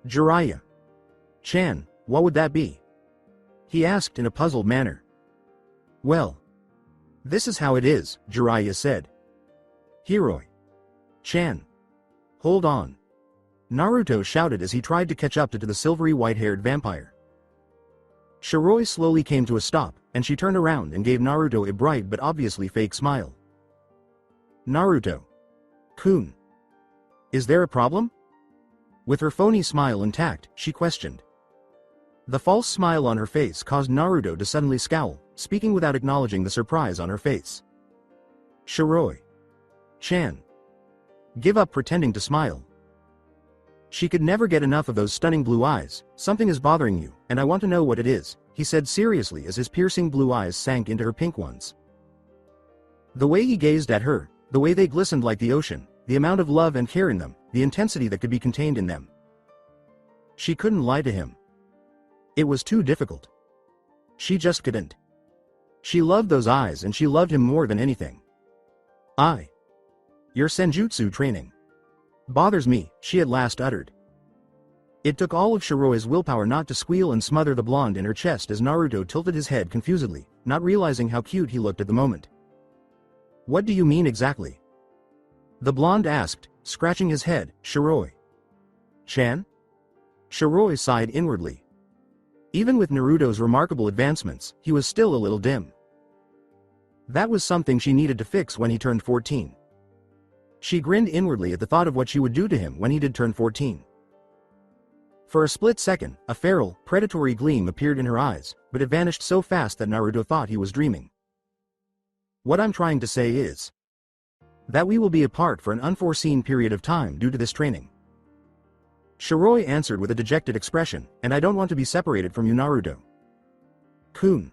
Jiraiya-chan, what would that be? He asked in a puzzled manner. Well, this is how it is, Jiraiya said. Hiroi-chan. Hold on. Naruto shouted as he tried to catch up to the silvery white-haired vampire. Shiroi slowly came to a stop, and she turned around and gave Naruto a bright but obviously fake smile. Naruto-kun. Is there a problem? With her phony smile intact, she questioned. The false smile on her face caused Naruto to suddenly scowl, speaking without acknowledging the surprise on her face. Shiroi-chan. Give up pretending to smile. She could never get enough of those stunning blue eyes. Something is bothering you, and I want to know what it is, he said seriously as his piercing blue eyes sank into her pink ones. The way he gazed at her, the way they glistened like the ocean, the amount of love and care in them, the intensity that could be contained in them. She couldn't lie to him. It was too difficult. She just couldn't. She loved those eyes and she loved him more than anything. Your senjutsu training bothers me, she at last uttered. It took all of Shiroi's willpower not to squeal and smother the blonde in her chest as Naruto tilted his head confusedly, not realizing how cute he looked at the moment. What do you mean exactly? The blonde asked, scratching his head. Shiroi-chan? Shiroi sighed inwardly. Even with Naruto's remarkable advancements, he was still a little dim. That was something she needed to fix when he turned 14. She grinned inwardly at the thought of what she would do to him when he did turn 14. For a split second, a feral, predatory gleam appeared in her eyes, but it vanished so fast that Naruto thought he was dreaming. What I'm trying to say is that we will be apart for an unforeseen period of time due to this training. Shiroi answered with a dejected expression, and I don't want to be separated from you, Naruto-kun.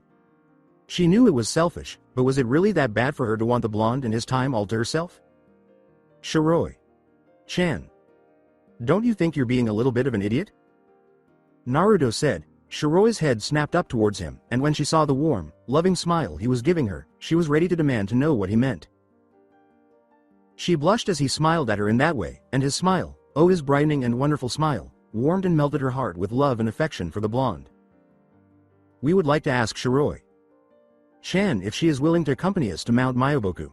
She knew it was selfish, but was it really that bad for her to want the blonde and his time all to herself? Shiroi-chan. Don't you think you're being a little bit of an idiot? Naruto said. Shiroi's head snapped up towards him, and when she saw the warm, loving smile he was giving her, she was ready to demand to know what he meant. She blushed as he smiled at her in that way, and his smile, oh his brightening and wonderful smile, warmed and melted her heart with love and affection for the blonde. We would like to ask Shiroi-chan if she is willing to accompany us to Mount Myoboku.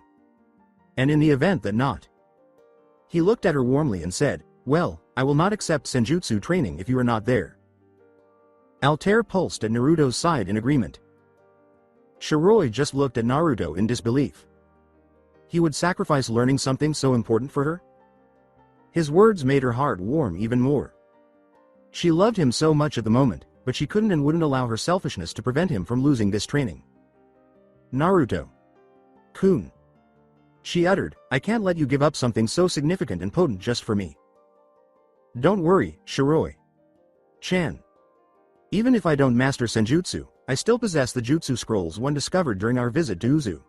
And in the event that not. He looked at her warmly and said, well, I will not accept senjutsu training if you are not there. Altair pulsed at Naruto's side in agreement. Shiroi just looked at Naruto in disbelief. He would sacrifice learning something so important for her? His words made her heart warm even more. She loved him so much at the moment, but she couldn't and wouldn't allow her selfishness to prevent him from losing this training. Naruto-kun. She uttered, I can't let you give up something so significant and potent just for me. Don't worry, Shiroi-chan. Even if I don't master senjutsu, I still possess the jutsu scrolls one discovered during our visit to Uzu.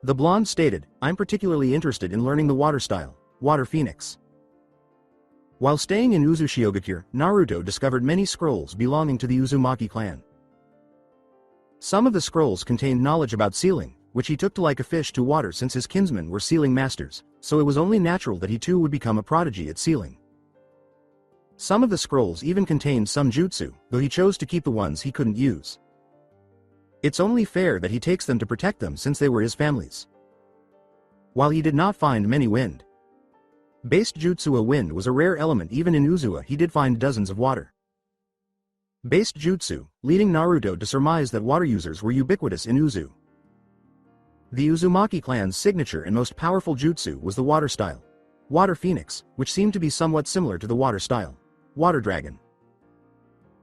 The blonde stated, I'm particularly interested in learning the water style, Water Phoenix. While staying in Uzushiogakure, Naruto discovered many scrolls belonging to the Uzumaki clan. Some of the scrolls contained knowledge about sealing, which he took to like a fish to water since his kinsmen were sealing masters, so it was only natural that he too would become a prodigy at sealing. Some of the scrolls even contained some jutsu, though he chose to keep the ones he couldn't use. It's only fair that he takes them to protect them since they were his family's. While he did not find many wind-based jutsu, a wind was a rare element even in Uzua. He did find dozens of water-based jutsu, leading Naruto to surmise that water users were ubiquitous in Uzu. The Uzumaki clan's signature and most powerful jutsu was the water style, Water Phoenix, which seemed to be somewhat similar to the water style, Water Dragon.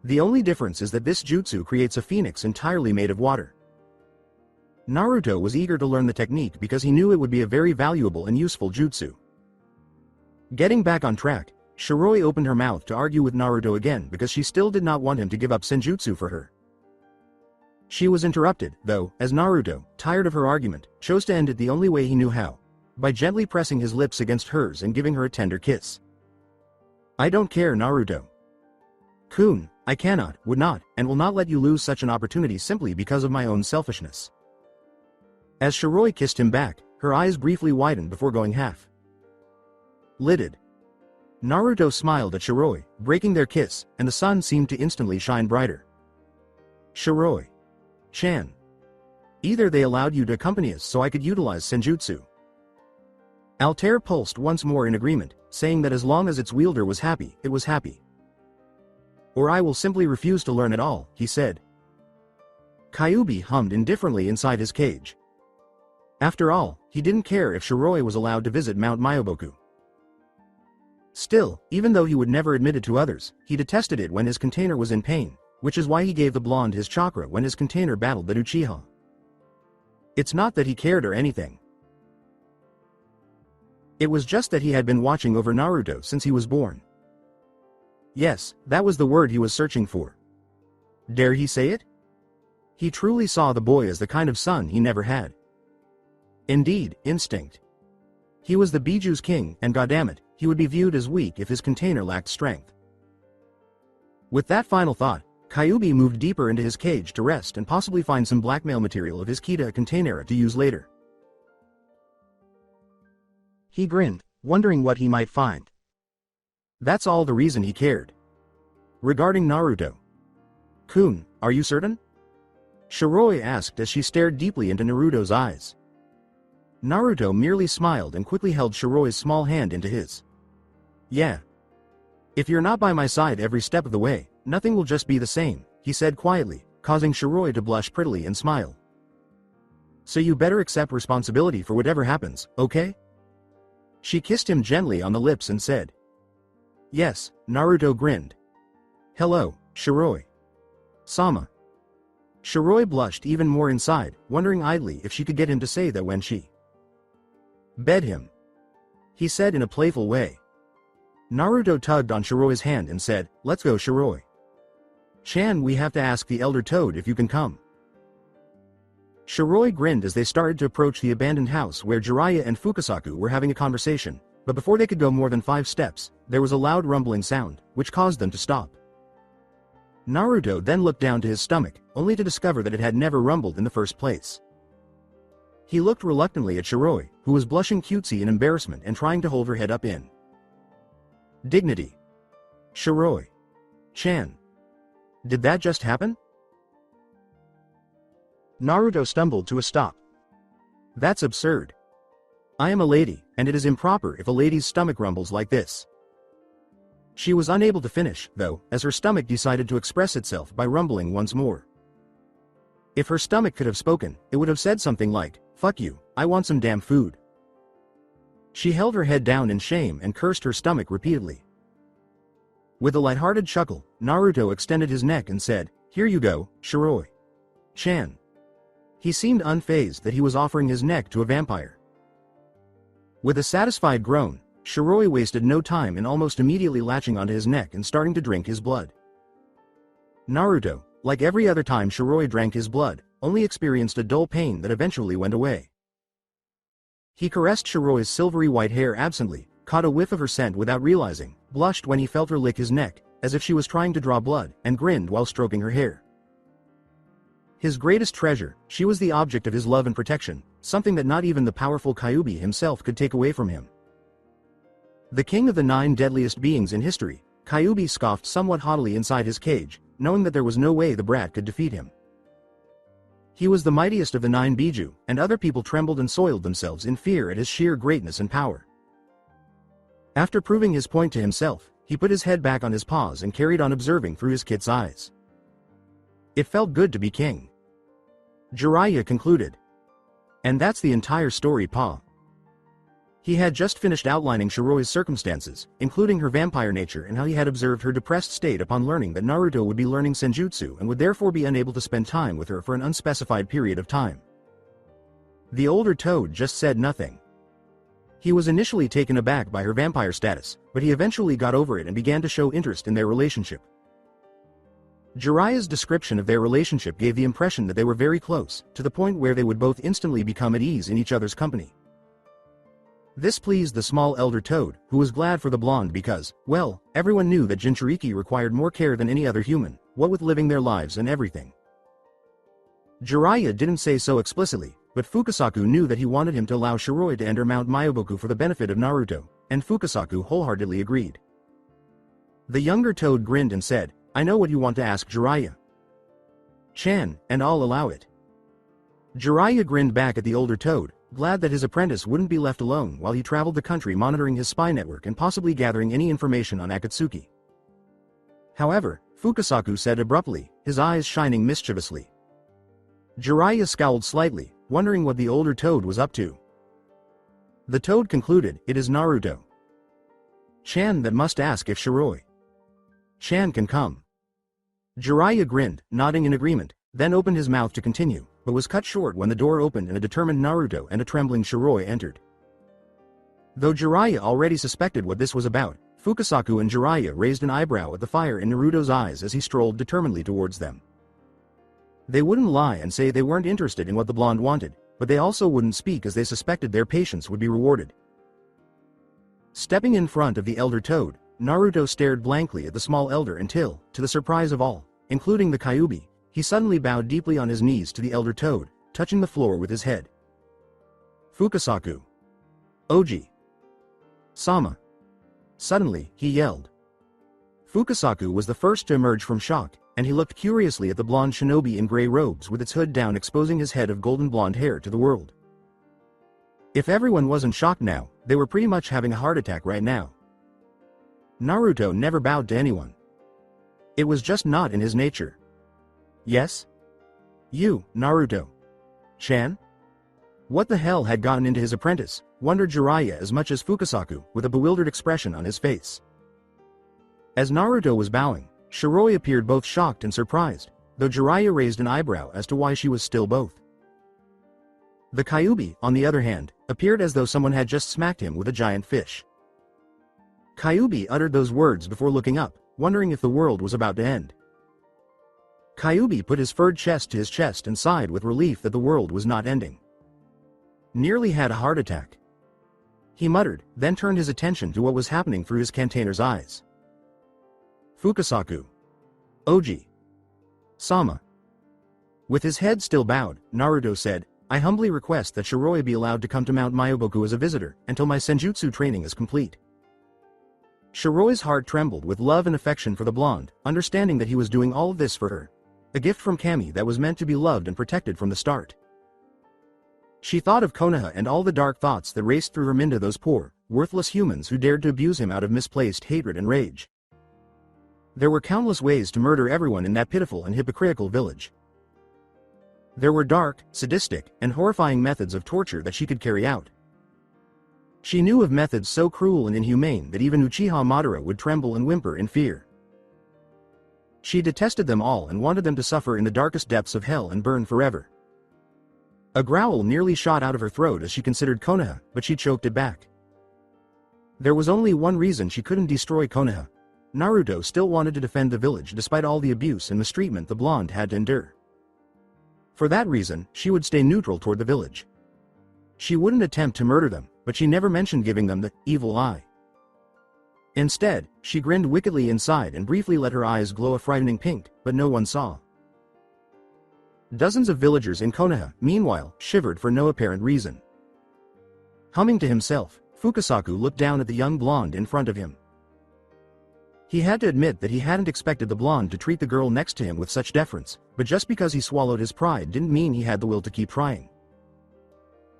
The only difference is that this jutsu creates a phoenix entirely made of water. Naruto was eager to learn the technique because he knew it would be a very valuable and useful jutsu. Getting back on track, Shiroi opened her mouth to argue with Naruto again because she still did not want him to give up senjutsu for her. She was interrupted, though, as Naruto, tired of her argument, chose to end it the only way he knew how, by gently pressing his lips against hers and giving her a tender kiss. I don't care, Naruto. Kun, I cannot, would not, and will not let you lose such an opportunity simply because of my own selfishness. As Shiroi kissed him back, her eyes briefly widened before going half lidded. Naruto smiled at Shiroi, breaking their kiss, and the sun seemed to instantly shine brighter. Shiroi. Chan. Either they allowed you to accompany us so I could utilize senjutsu. Altair pulsed once more in agreement, saying that as long as its wielder was happy, it was happy. Or I will simply refuse to learn at all, he said. Kyuubi hummed indifferently inside his cage. After all, he didn't care if Shiroi was allowed to visit Mount Myoboku. Still, even though he would never admit it to others, he detested it when his container was in pain, which is why he gave the blonde his chakra when his container battled the Uchiha. It's not that he cared or anything. It was just that he had been watching over Naruto since he was born. Yes, that was the word he was searching for. Dare he say it? He truly saw the boy as the kind of son he never had. Indeed, instinct. He was the Biju's king, and goddammit, he would be viewed as weak if his container lacked strength. With that final thought, Kyuubi moved deeper into his cage to rest and possibly find some blackmail material of his Kita container to use later. He grinned, wondering what he might find. That's all the reason he cared. Regarding Naruto. Kun, are you certain? Shiroi asked as she stared deeply into Naruto's eyes. Naruto merely smiled and quickly held Shiroi's small hand into his. Yeah. If you're not by my side every step of the way, nothing will just be the same, he said quietly, causing Shiroi to blush prettily and smile. So you better accept responsibility for whatever happens, okay? She kissed him gently on the lips and said. Yes, Naruto grinned. Hello, Shiroi. Sama. Shiroi blushed even more inside, wondering idly if she could get him to say that when she bed him. He said in a playful way. Naruto tugged on Shiroi's hand and said, Let's go, Shiroi. Chan, we have to ask the Elder Toad if you can come. Shiroi grinned as they started to approach the abandoned house where Jiraiya and Fukasaku were having a conversation, but before they could go more than 5 steps, there was a loud rumbling sound, which caused them to stop. Naruto then looked down to his stomach, only to discover that it had never rumbled in the first place. He looked reluctantly at Shiroi, who was blushing cutesy in embarrassment and trying to hold her head up in dignity. Shiroi. Chan. Did that just happen? Naruto stumbled to a stop. That's absurd. I am a lady, and it is improper if a lady's stomach rumbles like this. She was unable to finish, though, as her stomach decided to express itself by rumbling once more. If her stomach could have spoken, it would have said something like, Fuck you, I want some damn food. She held her head down in shame and cursed her stomach repeatedly. With a lighthearted chuckle, Naruto extended his neck and said, Here you go, Shiroi. Chan. He seemed unfazed that he was offering his neck to a vampire. With a satisfied groan, Shiroi wasted no time in almost immediately latching onto his neck and starting to drink his blood. Naruto, like every other time Shiroi drank his blood, only experienced a dull pain that eventually went away. He caressed Shiroi's silvery white hair absently, caught a whiff of her scent without realizing, blushed when he felt her lick his neck, as if she was trying to draw blood, and grinned while stroking her hair. His greatest treasure, she was the object of his love and protection, something that not even the powerful Kyuubi himself could take away from him. The king of the 9 deadliest beings in history, Kyuubi scoffed somewhat haughtily inside his cage, knowing that there was no way the brat could defeat him. He was the mightiest of the 9 Biju, and other people trembled and soiled themselves in fear at his sheer greatness and power. After proving his point to himself, he put his head back on his paws and carried on observing through his kit's eyes. It felt good to be king. Jiraiya concluded. And that's the entire story, Pa. He had just finished outlining Shiroi's circumstances, including her vampire nature and how he had observed her depressed state upon learning that Naruto would be learning senjutsu and would therefore be unable to spend time with her for an unspecified period of time. The older toad just said nothing. He was initially taken aback by her vampire status, but he eventually got over it and began to show interest in their relationship. Jiraiya's description of their relationship gave the impression that they were very close, to the point where they would both instantly become at ease in each other's company. This pleased the small elder toad, who was glad for the blonde because, well, everyone knew that Jinchuriki required more care than any other human, what with living their lives and everything. Jiraiya didn't say so explicitly, but Fukasaku knew that he wanted him to allow Shiroi to enter Mount Myoboku for the benefit of Naruto, and Fukasaku wholeheartedly agreed. The younger toad grinned and said, "I know what you want to ask Jiraiya. Chan, and I'll allow it." Jiraiya grinned back at the older toad, glad that his apprentice wouldn't be left alone while he traveled the country monitoring his spy network and possibly gathering any information on Akatsuki. However, Fukasaku said abruptly, his eyes shining mischievously. Jiraiya scowled slightly, wondering what the older toad was up to. The toad concluded, "It is Naruto. Chan that must ask if Shiroi Chan can come." Jiraiya grinned, nodding in agreement, then opened his mouth to continue, but was cut short when the door opened and a determined Naruto and a trembling Shiroi entered. Though Jiraiya already suspected what this was about, Fukasaku and Jiraiya raised an eyebrow at the fire in Naruto's eyes as he strolled determinedly towards them. They wouldn't lie and say they weren't interested in what the blonde wanted, but they also wouldn't speak as they suspected their patience would be rewarded. Stepping in front of the elder toad, Naruto stared blankly at the small elder until, to the surprise of all, including the Kyuubi, he suddenly bowed deeply on his knees to the elder toad, touching the floor with his head. "Fukasaku. Oji. Sama." Suddenly, he yelled. Fukasaku was the first to emerge from shock, and he looked curiously at the blonde shinobi in gray robes with its hood down exposing his head of golden blonde hair to the world. If everyone wasn't shocked now, they were pretty much having a heart attack right now. Naruto never bowed to anyone. It was just not in his nature. "Yes? You, Naruto. Chan?" What the hell had gotten into his apprentice, wondered Jiraiya as much as Fukasaku, with a bewildered expression on his face. As Naruto was bowing, Shiroi appeared both shocked and surprised, though Jiraiya raised an eyebrow as to why she was still both. The Kyuubi, on the other hand, appeared as though someone had just smacked him with a giant fish. Kyuubi uttered those words before looking up, wondering if the world was about to end. Kyuubi put his furred chest to his chest and sighed with relief that the world was not ending. Nearly had a heart attack. He muttered, then turned his attention to what was happening through his container's eyes. "Fukasaku. Oji. Sama." With his head still bowed, Naruto said, "I humbly request that Shiroi be allowed to come to Mount Myoboku as a visitor until my senjutsu training is complete." Shiroi's heart trembled with love and affection for the blonde, understanding that he was doing all of this for her. A gift from Kami that was meant to be loved and protected from the start. She thought of Konoha and all the dark thoughts that raced through her mind, those poor, worthless humans who dared to abuse him out of misplaced hatred and rage. There were countless ways to murder everyone in that pitiful and hypocritical village. There were dark, sadistic, and horrifying methods of torture that she could carry out. She knew of methods so cruel and inhumane that even Uchiha Madara would tremble and whimper in fear. She detested them all and wanted them to suffer in the darkest depths of hell and burn forever. A growl nearly shot out of her throat as she considered Konoha, but she choked it back. There was only one reason she couldn't destroy Konoha. Naruto still wanted to defend the village despite all the abuse and mistreatment the blonde had to endure. For that reason, she would stay neutral toward the village. She wouldn't attempt to murder them, but she never mentioned giving them the evil eye. Instead, she grinned wickedly inside and briefly let her eyes glow a frightening pink, but no one saw. Dozens of villagers in Konoha, meanwhile, shivered for no apparent reason. Humming to himself, Fukasaku looked down at the young blonde in front of him. He had to admit that he hadn't expected the blonde to treat the girl next to him with such deference, but just because he swallowed his pride didn't mean he had the will to keep trying.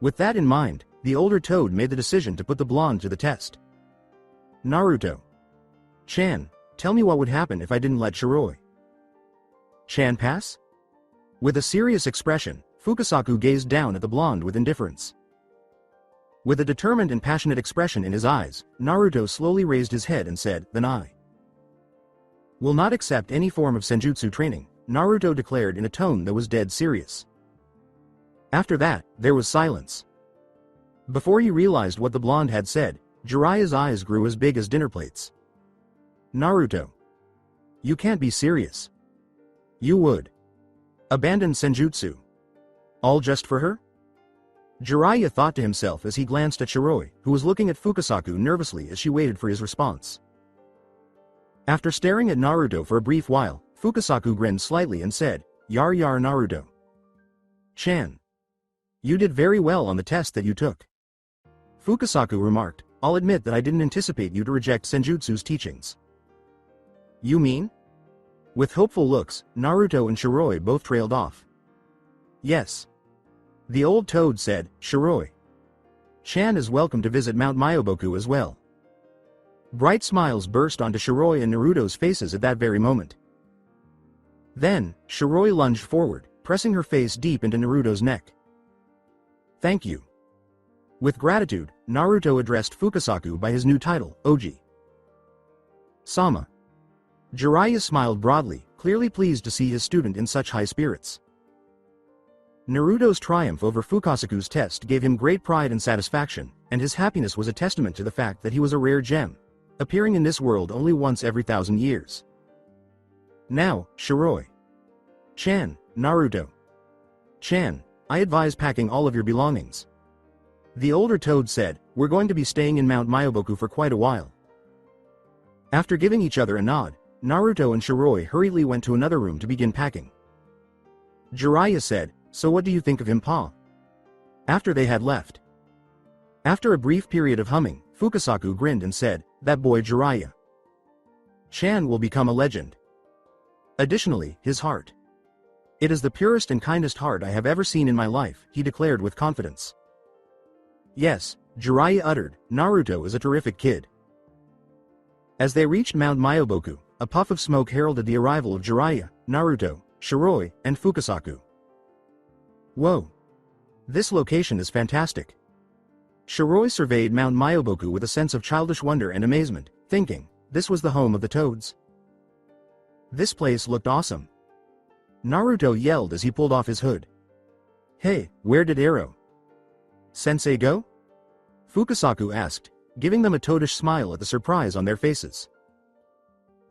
With that in mind, the older toad made the decision to put the blonde to the test. "Naruto. Chan, tell me what would happen if I didn't let Shiroi Chan pass?" With a serious expression, Fukasaku gazed down at the blonde with indifference. With a determined and passionate expression in his eyes, Naruto slowly raised his head and said, "Then I will not accept any form of senjutsu training," Naruto declared in a tone that was dead serious. After that, there was silence. Before he realized what the blonde had said, Jiraiya's eyes grew as big as dinner plates. Naruto. You can't be serious. You would abandon senjutsu. All just for her? Jiraiya thought to himself as he glanced at Shiroi, who was looking at Fukasaku nervously as she waited for his response. After staring at Naruto for a brief while, Fukasaku grinned slightly and said, "Yar yar Naruto. Chan. You did very well on the test that you took." Fukasaku remarked, "I'll admit that I didn't anticipate you to reject senjutsu's teachings." You mean? With hopeful looks, Naruto and Shiroi both trailed off. Yes. The old toad said, "Shiroi. Chan is welcome to visit Mount Myoboku as well." Bright smiles burst onto Shiroi and Naruto's faces at that very moment. Then, Shiroi lunged forward, pressing her face deep into Naruto's neck. "Thank you." With gratitude, Naruto addressed Fukasaku by his new title, Oji Sama. Jiraiya smiled broadly, clearly pleased to see his student in such high spirits. Naruto's triumph over Fukasaku's test gave him great pride and satisfaction, and his happiness was a testament to the fact that he was a rare gem, appearing in this world only once every 1,000 years. Now, Shiroi. Chan, Naruto. Chan, I advise packing all of your belongings. The older toad said, "We're going to be staying in Mount Myoboku for quite a while." After giving each other a nod, Naruto and Shiroi hurriedly went to another room to begin packing. Jiraiya said, "So what do you think of him, Pa?" After they had left. After a brief period of humming, Fukasaku grinned and said, "That boy Jiraiya. Chan will become a legend. Additionally, his heart. It is the purest and kindest heart I have ever seen in my life," he declared with confidence. Yes, Jiraiya uttered, "Naruto is a terrific kid." As they reached Mount Myoboku, a puff of smoke heralded the arrival of Jiraiya, Naruto, Shiroi, and Fukasaku. Whoa! This location is fantastic. Shiroi surveyed Mount Myoboku with a sense of childish wonder and amazement, thinking, this was the home of the toads. This place looked awesome. Naruto yelled as he pulled off his hood. "Hey, where did Ero Sensei go?" Fukasaku asked, giving them a toadish smile at the surprise on their faces.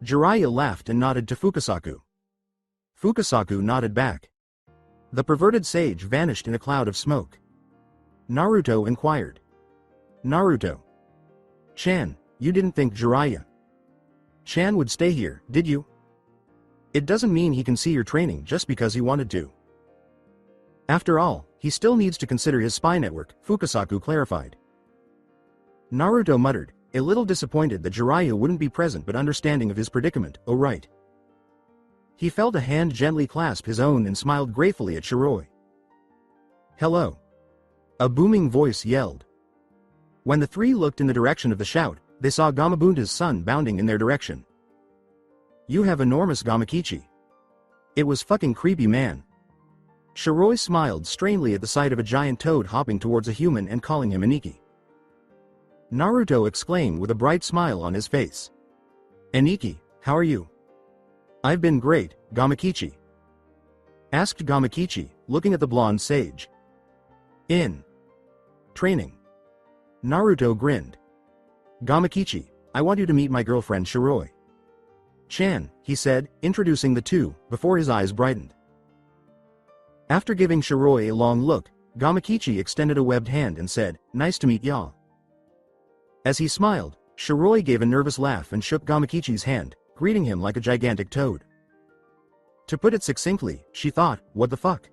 Jiraiya laughed and nodded to Fukasaku. Fukasaku nodded back. The perverted sage vanished in a cloud of smoke. Naruto inquired. "Naruto. Chan, you didn't think Jiraiya Chan would stay here, did you? It doesn't mean he can see your training just because he wanted to. After all, he still needs to consider his spy network," Fukasaku clarified. Naruto muttered, a little disappointed that Jiraiya wouldn't be present but understanding of his predicament. "Oh right." He felt a hand gently clasp his own and smiled gratefully at Shiroi. "Hello." A booming voice yelled. When the three looked in the direction of the shout, they saw Gamabunta's son bounding in their direction. "You have enormous Gamakichi." It was fucking creepy, man. Shiroi smiled strangely at the sight of a giant toad hopping towards a human and calling him Aniki. Naruto exclaimed with a bright smile on his face. "Aniki, how are you?" "I've been great, Gamakichi," asked Gamakichi, looking at the blonde sage. "In training." Naruto grinned. "Gamakichi, I want you to meet my girlfriend Shiroi Chan," he said, introducing the two, before his eyes brightened. After giving Shiroi a long look, Gamakichi extended a webbed hand and said, "Nice to meet ya." As he smiled, Shiroi gave a nervous laugh and shook Gamakichi's hand, greeting him like a gigantic toad. To put it succinctly, she thought, what the fuck?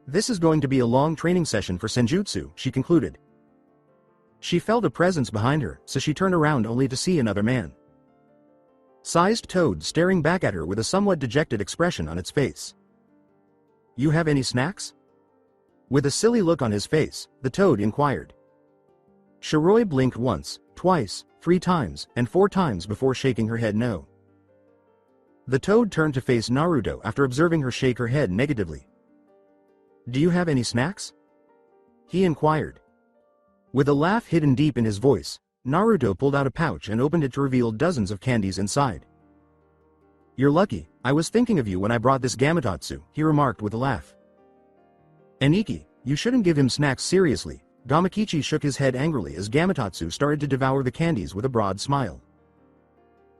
This is going to be a long training session for senjutsu, she concluded. She felt a presence behind her, so she turned around only to see another man-sized toad staring back at her with a somewhat dejected expression on its face. "You have any snacks?" With a silly look on his face, the toad inquired. Shiroi blinked once, twice, 3 times, and 4 times before shaking her head no. The toad turned to face Naruto after observing her shake her head negatively. "Do you have any snacks?" he inquired. With a laugh hidden deep in his voice, Naruto pulled out a pouch and opened it to reveal dozens of candies inside. "You're lucky, I was thinking of you when I brought this Gamatatsu," he remarked with a laugh. "Aniki, you shouldn't give him snacks seriously," Gamakichi shook his head angrily as Gamatotsu started to devour the candies with a broad smile.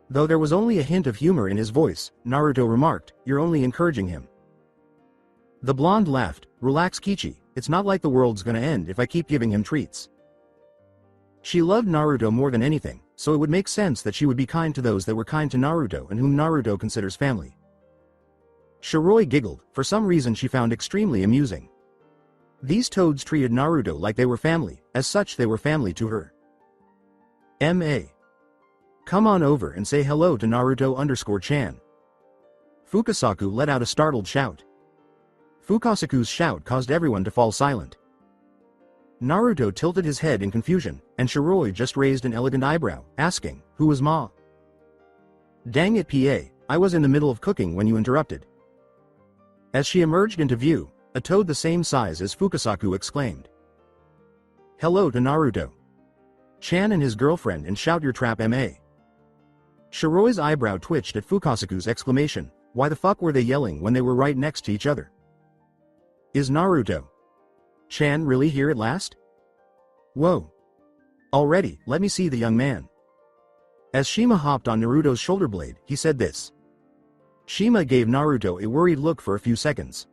Though there was only a hint of humor in his voice, Naruto remarked, "You're only encouraging him." The blonde laughed, "Relax Kichi, it's not like the world's gonna end if I keep giving him treats." She loved Naruto more than anything, so it would make sense that she would be kind to those that were kind to Naruto and whom Naruto considers family. Shiroi giggled, for some reason she found extremely amusing. These toads treated Naruto like they were family, as such they were family to her. M.A. Come on over and say hello to Naruto_Chan. Fukasaku let out a startled shout. Fukasaku's shout caused everyone to fall silent. Naruto tilted his head in confusion, and Shiroi just raised an elegant eyebrow, asking, "Who was Ma?" "Dang it PA, I was in the middle of cooking when you interrupted." As she emerged into view, a toad the same size as Fukasaku exclaimed, "Hello to Naruto Chan and his girlfriend and shout your trap MA." Shiroi's eyebrow twitched at Fukasaku's exclamation, why the fuck were they yelling when they were right next to each other? Is Naruto Chan really here at last? Whoa. Already, let me see the young man. As Shima hopped on Naruto's shoulder blade, he said this. Shima gave Naruto a worried look for a few seconds.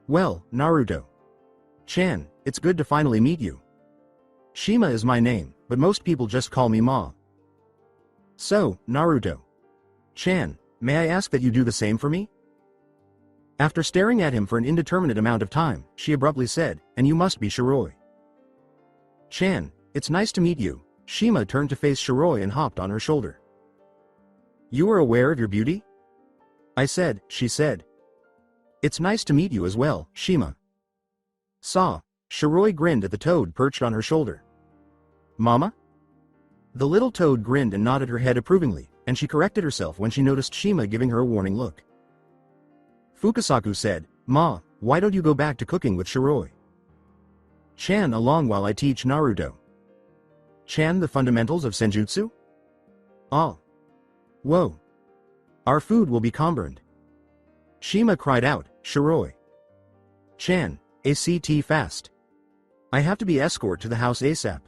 Well, Naruto Chan, it's good to finally meet you. Shima is my name, but most people just call me Ma. So, Naruto Chan, may I ask that you do the same for me? After staring at him for an indeterminate amount of time, she abruptly said, and you must be Shiroi. Chan, it's nice to meet you. Shima turned to face Shiroi and hopped on her shoulder. You are aware of your beauty? I said, she said. It's nice to meet you as well, Shima. Saw. Shiroi grinned at the toad perched on her shoulder. Mama? The little toad grinned and nodded her head approvingly, and she corrected herself when she noticed Shima giving her a warning look. Fukasaku said, Ma, why don't you go back to cooking with Shiroi? Chan along while I teach Naruto. Chan the fundamentals of senjutsu? Ah. Whoa. Our food will be combined. Shima cried out, Shiroi. Chan, ACT fast. I have to be escort to the house ASAP.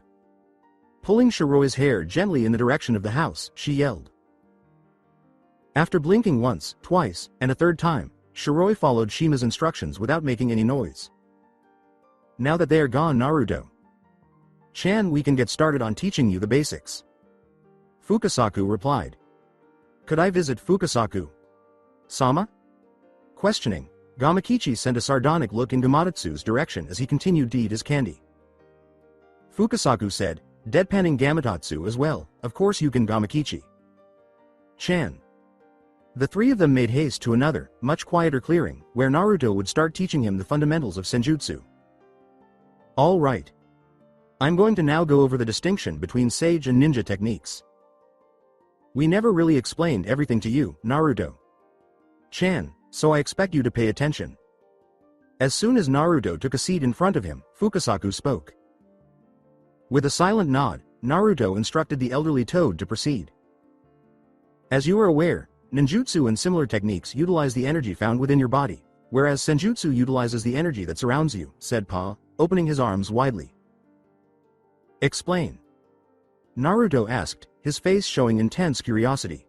Pulling Shiroi's hair gently in the direction of the house, she yelled. After blinking once, twice, and a third time, Shiroi followed Shima's instructions without making any noise. Now that they are gone, Naruto Chan, we can get started on teaching you the basics. Fukasaku replied. Could I visit Fukasaku Sama? Questioning, Gamakichi sent a sardonic look in Gamatotsu's direction as he continued to eat his candy. Fukasaku said, deadpanning Gamatotsu as well, of course you can Gamakichi. Chan. The three of them made haste to another, much quieter clearing, where Naruto would start teaching him the fundamentals of senjutsu. All right. I'm going to now go over the distinction between sage and ninja techniques. We never really explained everything to you, Naruto Chan, so I expect you to pay attention. As soon as Naruto took a seat in front of him, Fukasaku spoke. With a silent nod, Naruto instructed the elderly toad to proceed. As you are aware, ninjutsu and similar techniques utilize the energy found within your body, whereas senjutsu utilizes the energy that surrounds you, said Pa, opening his arms widely. Explain. Naruto asked, his face showing intense curiosity.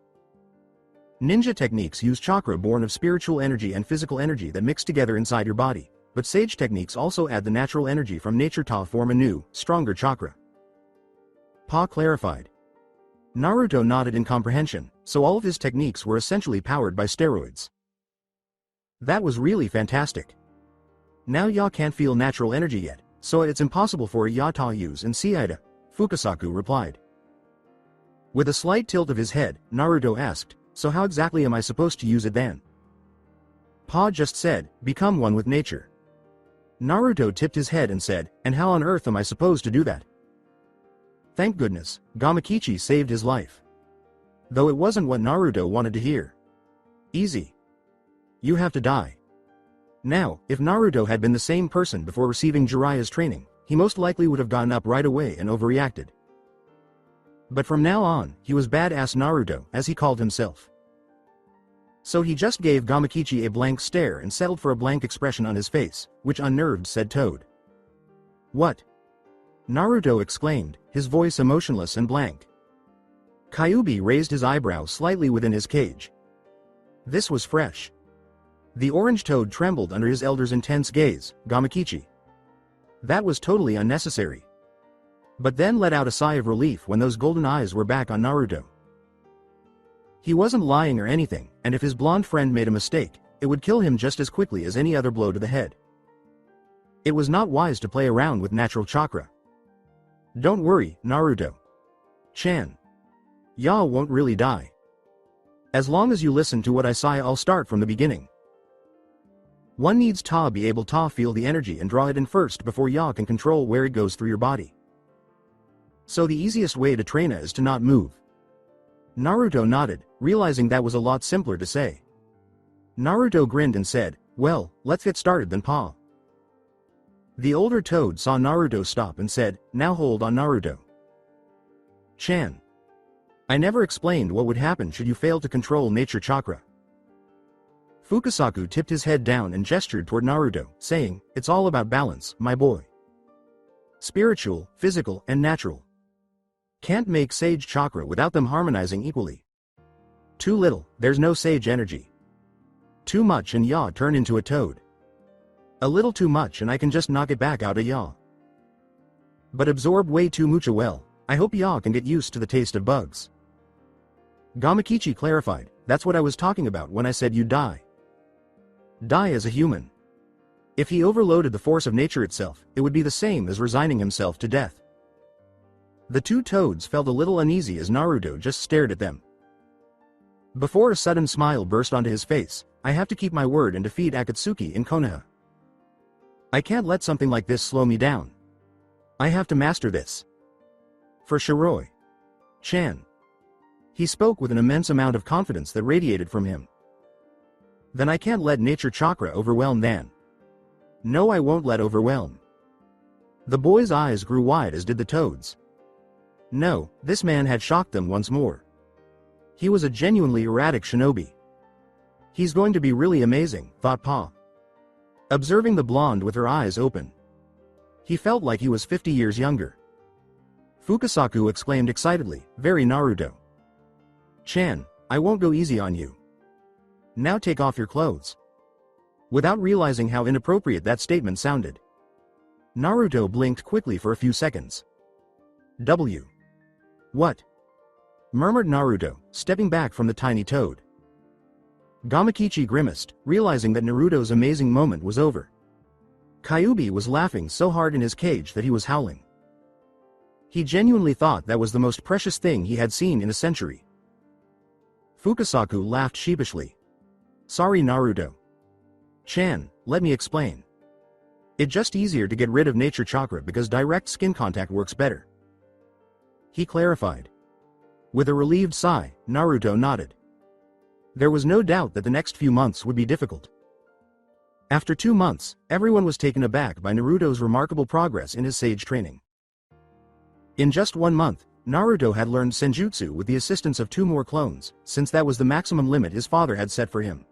Ninja techniques use chakra born of spiritual energy and physical energy that mix together inside your body, but sage techniques also add the natural energy from nature to form a new, stronger chakra. Pa clarified. Naruto nodded in comprehension, so all of his techniques were essentially powered by steroids. That was really fantastic. Now ya can't feel natural energy yet, so it's impossible for ya to use and see ida, Fukasaku replied. With a slight tilt of his head, Naruto asked, so how exactly am I supposed to use it then? Pa just said, become one with nature. Naruto tipped his head and said, and how on earth am I supposed to do that? Thank goodness, Gamakichi saved his life. Though it wasn't what Naruto wanted to hear. Easy. You have to die. Now, if Naruto had been the same person before receiving Jiraiya's training, he most likely would have gotten up right away and overreacted. But from now on, he was badass Naruto, as he called himself. So he just gave Gamakichi a blank stare and settled for a blank expression on his face, which unnerved said Toad. What? Naruto exclaimed, his voice emotionless and blank. Kyuubi raised his eyebrow slightly within his cage. This was fresh. The orange toad trembled under his elder's intense gaze, Gamakichi. That was totally unnecessary. But then let out a sigh of relief when those golden eyes were back on Naruto. He wasn't lying or anything, and if his blonde friend made a mistake, it would kill him just as quickly as any other blow to the head. It was not wise to play around with natural chakra. Don't worry, Naruto-chan. Ya won't really die. As long as you listen to what I say, I'll start from the beginning. One needs to be able to feel the energy and draw it in first before ya can control where it goes through your body. So the easiest way to train is to not move. Naruto nodded, realizing that was a lot simpler to say. Naruto grinned and said, well, let's get started then pa. The older toad saw Naruto stop and said, now hold on Naruto-chan. I never explained what would happen should you fail to control nature chakra. Fukasaku tipped his head down and gestured toward Naruto, saying, it's all about balance, my boy. Spiritual, physical, and natural. Can't make sage chakra without them harmonizing equally. Too little, there's no sage energy. Too much and ya turn into a toad. A little too much and I can just knock it back out of ya. But absorb way too much well, I hope ya can get used to the taste of bugs. Gamakichi clarified, that's what I was talking about when I said you die. Die as a human. If he overloaded the force of nature itself, it would be the same as resigning himself to death. The two toads felt a little uneasy as Naruto just stared at them. Before a sudden smile burst onto his face, I have to keep my word and defeat Akatsuki in Konoha. I can't let something like this slow me down. I have to master this. For Shiroi-chan. He spoke with an immense amount of confidence that radiated from him. Then I can't let nature chakra overwhelm Nan. No, I won't let overwhelm. The boy's eyes grew wide as did the toads. No, this man had shocked them once more. He was a genuinely erratic shinobi. He's going to be really amazing, thought Pa. Observing the blonde with her eyes open. He felt like he was 50 years younger. Fukasaku exclaimed excitedly, very Naruto-chan, I won't go easy on you. Now take off your clothes. Without realizing how inappropriate that statement sounded, Naruto blinked quickly for a few seconds. What? Murmured Naruto, stepping back from the tiny toad. Gamakichi grimaced, realizing that Naruto's amazing moment was over. Kyuubi was laughing so hard in his cage that he was howling. He genuinely thought that was the most precious thing he had seen in a century. Fukasaku laughed sheepishly. Sorry Naruto-chan, let me explain. It's just easier to get rid of nature chakra because direct skin contact works better. He clarified. With a relieved sigh, Naruto nodded. There was no doubt that the next few months would be difficult. After 2 months, everyone was taken aback by Naruto's remarkable progress in his sage training. In just 1 month, Naruto had learned senjutsu with the assistance of 2 more clones, since that was the maximum limit his father had set for him.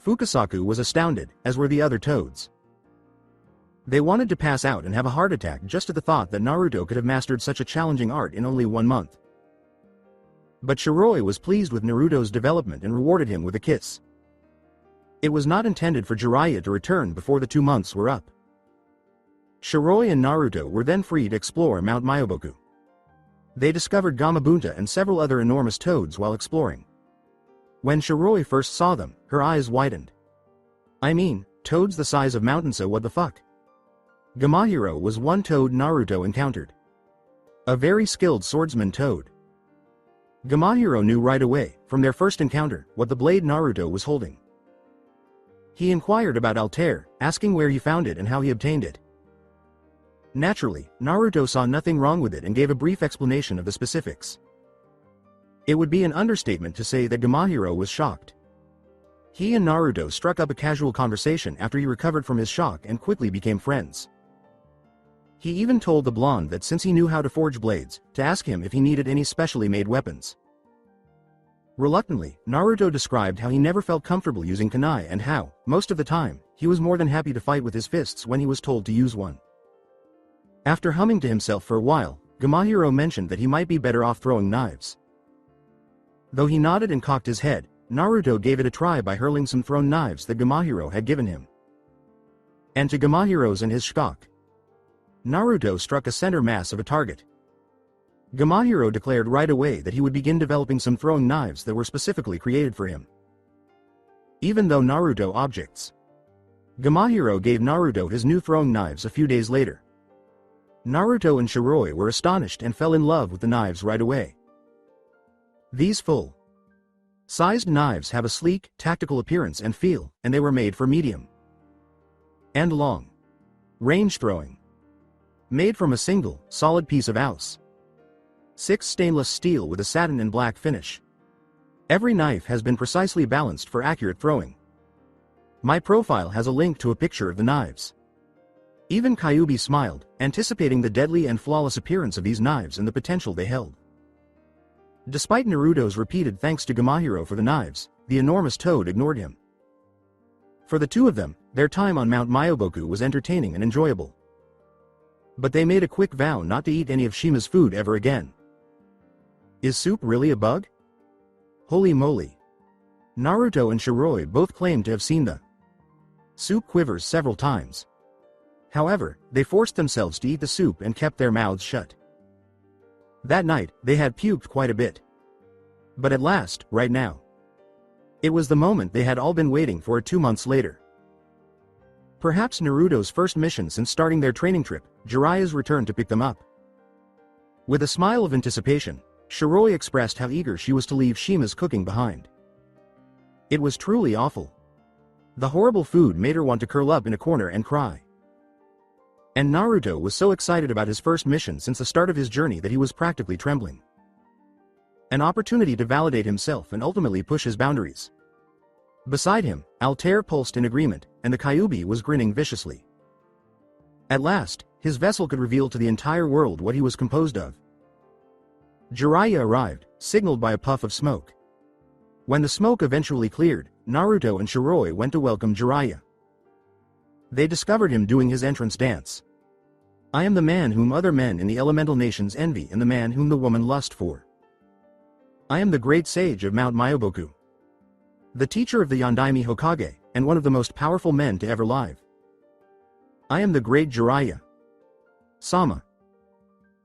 Fukasaku was astounded, as were the other toads. They wanted to pass out and have a heart attack just at the thought that Naruto could have mastered such a challenging art in only 1 month. But Shiroi was pleased with Naruto's development and rewarded him with a kiss. It was not intended for Jiraiya to return before the 2 months were up. Shiroi and Naruto were then free to explore Mount Myoboku. They discovered Gamabunta and several other enormous toads while exploring. When Shiroi first saw them, her eyes widened. I mean, toads the size of mountains, so what the fuck? Gamahiro was one toad Naruto encountered. A very skilled swordsman toad. Gamahiro knew right away, from their first encounter, what the blade Naruto was holding. He inquired about Altair, asking where he found it and how he obtained it. Naturally, Naruto saw nothing wrong with it and gave a brief explanation of the specifics. It would be an understatement to say that Gamahiro was shocked. He and Naruto struck up a casual conversation after he recovered from his shock and quickly became friends. He even told the blonde that since he knew how to forge blades, to ask him if he needed any specially made weapons. Reluctantly, Naruto described how he never felt comfortable using kunai and how, most of the time, he was more than happy to fight with his fists when he was told to use one. After humming to himself for a while, Gamahiro mentioned that he might be better off throwing knives. Though he nodded and cocked his head, Naruto gave it a try by hurling some thrown knives that Gamahiro had given him. And to Gamahiro's and his shock, Naruto struck a center mass of a target. Gamahiro declared right away that he would begin developing some throwing knives that were specifically created for him. Even though Naruto objects, Gamahiro gave Naruto his new throwing knives a few days later. Naruto and Shiroi were astonished and fell in love with the knives right away. These full-sized knives have a sleek, tactical appearance and feel, and they were made for medium and long range throwing. Made from a single, solid piece of AUS 6 stainless steel with a satin and black finish. Every knife has been precisely balanced for accurate throwing. My profile has a link to a picture of the knives. Even Kyuubi smiled, anticipating the deadly and flawless appearance of these knives and the potential they held. Despite Naruto's repeated thanks to Gamahiro for the knives, the enormous toad ignored him. For the two of them, their time on Mount Myoboku was entertaining and enjoyable. But they made a quick vow not to eat any of Shima's food ever again. Is soup really a bug? Holy moly. Naruto and Shiroi both claimed to have seen the soup quivers several times. However, they forced themselves to eat the soup and kept their mouths shut. That night, they had puked quite a bit. But at last, right now. It was the moment they had all been waiting for 2 months later. Perhaps Naruto's first mission since starting their training trip, Jiraiya's return to pick them up. With a smile of anticipation, Shiroi expressed how eager she was to leave Shima's cooking behind. It was truly awful. The horrible food made her want to curl up in a corner and cry. And Naruto was so excited about his first mission since the start of his journey that he was practically trembling. An opportunity to validate himself and ultimately push his boundaries. Beside him, Altair pulsed in agreement, and the Kyuubi was grinning viciously. At last, his vessel could reveal to the entire world what he was composed of. Jiraiya arrived, signaled by a puff of smoke. When the smoke eventually cleared, Naruto and Shiroi went to welcome Jiraiya. They discovered him doing his entrance dance. I am the man whom other men in the elemental nations envy and the man whom the woman lust for. I am the great sage of Mount Myoboku. The teacher of the Yondaime Hokage, and one of the most powerful men to ever live. I am the great Jiraiya. Sama.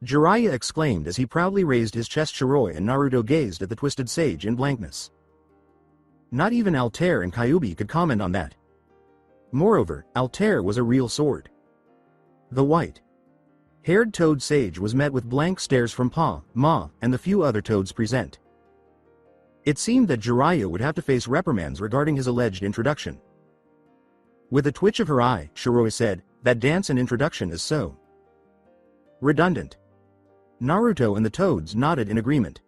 Jiraiya exclaimed as he proudly raised his chest. Shiroi and Naruto gazed at the twisted sage in blankness. Not even Altair and Kyuubi could comment on that. Moreover, Altair was a real sword. The white-haired toad sage was met with blank stares from Pa, Ma, and the few other toads present. It seemed that Jiraiya would have to face reprimands regarding his alleged introduction. With a twitch of her eye, Shiroi said, that dance and introduction is so redundant. Naruto and the toads nodded in agreement.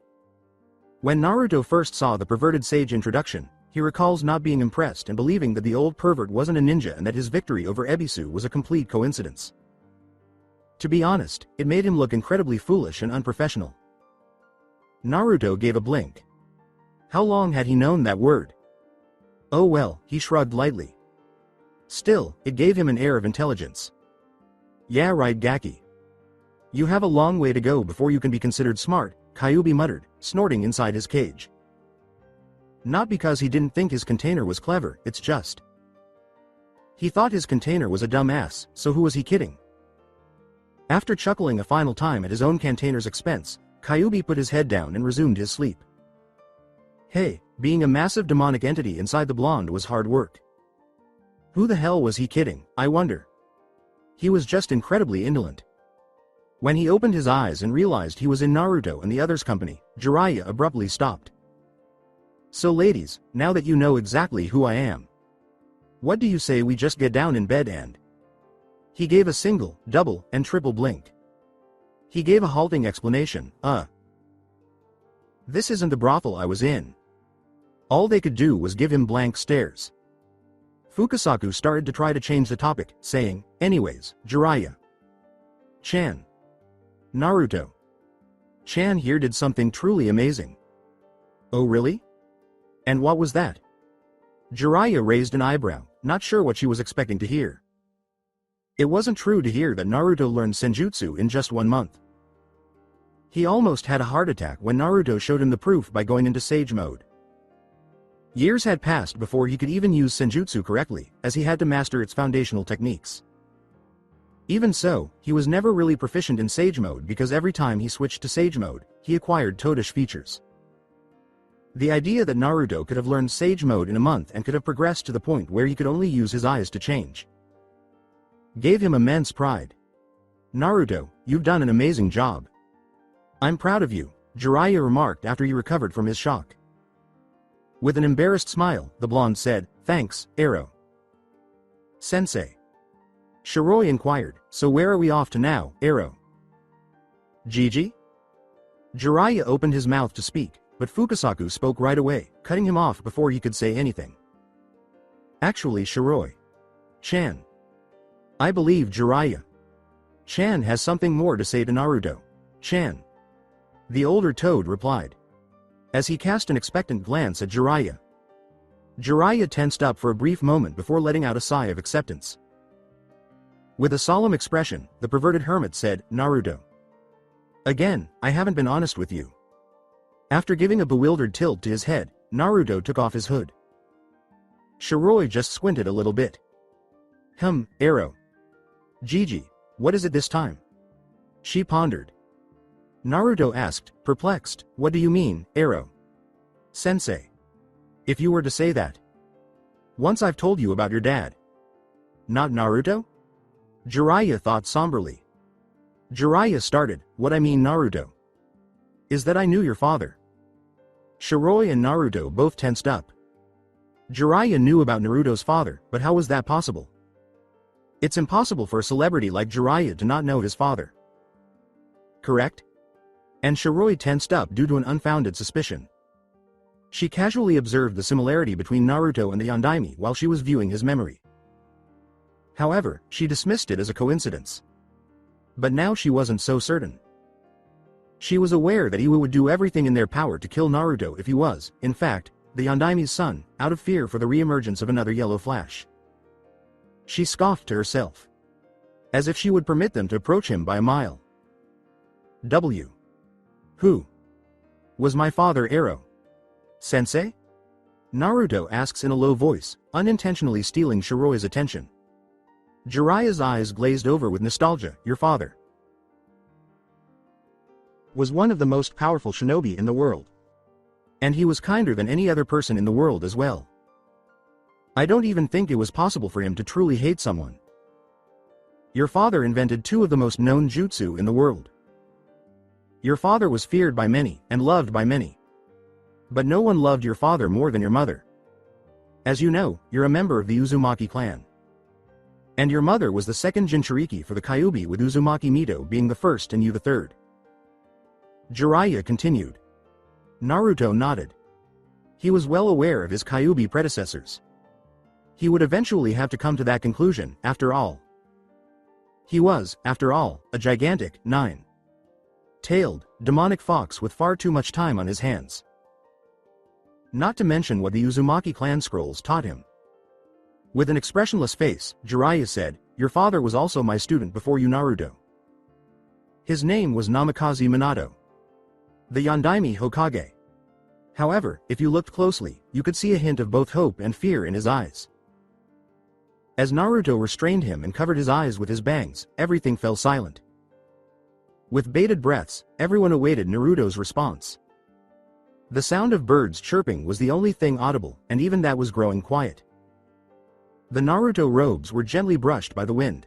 When Naruto first saw the perverted sage introduction, he recalls not being impressed and believing that the old pervert wasn't a ninja and that his victory over Ebisu was a complete coincidence. To be honest, it made him look incredibly foolish and unprofessional. Naruto gave a blink. How long had he known that word? Oh well, he shrugged lightly. Still, it gave him an air of intelligence. Yeah right Gaki. You have a long way to go before you can be considered smart, Kyuubi muttered, snorting inside his cage. Not because he didn't think his container was clever, it's just he thought his container was a dumb ass, so who was he kidding? After chuckling a final time at his own container's expense, Kyuubi put his head down and resumed his sleep. Hey, being a massive demonic entity inside the blonde was hard work. Who the hell was he kidding, I wonder? He was just incredibly indolent. When he opened his eyes and realized he was in Naruto and the others' company, Jiraiya abruptly stopped. So ladies, now that you know exactly who I am, what do you say we just get down in bed and... He gave a single, double, and triple blink. He gave a halting explanation, This isn't the brothel I was in. All they could do was give him blank stares. Fukasaku started to try to change the topic, saying, anyways, Jiraiya Chan. Naruto Chan here did something truly amazing. Oh really? And what was that? Jiraiya raised an eyebrow, not sure what she was expecting to hear. It wasn't true to hear that Naruto learned senjutsu in just 1 month. He almost had a heart attack when Naruto showed him the proof by going into Sage mode. Years had passed before he could even use senjutsu correctly, as he had to master its foundational techniques. Even so, he was never really proficient in Sage mode because every time he switched to Sage mode, he acquired toadish features. The idea that Naruto could have learned Sage mode in a month and could have progressed to the point where he could only use his eyes to change gave him immense pride. Naruto, you've done an amazing job. I'm proud of you, Jiraiya remarked after he recovered from his shock. With an embarrassed smile, the blonde said, thanks, Ero. Sensei. Shiroi inquired, so where are we off to now, Ero? Gigi? Jiraiya opened his mouth to speak, but Fukasaku spoke right away, cutting him off before he could say anything. Actually, Shiroi. Chan. I believe Jiraiya. Chan has something more to say to Naruto. Chan. The older toad replied, as he cast an expectant glance at Jiraiya. Jiraiya tensed up for a brief moment before letting out a sigh of acceptance. With a solemn expression, the perverted hermit said, Naruto. Again, I haven't been honest with you. After giving a bewildered tilt to his head, Naruto took off his hood. Shiroi just squinted a little bit. Ero. Gigi, what is it this time? She pondered. Naruto asked, perplexed, what do you mean, Ero? Sensei. If you were to say that. Once I've told you about your dad. Not Naruto? Jiraiya thought somberly. Jiraiya started, what I mean Naruto. Is that I knew your father. Shiroi and Naruto both tensed up. Jiraiya knew about Naruto's father, but how was that possible? It's impossible for a celebrity like Jiraiya to not know his father. Correct? And Shiroi tensed up due to an unfounded suspicion. She casually observed the similarity between Naruto and the Yondaime while she was viewing his memory. However, she dismissed it as a coincidence. But now she wasn't so certain. She was aware that Iwa would do everything in their power to kill Naruto if he was, in fact, the Yondaime's son, out of fear for the re-emergence of another Yellow Flash. She scoffed to herself. As if she would permit them to approach him by a mile. Who? Was my father Ero? Sensei? Naruto asks in a low voice, unintentionally stealing Shiroi's attention. Jiraiya's eyes glazed over with nostalgia. Your father was one of the most powerful shinobi in the world. And he was kinder than any other person in the world as well. I don't even think it was possible for him to truly hate someone. Your father invented 2 of the most known jutsu in the world. Your father was feared by many, and loved by many. But no one loved your father more than your mother. As you know, you're a member of the Uzumaki clan. And your mother was the second Jinchuriki for the Kyuubi, with Uzumaki Mito being the first and you the third. Jiraiya continued. Naruto nodded. He was well aware of his Kyuubi predecessors. He would eventually have to come to that conclusion, after all. He was, after all, a gigantic, 9-tailed, demonic fox with far too much time on his hands. Not to mention what the Uzumaki clan scrolls taught him. With an expressionless face, Jiraiya said, your father was also my student before you, Naruto. His name was Namikaze Minato, the Yondaime Hokage. However, if you looked closely, you could see a hint of both hope and fear in his eyes. As Naruto restrained him and covered his eyes with his bangs, everything fell silent. With bated breaths, everyone awaited Naruto's response. The sound of birds chirping was the only thing audible, and even that was growing quiet. The Naruto robes were gently brushed by the wind.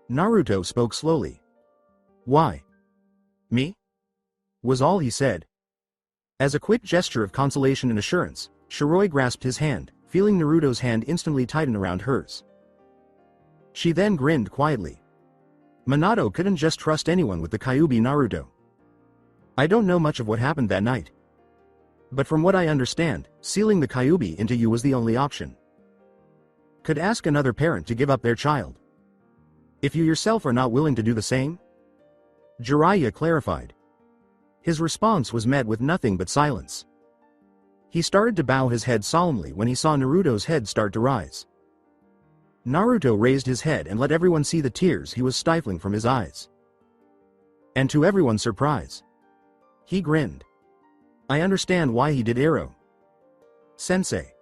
Naruto spoke slowly. Why? Me? Was all he said. As a quick gesture of consolation and assurance, Shiroi grasped his hand, feeling Naruto's hand instantly tighten around hers. She then grinned quietly. Minato couldn't just trust anyone with the Kyuubi Naruto. I don't know much of what happened that night. But from what I understand, sealing the Kyuubi into you was the only option. Could ask another parent to give up their child. If you yourself are not willing to do the same? Jiraiya clarified. His response was met with nothing but silence. He started to bow his head solemnly when he saw Naruto's head start to rise. Naruto raised his head and let everyone see the tears he was stifling from his eyes. And to everyone's surprise, he grinned. "I understand why he did Ero. Sensei,"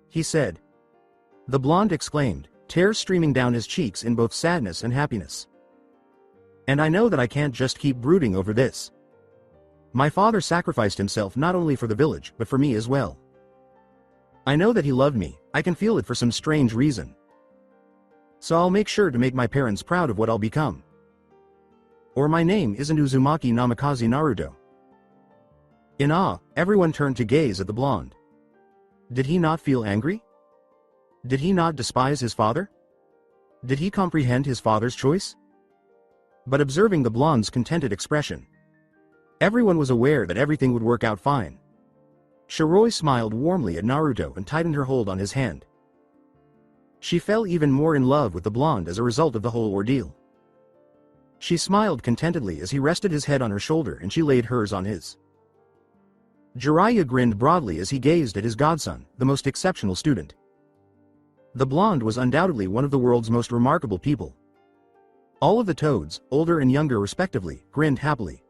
he said. The blonde exclaimed, tears streaming down his cheeks in both sadness and happiness. "And I know that I can't just keep brooding over this. My father sacrificed himself not only for the village but for me as well. I know that he loved me, I can feel it for some strange reason. So I'll make sure to make my parents proud of what I'll become. Or my name isn't Uzumaki Namikaze Naruto." In awe, everyone turned to gaze at the blonde. Did he not feel angry? Did he not despise his father? Did he comprehend his father's choice? But observing the blonde's contented expression, everyone was aware that everything would work out fine. Shiroi smiled warmly at Naruto and tightened her hold on his hand. She fell even more in love with the blonde as a result of the whole ordeal. She smiled contentedly as he rested his head on her shoulder and she laid hers on his. Jiraiya grinned broadly as he gazed at his godson, the most exceptional student. The blonde was undoubtedly one of the world's most remarkable people. All of the toads, older and younger respectively, grinned happily.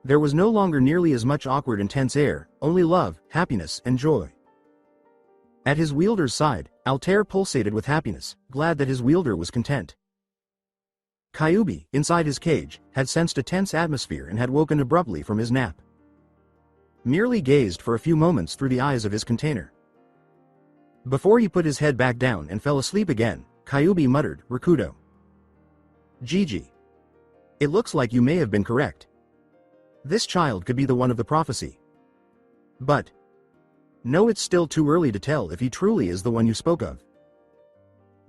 There was no longer nearly as much awkward intense air, only love, happiness, and joy. At his wielder's side, Altair pulsated with happiness, glad that his wielder was content. Kyuubi, inside his cage, had sensed a tense atmosphere and had woken abruptly from his nap. Merely gazed for a few moments through the eyes of his container. Before he put his head back down and fell asleep again, Kyuubi muttered, "Rakudo. Gigi. It looks like you may have been correct. This child could be the one of the prophecy. But no, it's still too early to tell if he truly is the one you spoke of."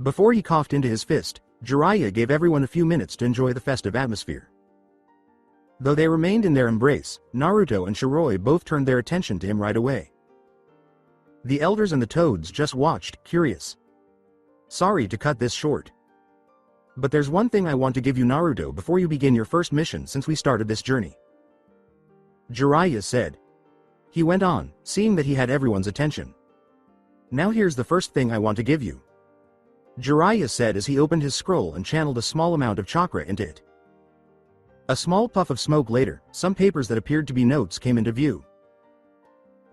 Before he coughed into his fist, Jiraiya gave everyone a few minutes to enjoy the festive atmosphere. Though they remained in their embrace, Naruto and Shiroi both turned their attention to him right away. The elders and the toads just watched, curious. "Sorry to cut this short. But there's one thing I want to give you, Naruto, before you begin your first mission since we started this journey," Jiraiya said. He went on, seeing that he had everyone's attention. "Now here's the first thing I want to give you," Jiraiya said as he opened his scroll and channeled a small amount of chakra into it. A small puff of smoke later, some papers that appeared to be notes came into view.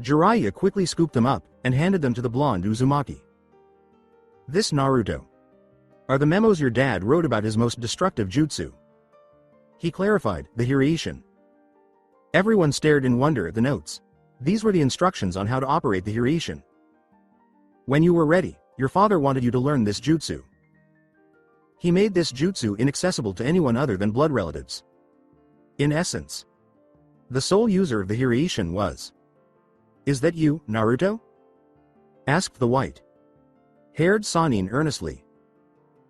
Jiraiya quickly scooped them up and handed them to the blonde Uzumaki. "This, Naruto, are the memos your dad wrote about his most destructive jutsu," he clarified, the Hiraishin. Everyone stared in wonder at the notes. These were the instructions on how to operate the Hiraishin. "When you were ready, your father wanted you to learn this jutsu. He made this jutsu inaccessible to anyone other than blood relatives. In essence, the sole user of the Hiraishin was." "Is that you, Naruto?" asked the white-haired Sannin earnestly.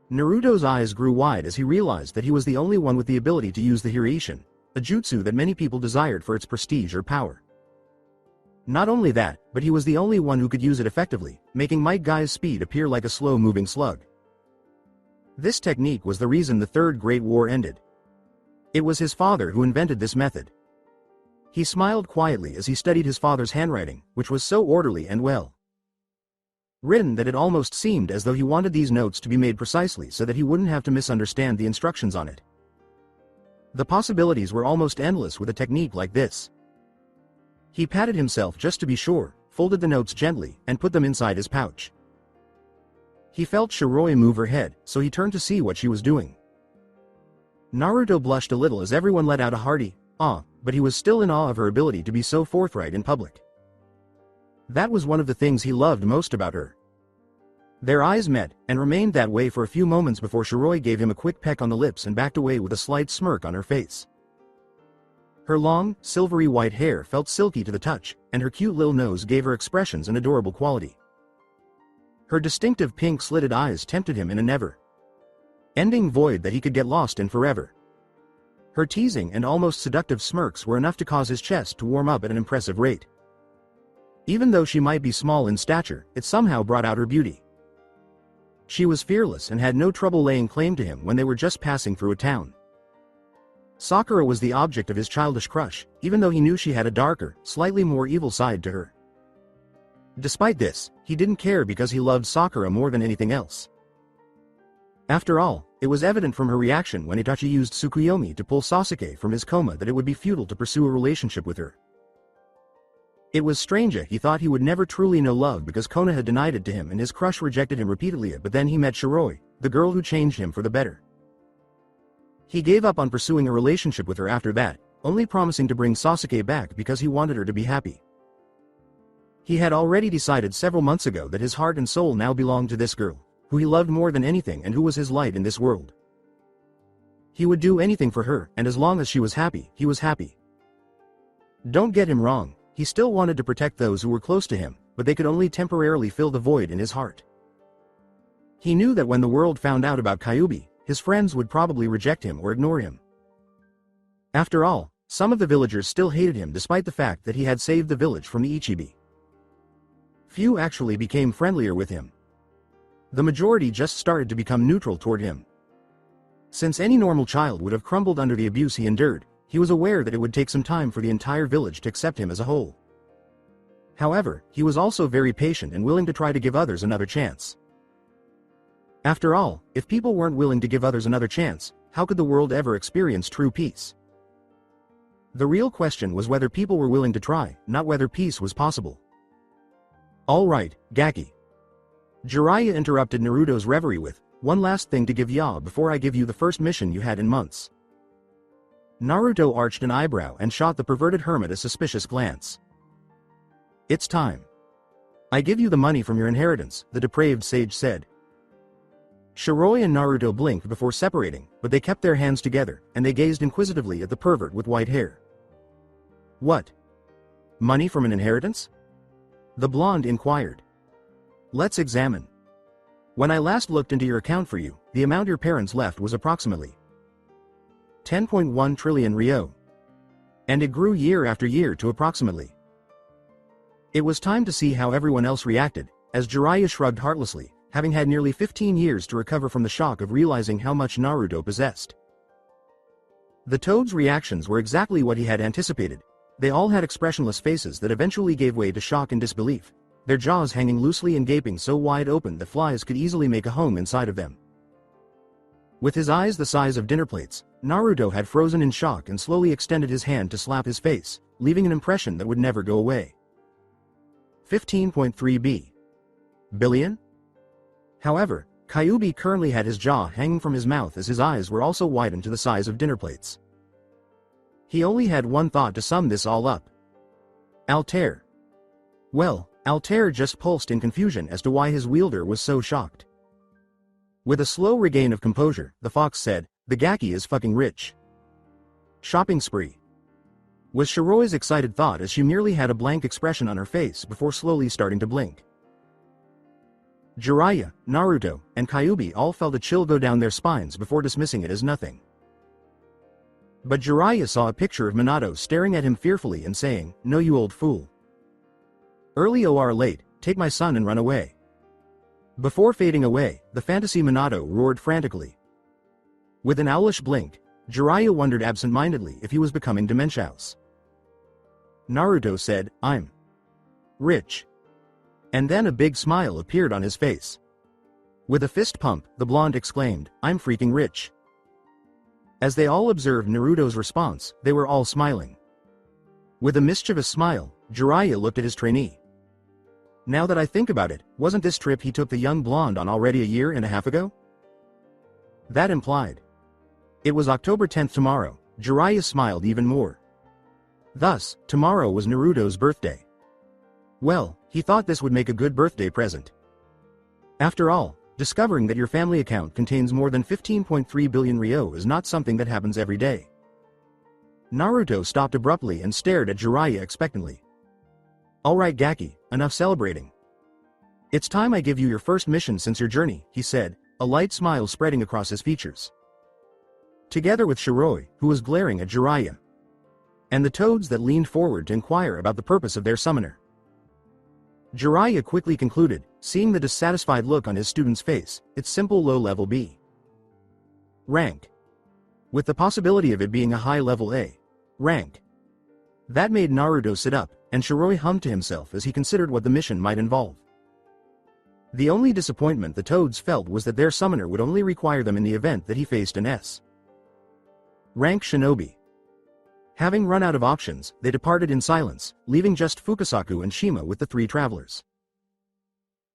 Naruto's eyes grew wide as he realized that he was the only one with the ability to use the Hiraishin, a jutsu that many people desired for its prestige or power. Not only that, but he was the only one who could use it effectively, making Might Guy's speed appear like a slow-moving slug. This technique was the reason the Third Great War ended. It was his father who invented this method. He smiled quietly as he studied his father's handwriting, which was so orderly and well written that it almost seemed as though he wanted these notes to be made precisely so that he wouldn't have to misunderstand the instructions on it. The possibilities were almost endless with a technique like this. He patted himself just to be sure, folded the notes gently, and put them inside his pouch. He felt Shiroi move her head, so he turned to see what she was doing. Naruto blushed a little as everyone let out a hearty "ah," but he was still in awe of her ability to be so forthright in public. That was one of the things he loved most about her. Their eyes met, and remained that way for a few moments before Shiroi gave him a quick peck on the lips and backed away with a slight smirk on her face. Her long, silvery white hair felt silky to the touch, and her cute little nose gave her expressions an adorable quality. Her distinctive pink slitted eyes tempted him in a never-ending void that he could get lost in forever. Her teasing and almost seductive smirks were enough to cause his chest to warm up at an impressive rate. Even though she might be small in stature, it somehow brought out her beauty. She was fearless and had no trouble laying claim to him when they were just passing through a town. Sakura was the object of his childish crush, even though he knew she had a darker, slightly more evil side to her. Despite this, he didn't care because he loved Sakura more than anything else. After all, it was evident from her reaction when Itachi used Tsukuyomi to pull Sasuke from his coma that it would be futile to pursue a relationship with her. It was strange, he thought he would never truly know love because Konoha had denied it to him and his crush rejected him repeatedly, but then he met Shiroi, the girl who changed him for the better. He gave up on pursuing a relationship with her after that, only promising to bring Sasuke back because he wanted her to be happy. He had already decided several months ago that his heart and soul now belonged to this girl, who he loved more than anything and who was his light in this world. He would do anything for her, and as long as she was happy, he was happy. Don't get him wrong, he still wanted to protect those who were close to him, but they could only temporarily fill the void in his heart. He knew that when the world found out about Kyuubi, his friends would probably reject him or ignore him. After all, some of the villagers still hated him despite the fact that he had saved the village from the Ichibi. Few actually became friendlier with him. The majority just started to become neutral toward him. Since any normal child would have crumbled under the abuse he endured, he was aware that it would take some time for the entire village to accept him as a whole. However, he was also very patient and willing to try to give others another chance. After all, if people weren't willing to give others another chance, how could the world ever experience true peace? The real question was whether people were willing to try, not whether peace was possible. All right, Gaki. Jiraiya interrupted Naruto's reverie with, "One last thing to give ya before I give you the first mission you had in months." Naruto arched an eyebrow and shot the perverted hermit a suspicious glance. "It's time. I give you the money from your inheritance," the depraved sage said. Shiroi and Naruto blinked before separating, but they kept their hands together, and they gazed inquisitively at the pervert with white hair. "What? Money from an inheritance?" the blonde inquired. "Let's examine. When I last looked into your account for you, the amount your parents left was approximately 10.1 trillion ryo. And it grew year after year to approximately." It was time to see how everyone else reacted, as Jiraiya shrugged heartlessly, having had nearly 15 years to recover from the shock of realizing how much Naruto possessed. The Toad's reactions were exactly what he had anticipated. They all had expressionless faces that eventually gave way to shock and disbelief, their jaws hanging loosely and gaping so wide open that flies could easily make a home inside of them. With his eyes the size of dinner plates, Naruto had frozen in shock and slowly extended his hand to slap his face, leaving an impression that would never go away. 15.3 billion? However, Kyuubi currently had his jaw hanging from his mouth as his eyes were also widened to the size of dinner plates. He only had one thought to sum this all up. Altair. Well, Altair just pulsed in confusion as to why his wielder was so shocked. With a slow regain of composure, the fox said, "The Gaki is fucking rich." Shopping spree, was Shiroi's excited thought as she merely had a blank expression on her face before slowly starting to blink. Jiraiya, Naruto, and Kyuubi all felt a chill go down their spines before dismissing it as nothing. But Jiraiya saw a picture of Minato staring at him fearfully and saying, "No you old fool. Early or late, take my son and run away." Before fading away, the fantasy Minato roared frantically. With an owlish blink, Jiraiya wondered absent-mindedly if he was becoming dementious. Naruto said, "I'm rich." And then a big smile appeared on his face. With a fist pump, the blonde exclaimed, "I'm freaking rich." As they all observed Naruto's response, they were all smiling. With a mischievous smile, Jiraiya looked at his trainee. "Now that I think about it, wasn't this trip he took the young blonde on already a year and a half ago?" That implied. It was October 10th tomorrow. Jiraiya smiled even more. Thus, tomorrow was Naruto's birthday. Well, he thought this would make a good birthday present. After all, discovering that your family account contains more than 15.3 billion ryo is not something that happens every day. Naruto stopped abruptly and stared at Jiraiya expectantly. "Alright Gaki, enough celebrating. It's time I give you your first mission since your journey," he said, a light smile spreading across his features. Together with Shiroi, who was glaring at Jiraiya, and the toads that leaned forward to inquire about the purpose of their summoner. Jiraiya quickly concluded, seeing the dissatisfied look on his student's face, "It's simple low-level B rank, with the possibility of it being a high-level A rank." That made Naruto sit up, and Shiroi hummed to himself as he considered what the mission might involve. The only disappointment the Toads felt was that their summoner would only require them in the event that he faced an S rank shinobi. Having run out of options, they departed in silence, leaving just Fukasaku and Shima with the three travelers.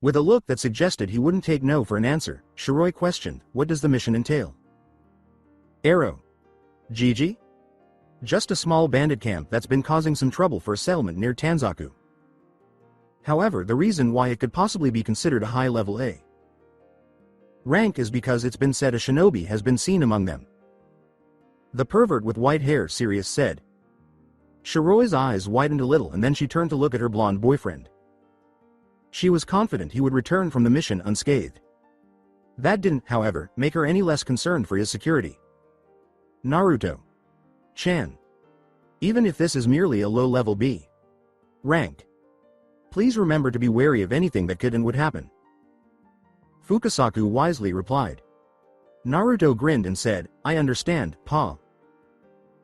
With a look that suggested he wouldn't take no for an answer, Shiroi questioned, "What does the mission entail?" "Arrow. Gigi? Just a small bandit camp that's been causing some trouble for a settlement near Tanzaku. However, the reason why it could possibly be considered a high-level A rank is because it's been said a shinobi has been seen among them." The pervert with white hair Sirius said. Shiroi's eyes widened a little and then she turned to look at her blonde boyfriend. She was confident he would return from the mission unscathed. That didn't, however, make her any less concerned for his security. "Naruto-chan. Even if this is merely a low-level B rank, please remember to be wary of anything that could and would happen." Fukasaku wisely replied. Naruto grinned and said, "I understand, Pa."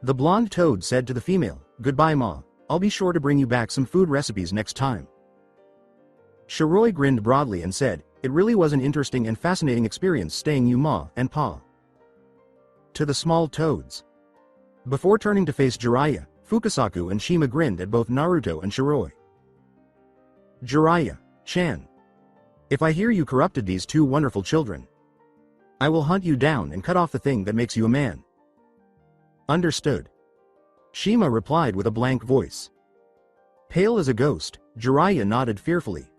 The blonde toad said to the female, "Goodbye, Ma. I'll be sure to bring you back some food recipes next time." Shiroi grinned broadly and said, "It really was an interesting and fascinating experience staying you Ma and Pa." To the small toads. Before turning to face Jiraiya, Fukasaku and Shima grinned at both Naruto and Shiroi. "Jiraiya-chan. If I hear you corrupted these two wonderful children, I will hunt you down and cut off the thing that makes you a man." "Understood." Shima replied with a blank voice. Pale as a ghost, Jiraiya nodded fearfully.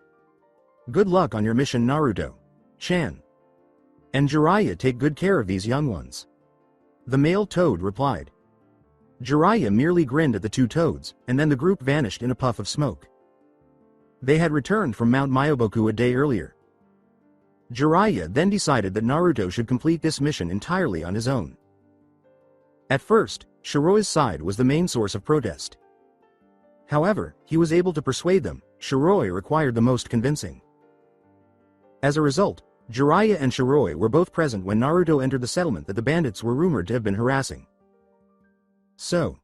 "Good luck on your mission, Naruto-chan. And Jiraiya, take good care of these young ones." The male toad replied. Jiraiya merely grinned at the two toads, and then the group vanished in a puff of smoke. They had returned from Mount Myoboku a day earlier. Jiraiya then decided that Naruto should complete this mission entirely on his own. At first, Shiroi's side was the main source of protest. However, he was able to persuade them. Shiroi required the most convincing. As a result, Jiraiya and Shiroi were both present when Naruto entered the settlement that the bandits were rumored to have been harassing. So,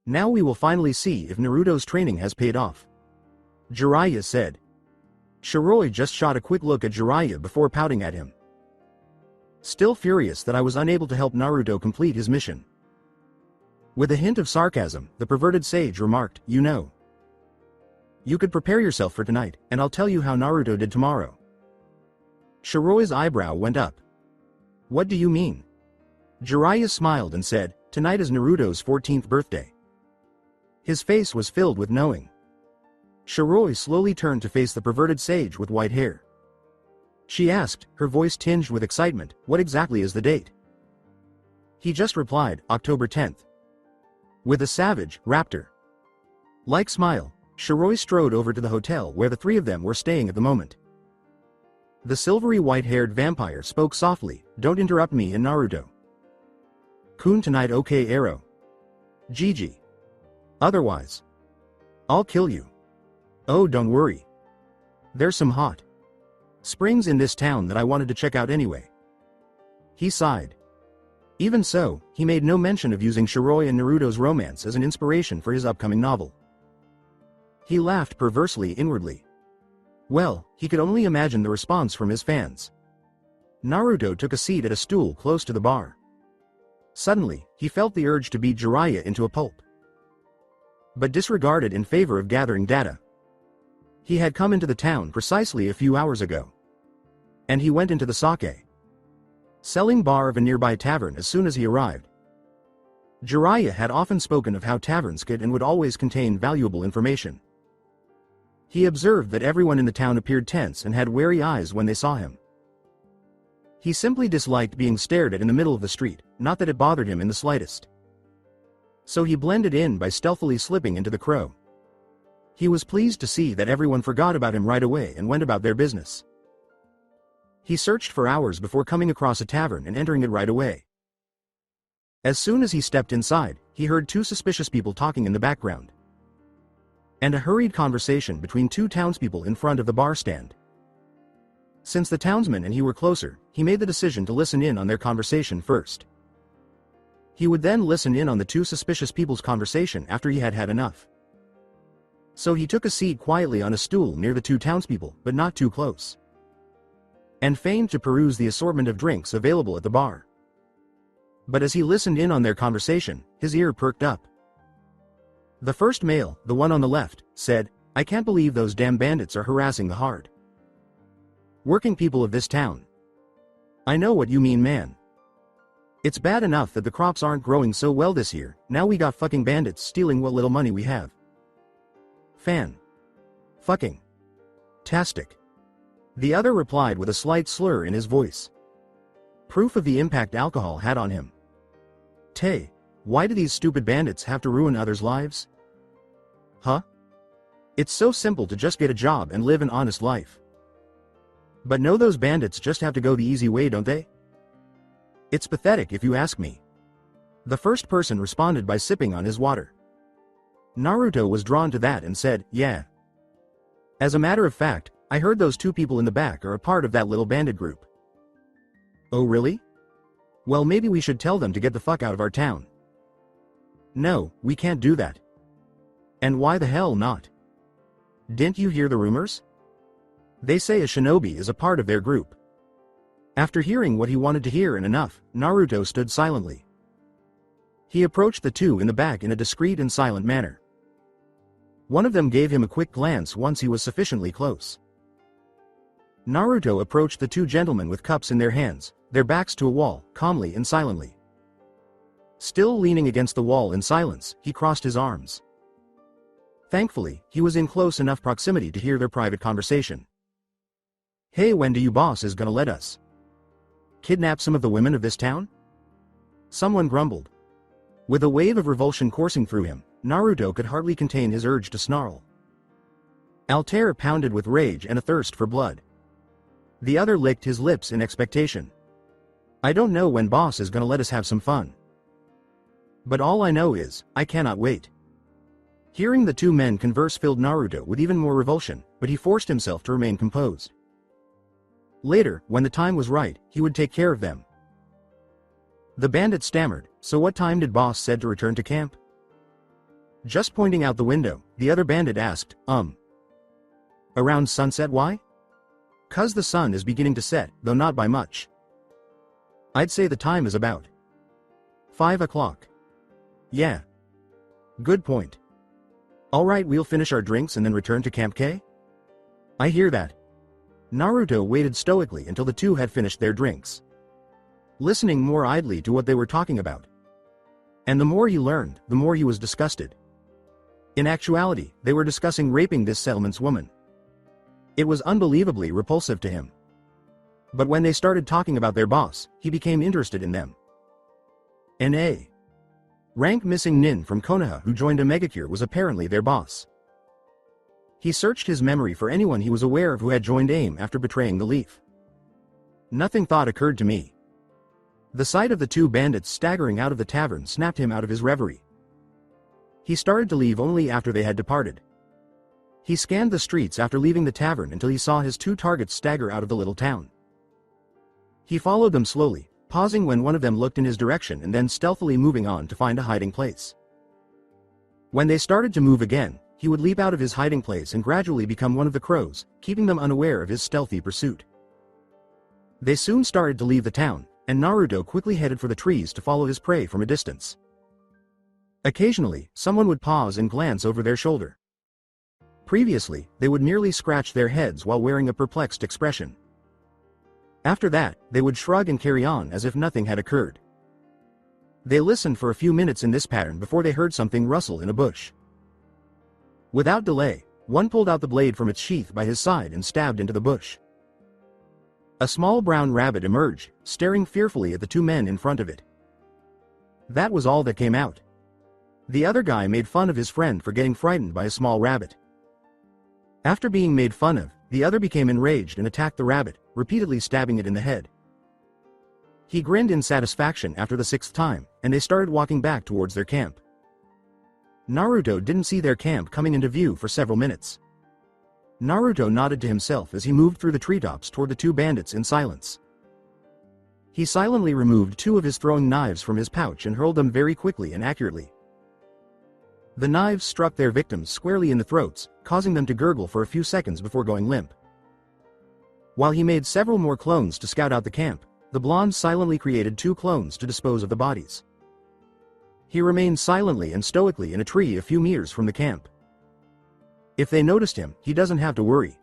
now we will finally see if Naruto's training has paid off, Jiraiya said. Shiroi just shot a quick look at Jiraiya before pouting at him. "Still furious that I was unable to help Naruto complete his mission." With a hint of sarcasm, the perverted sage remarked, "You know, you could prepare yourself for tonight, and I'll tell you how Naruto did tomorrow." Shiroi's eyebrow went up. "What do you mean?" Jiraiya smiled and said, "Tonight is Naruto's 14th birthday." His face was filled with knowing. Shiroi slowly turned to face the perverted sage with white hair. She asked, her voice tinged with excitement, "What exactly is the date?" He just replied, "October 10th. With a savage, raptor-like smile, Shiroi strode over to the hotel where the three of them were staying at the moment. The silvery white-haired vampire spoke softly, "Don't interrupt me and Naruto. Kun tonight, okay, Arrow? Gigi. Otherwise, I'll kill you. Oh, don't worry. There's some hot springs in this town that I wanted to check out anyway." He sighed. Even so, he made no mention of using Shiroi and Naruto's romance as an inspiration for his upcoming novel. He laughed perversely inwardly. Well, he could only imagine the response from his fans. Naruto took a seat at a stool close to the bar. Suddenly, he felt the urge to beat Jiraiya into a pulp, but disregarded in favor of gathering data. He had come into the town precisely a few hours ago, and he went into the sake selling bar of a nearby tavern as soon as he arrived. Jiraiya had often spoken of how taverns could and would always contain valuable information. He observed that everyone in the town appeared tense and had wary eyes when they saw him. He simply disliked being stared at in the middle of the street, not that it bothered him in the slightest. So he blended in by stealthily slipping into the crow. He was pleased to see that everyone forgot about him right away and went about their business. He searched for hours before coming across a tavern and entering it right away. As soon as he stepped inside, he heard two suspicious people talking in the background, and a hurried conversation between two townspeople in front of the bar stand. Since the townsman and he were closer, he made the decision to listen in on their conversation first. He would then listen in on the two suspicious people's conversation after he had had enough. So he took a seat quietly on a stool near the two townspeople, but not too close, and feigned to peruse the assortment of drinks available at the bar. But as he listened in on their conversation, his ear perked up. The first male, the one on the left, said, "I can't believe those damn bandits are harassing the hard working people of this town. I know what you mean, man. It's bad enough that the crops aren't growing so well this year, now we got fucking bandits stealing what little money we have. Fan. Fucking. Tastic." The other replied with a slight slur in his voice. Proof of the impact alcohol had on him. Tay, why do these stupid bandits have to ruin others' lives? Huh? It's so simple to just get a job and live an honest life. But no, those bandits just have to go the easy way, don't they? It's pathetic if you ask me. The first person responded by sipping on his water. Naruto was drawn to that and said, "Yeah. As a matter of fact, I heard those two people in the back are a part of that little bandit group." Oh really? Well, maybe we should tell them to get the fuck out of our town. No, we can't do that. And why the hell not? Didn't you hear the rumors? They say a shinobi is a part of their group. After hearing what he wanted to hear and enough, Naruto stood silently. He approached the two in the back in a discreet and silent manner. One of them gave him a quick glance once he was sufficiently close. Naruto approached the two gentlemen with cups in their hands, their backs to a wall, calmly and silently. Still leaning against the wall in silence, he crossed his arms. Thankfully, he was in close enough proximity to hear their private conversation. "Hey, when do you boss is gonna let us kidnap some of the women of this town?" Someone grumbled. With a wave of revulsion coursing through him, Naruto could hardly contain his urge to snarl. Altair pounded with rage and a thirst for blood. The other licked his lips in expectation. "I don't know when boss is gonna let us have some fun. But all I know is, I cannot wait." Hearing the two men converse filled Naruto with even more revulsion, but he forced himself to remain composed. Later, when the time was right, he would take care of them. The bandit stammered, "So what time did boss said to return to camp?" Just pointing out the window, the other bandit asked, Around sunset, why?" "'Cause the sun is beginning to set, though not by much. I'd say the time is about 5 o'clock. Yeah. Good point. Alright, we'll finish our drinks and then return to Camp K?" "I hear that." Naruto waited stoically until the two had finished their drinks, listening more idly to what they were talking about. And the more he learned, the more he was disgusted. In actuality, they were discussing raping this settlement's woman. It was unbelievably repulsive to him. But when they started talking about their boss, he became interested in them. An A rank missing nin from Konoha who joined a megacure was apparently their boss. He searched his memory for anyone he was aware of who had joined AIM after betraying the Leaf. Nothing thought occurred to me. The sight of the two bandits staggering out of the tavern snapped him out of his reverie. He started to leave only after they had departed. He scanned the streets after leaving the tavern until he saw his two targets stagger out of the little town. He followed them slowly, pausing when one of them looked in his direction and then stealthily moving on to find a hiding place. When they started to move again, he would leap out of his hiding place and gradually become one of the crows, keeping them unaware of his stealthy pursuit. They soon started to leave the town, and Naruto quickly headed for the trees to follow his prey from a distance. Occasionally, someone would pause and glance over their shoulder. Previously, they would merely scratch their heads while wearing a perplexed expression. After that, they would shrug and carry on as if nothing had occurred. They listened for a few minutes in this pattern before they heard something rustle in a bush. Without delay, one pulled out the blade from its sheath by his side and stabbed into the bush. A small brown rabbit emerged, staring fearfully at the two men in front of it. That was all that came out. The other guy made fun of his friend for getting frightened by a small rabbit. After being made fun of, the other became enraged and attacked the rabbit, repeatedly stabbing it in the head. He grinned in satisfaction after the 6th time, and they started walking back towards their camp. Naruto didn't see their camp coming into view for several minutes. Naruto nodded to himself as he moved through the treetops toward the two bandits in silence. He silently removed two of his throwing knives from his pouch and hurled them very quickly and accurately. The knives struck their victims squarely in the throats, causing them to gurgle for a few seconds before going limp. While he made several more clones to scout out the camp, the blonde silently created 2 clones to dispose of the bodies. He remained silently and stoically in a tree a few meters from the camp. If they noticed him, he doesn't have to worry.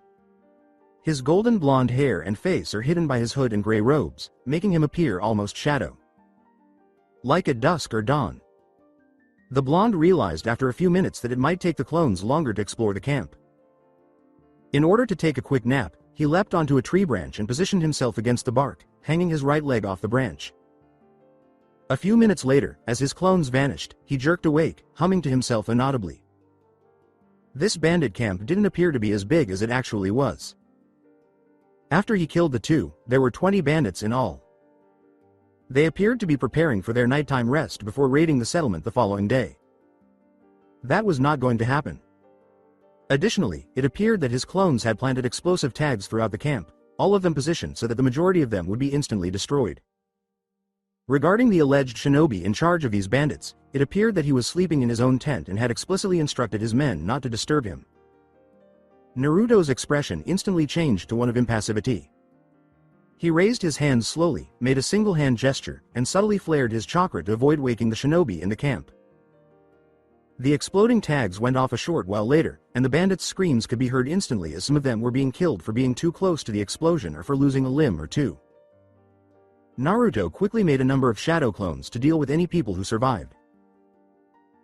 His golden blonde hair and face are hidden by his hood and gray robes, making him appear almost shadow. Like at dusk or dawn. The blonde realized after a few minutes that it might take the clones longer to explore the camp. In order to take a quick nap, he leapt onto a tree branch and positioned himself against the bark, hanging his right leg off the branch. A few minutes later, as his clones vanished, he jerked awake, humming to himself inaudibly. This bandit camp didn't appear to be as big as it actually was. After he killed the 2, there were 20 bandits in all. They appeared to be preparing for their nighttime rest before raiding the settlement the following day. That was not going to happen. Additionally, it appeared that his clones had planted explosive tags throughout the camp, all of them positioned so that the majority of them would be instantly destroyed. Regarding the alleged shinobi in charge of these bandits, it appeared that he was sleeping in his own tent and had explicitly instructed his men not to disturb him. Naruto's expression instantly changed to one of impassivity. He raised his hands slowly, made a single hand gesture, and subtly flared his chakra to avoid waking the shinobi in the camp. The exploding tags went off a short while later, and the bandits' screams could be heard instantly as some of them were being killed for being too close to the explosion or for losing a limb or 2. Naruto quickly made a number of shadow clones to deal with any people who survived.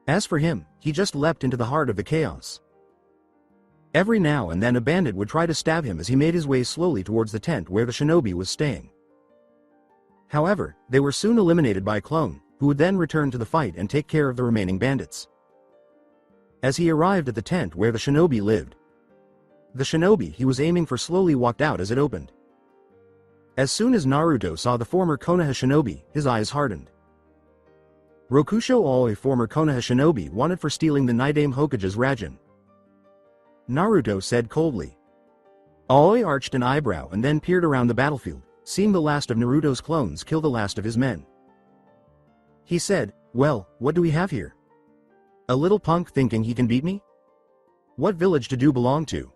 As for him, he just leapt into the heart of the chaos. Every now and then a bandit would try to stab him as he made his way slowly towards the tent where the shinobi was staying. However, they were soon eliminated by a clone, who would then return to the fight and take care of the remaining bandits. As he arrived at the tent where the shinobi lived, the shinobi he was aiming for slowly walked out as it opened. As soon as Naruto saw the former Konoha shinobi, his eyes hardened. Rokusho Aoi, former Konoha shinobi, wanted for stealing the Nidaime Hokage's Rasengan. Naruto said coldly. Aoi arched an eyebrow and then peered around the battlefield, seeing the last of Naruto's clones kill the last of his men. He said, "Well, what do we have here? A little punk thinking he can beat me? What village do you belong to?"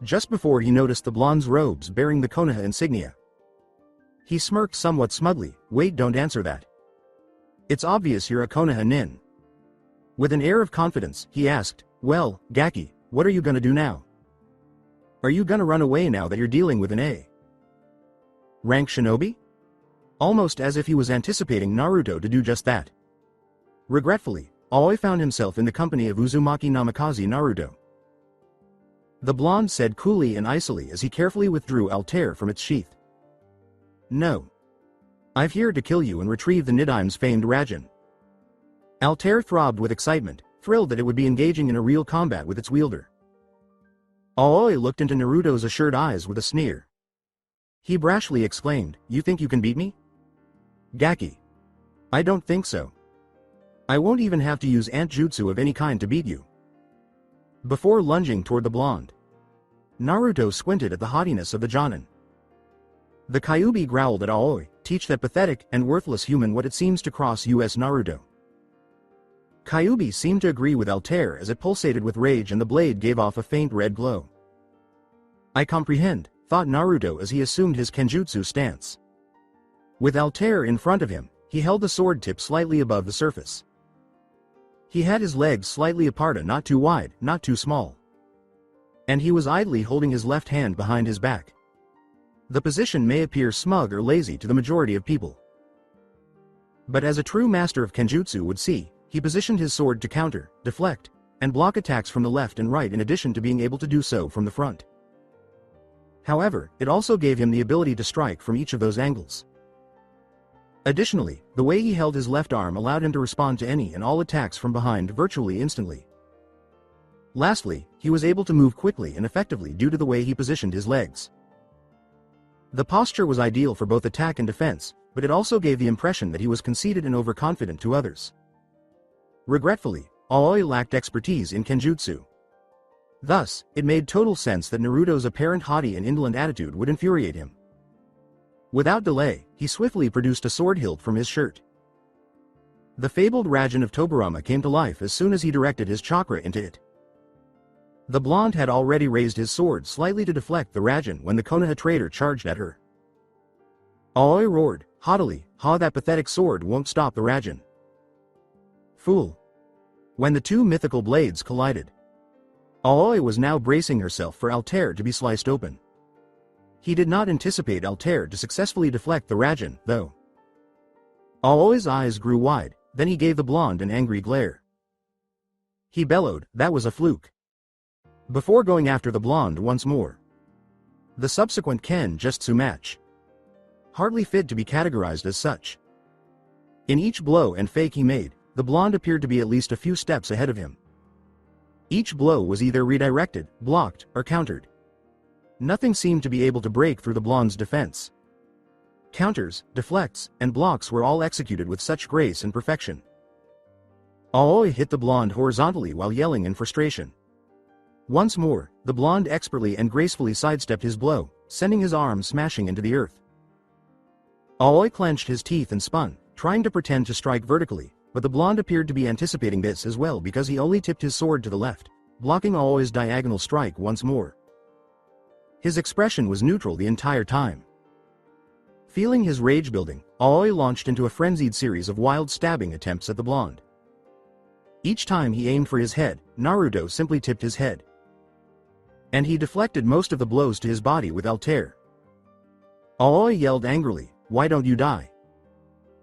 Just before he noticed the blonde's robes bearing the Konoha insignia. He smirked somewhat smugly. "Wait, don't answer that. It's obvious you're a Konoha nin." With an air of confidence, he asked, "Well, Gaki, what are you gonna do now? Are you gonna run away now that you're dealing with an A rank shinobi?" Almost as if he was anticipating Naruto to do just that. Regretfully, Aoi found himself in the company of Uzumaki Namikaze Naruto. The blonde said coolly and icily as he carefully withdrew Altair from its sheath. "No. I've here to kill you and retrieve the Nidaime's famed Rasengan." Altair throbbed with excitement, thrilled that it would be engaging in a real combat with its wielder. Aoi looked into Naruto's assured eyes with a sneer. He brashly exclaimed, "You think you can beat me? Gaki. I don't think so. I won't even have to use ant jutsu of any kind to beat you." Before lunging toward the blonde, Naruto squinted at the haughtiness of the Jonin. The Kyuubi growled at Aoi, "Teach that pathetic and worthless human what it seems to cross US Naruto." Kyuubi seemed to agree with Altair as it pulsated with rage and the blade gave off a faint red glow. "I comprehend," thought Naruto as he assumed his kenjutsu stance. With Altair in front of him, he held the sword tip slightly above the surface. He had his legs slightly apart, not too wide, not too small. And he was idly holding his left hand behind his back. The position may appear smug or lazy to the majority of people. But as a true master of kenjutsu would see, he positioned his sword to counter, deflect, and block attacks from the left and right in addition to being able to do so from the front. However, it also gave him the ability to strike from each of those angles. Additionally, the way he held his left arm allowed him to respond to any and all attacks from behind virtually instantly. Lastly, he was able to move quickly and effectively due to the way he positioned his legs. The posture was ideal for both attack and defense, but it also gave the impression that he was conceited and overconfident to others. Regretfully, Aoi lacked expertise in kenjutsu. Thus, it made total sense that Naruto's apparent haughty and indolent attitude would infuriate him. Without delay, he swiftly produced a sword hilt from his shirt. The fabled Rasen of Tobirama came to life as soon as he directed his chakra into it. The blonde had already raised his sword slightly to deflect the Rasen when the Konoha trader charged at her. Aoi roared, haughtily, "Ha, that pathetic sword won't stop the Rasen." Fool. When the two mythical blades collided, Aoi was now bracing herself for Altair to be sliced open. He did not anticipate Altair to successfully deflect the Rasen, though. Aoi's eyes grew wide, then he gave the blonde an angry glare. He bellowed, "That was a fluke," before going after the blonde once more. The subsequent Ken-Jutsu match, hardly fit to be categorized as such. In each blow and fake he made, the blonde appeared to be at least a few steps ahead of him. Each blow was either redirected, blocked, or countered. Nothing seemed to be able to break through the blonde's defense. Counters, deflects, and blocks were all executed with such grace and perfection. Aoi hit the blonde horizontally while yelling in frustration. Once more, the blonde expertly and gracefully sidestepped his blow, sending his arm smashing into the earth. Aoi clenched his teeth and spun, trying to pretend to strike vertically, but the blonde appeared to be anticipating this as well because he only tipped his sword to the left, blocking Aoi's diagonal strike once more. His expression was neutral the entire time. Feeling his rage building, Aoi launched into a frenzied series of wild stabbing attempts at the blonde. Each time he aimed for his head, Naruto simply tipped his head. And he deflected most of the blows to his body with Altair. Aoi yelled angrily, "Why don't you die?"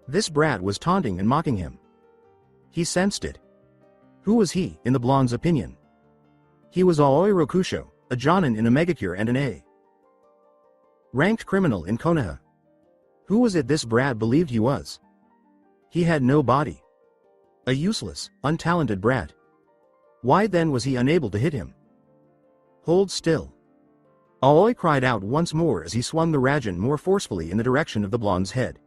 This brat was taunting and mocking him. He sensed it. Who was he, in the blonde's opinion? He was Aoi Rokusho, a Jonin in a Megacure and an A-ranked criminal in Konoha. Who was it this brat believed he was? He had no body. A useless, untalented brat. Why then was he unable to hit him? Hold still. Aoi cried out once more as he swung the Rasen more forcefully in the direction of the blonde's head.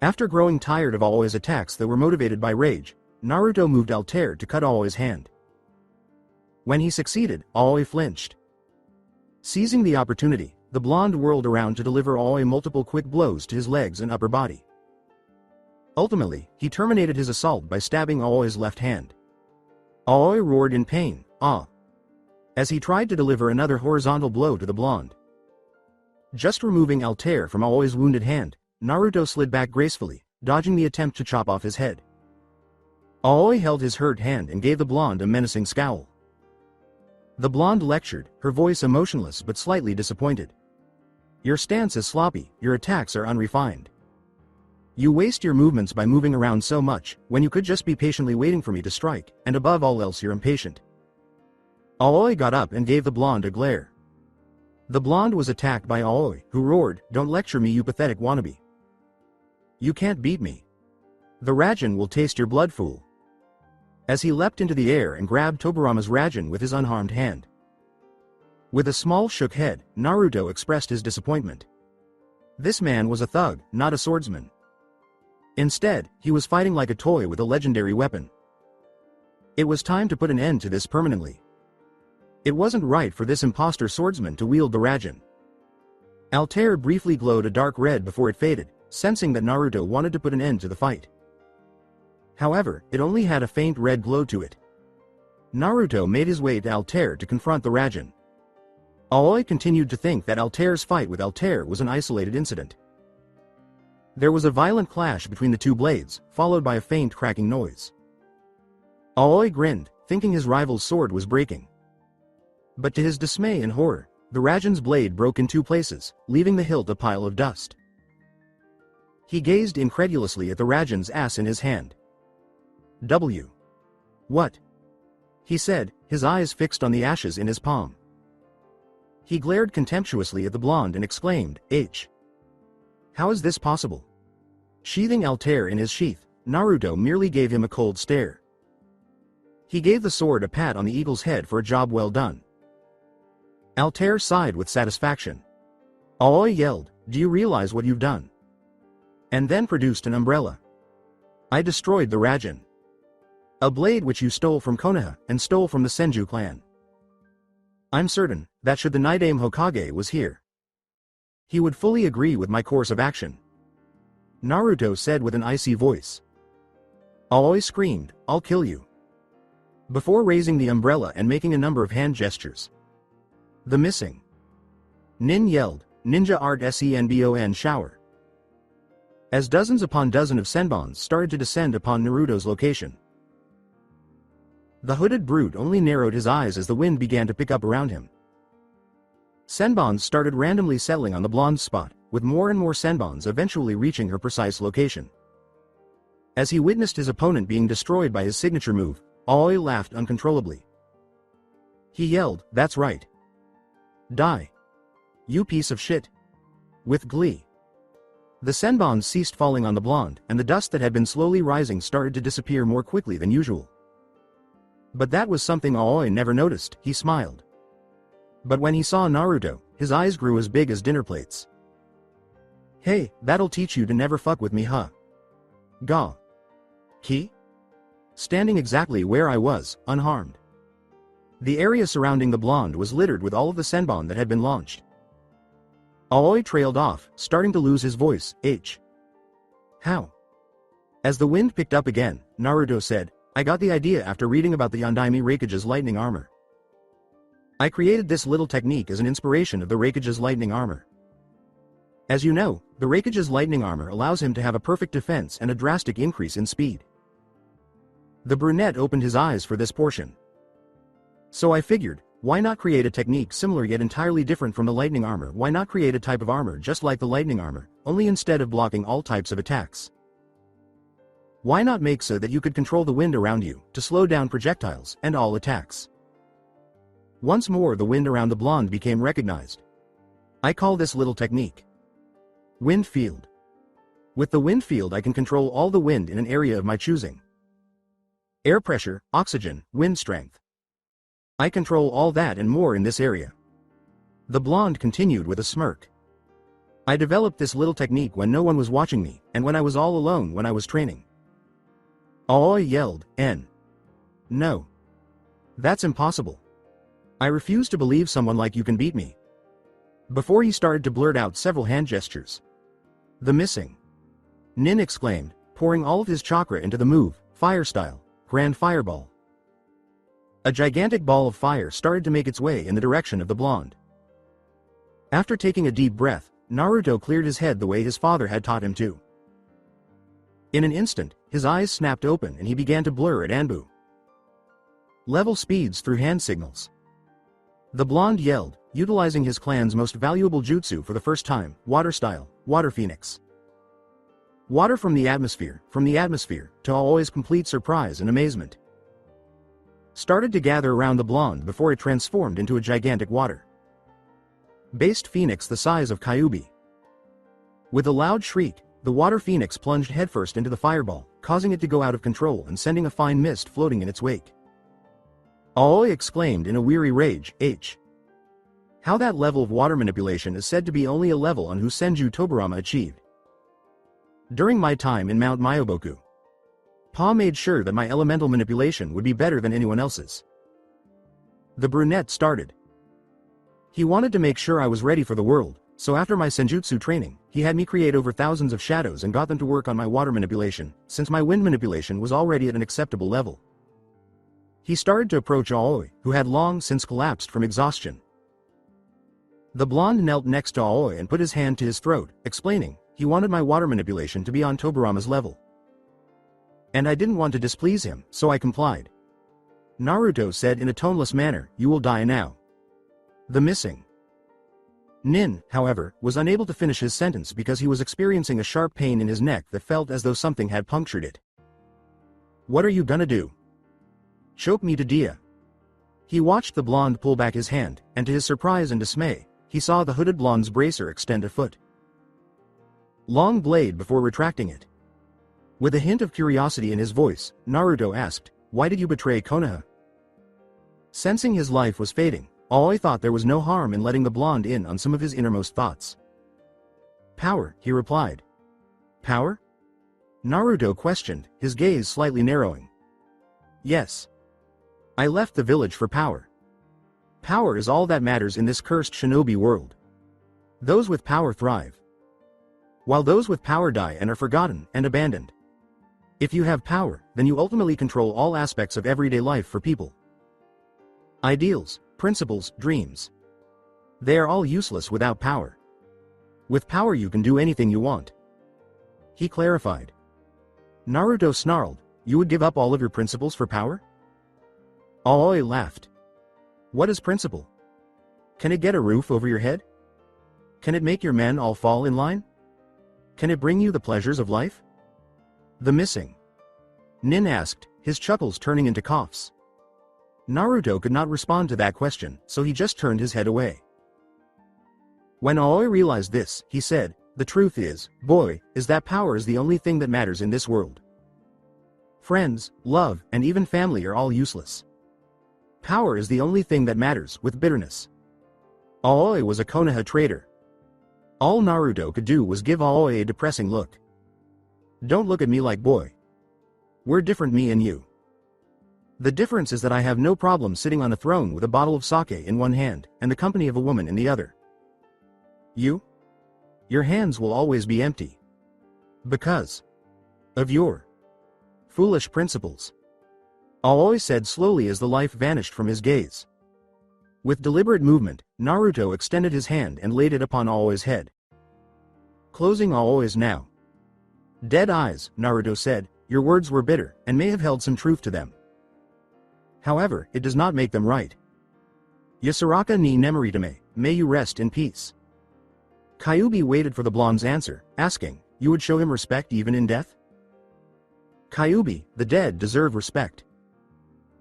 After growing tired of Aoi's attacks that were motivated by rage, Naruto moved Altair to cut Aoi's hand. When he succeeded, Aoi flinched. Seizing the opportunity, the blonde whirled around to deliver Aoi multiple quick blows to his legs and upper body. Ultimately, he terminated his assault by stabbing Aoi's left hand. Aoi roared in pain, "Ah!" as he tried to deliver another horizontal blow to the blonde. Just removing Altair from Aoi's wounded hand, Naruto slid back gracefully, dodging the attempt to chop off his head. Aoi held his hurt hand and gave the blonde a menacing scowl. The blonde lectured, her voice emotionless but slightly disappointed. "Your stance is sloppy, your attacks are unrefined. You waste your movements by moving around so much, when you could just be patiently waiting for me to strike, and above all else you're impatient." Aoi got up and gave the blonde a glare. The blonde was attacked by Aoi, who roared, "Don't lecture me, you pathetic wannabe. You can't beat me. The Rasen will taste your blood, fool." As he leapt into the air and grabbed Tobirama's Rasen with his unharmed hand. With a small shook head, Naruto expressed his disappointment. This man was a thug, not a swordsman. Instead, he was fighting like a toy with a legendary weapon. It was time to put an end to this permanently. It wasn't right for this imposter swordsman to wield the Rasen. Altair briefly glowed a dark red before it faded, sensing that Naruto wanted to put an end to the fight. However, it only had a faint red glow to it. Naruto made his way to Altair to confront the Rasen. Aoi continued to think that Altair's fight with Altair was an isolated incident. There was a violent clash between the two blades, followed by a faint cracking noise. Aoi grinned, thinking his rival's sword was breaking. But to his dismay and horror, the Rasen's blade broke in two places, leaving the hilt a pile of dust. He gazed incredulously at the Rasen's ass in his hand. What?" he said, his eyes fixed on the ashes in his palm. He glared contemptuously at the blonde and exclaimed, "H. How is this possible?" Sheathing Altair in his sheath, Naruto merely gave him a cold stare. He gave the sword a pat on the eagle's head for a job well done. Altair sighed with satisfaction. Aoi yelled, "Do you realize what you've done?" And then produced an umbrella. "I destroyed the Rasen. A blade which you stole from Konoha, and stole from the Senju clan. I'm certain, that should the Nidaime Hokage was here, he would fully agree with my course of action," Naruto said with an icy voice. Aoi screamed, "I'll kill you," before raising the umbrella and making a number of hand gestures. The missing. Nin yelled, "Ninja Art Senbon shower," as dozens upon dozens of senbons started to descend upon Naruto's location. The hooded brute only narrowed his eyes as the wind began to pick up around him. Senbons started randomly settling on the blonde's spot, with more and more senbons eventually reaching her precise location. As he witnessed his opponent being destroyed by his signature move, Aoi laughed uncontrollably. He yelled, "That's right. Die. You piece of shit," with glee. The senbons ceased falling on the blonde, and the dust that had been slowly rising started to disappear more quickly than usual. But that was something Aoi never noticed. He smiled. But when he saw Naruto, his eyes grew as big as dinner plates. "Hey, that'll teach you to never fuck with me, huh? Gah. Ki?" Standing exactly where I was, unharmed. The area surrounding the blonde was littered with all of the senbon that had been launched. Aoi trailed off, starting to lose his voice. How? As the wind picked up again, Naruto said, "I got the idea after reading about the Yondaime Raikage's lightning armor. I created this little technique as an inspiration of the Raikage's lightning armor. As you know, the Raikage's lightning armor allows him to have a perfect defense and a drastic increase in speed." The brunette opened his eyes for this portion. "So I figured, why not create a technique similar yet entirely different from the lightning armor? Why not create a type of armor just like the lightning armor, only instead of blocking all types of attacks? Why not make so that you could control the wind around you, to slow down projectiles, and all attacks?" Once more the wind around the blonde became recognized. "I call this little technique wind field. With the wind field I can control all the wind in an area of my choosing. Air pressure, oxygen, wind strength. I control all that and more in this area." The blonde continued with a smirk. "I developed this little technique when no one was watching me, and when I was all alone when I was training." Aoi yelled, No. That's impossible. I refuse to believe someone like you can beat me." Before he started to blurt out several hand gestures. "The missing." Nin exclaimed, pouring all of his chakra into the move, fire style, grand fireball. A gigantic ball of fire started to make its way in the direction of the blonde. After taking a deep breath, Naruto cleared his head the way his father had taught him to. In an instant, his eyes snapped open and he began to blur at Anbu. Level speeds through hand signals. The blonde yelled, utilizing his clan's most valuable jutsu for the first time, water style, water phoenix. Water from the atmosphere, to Aoi's complete surprise and amazement. Started to gather around the blonde before it transformed into a gigantic water based phoenix the size of Kyuubi. With a loud shriek, the water phoenix plunged headfirst into the fireball, causing it to go out of control and sending a fine mist floating in its wake. Aoi exclaimed in a weary rage, How that level of water manipulation is said to be only a level on whose Senju Tobarama achieved. During my time in Mount Myoboku, Pa made sure that my elemental manipulation would be better than anyone else's. The brunette started. He wanted to make sure I was ready for the world, so after my senjutsu training, he had me create over thousands of shadows and got them to work on my water manipulation, since my wind manipulation was already at an acceptable level. He started to approach Aoi, who had long since collapsed from exhaustion. The blonde knelt next to Aoi and put his hand to his throat, explaining, he wanted my water manipulation to be on Tobarama's level. And I didn't want to displease him, so I complied. Naruto said in a toneless manner, "You will die now." The missing. Nin, however, was unable to finish his sentence because he was experiencing a sharp pain in his neck that felt as though something had punctured it. "What are you gonna do? Choke me to dia?" He watched the blonde pull back his hand, and to his surprise and dismay, he saw the hooded blonde's bracer extend a foot long blade before retracting it. With a hint of curiosity in his voice, Naruto asked, "Why did you betray Konoha?" Sensing his life was fading, Aoi thought there was no harm in letting the blonde in on some of his innermost thoughts. "Power," he replied. "Power?" Naruto questioned, his gaze slightly narrowing. "Yes. I left the village for power. Power is all that matters in this cursed shinobi world. Those with power thrive, while those with power die and are forgotten and abandoned. If you have power, then you ultimately control all aspects of everyday life for people. Ideals, principles, dreams. They are all useless without power. With power you can do anything you want. He clarified. Naruto snarled, you would give up all of your principles for power? Aoi laughed. What is principle? Can it get a roof over your head? Can it make your men all fall in line? Can it bring you the pleasures of life? The missing. Nin asked, his chuckles turning into coughs. Naruto could not respond to that question, so he just turned his head away. When Aoi realized this, he said, the truth is, boy, is that power is the only thing that matters in this world. Friends, love, and even family are all useless. Power is the only thing that matters, with bitterness. Aoi was a Konoha traitor. All Naruto could do was give Aoi a depressing look. Don't look at me like boy. We're different, me and you. The difference is that I have no problem sitting on a throne with a bottle of sake in one hand, and the company of a woman in the other. You? Your hands will always be empty. Because of your foolish principles. Aoi said slowly as the life vanished from his gaze. With deliberate movement, Naruto extended his hand and laid it upon Aoi's head. Closing Aoi's now dead eyes, Naruto said, your words were bitter, and may have held some truth to them. However, it does not make them right. Yasuraka ni Nemoritame, may you rest in peace. Kyuubi waited for the blonde's answer, asking, you would show him respect even in death? Kyuubi, the dead deserve respect.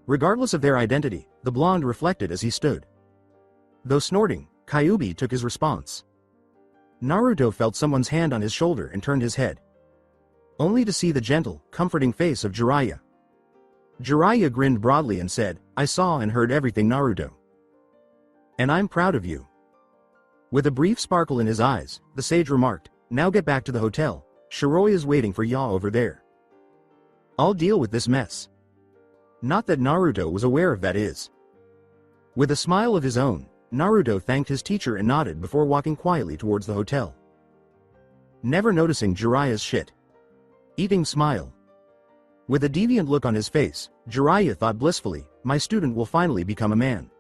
Regardless of their identity, the blonde reflected as he stood. Though snorting, Kyuubi took his response. Naruto felt someone's hand on his shoulder and turned his head. Only to see the gentle, comforting face of Jiraiya. Jiraiya grinned broadly and said, I saw and heard everything, Naruto. And I'm proud of you. With a brief sparkle in his eyes, the sage remarked, now get back to the hotel, Shiroi is waiting for ya over there. I'll deal with this mess. Not that Naruto was aware of that is. With a smile of his own, Naruto thanked his teacher and nodded before walking quietly towards the hotel. Never noticing Jiraiya's shit-eating smile. With a deviant look on his face, Jiraiya thought blissfully, my student will finally become a man.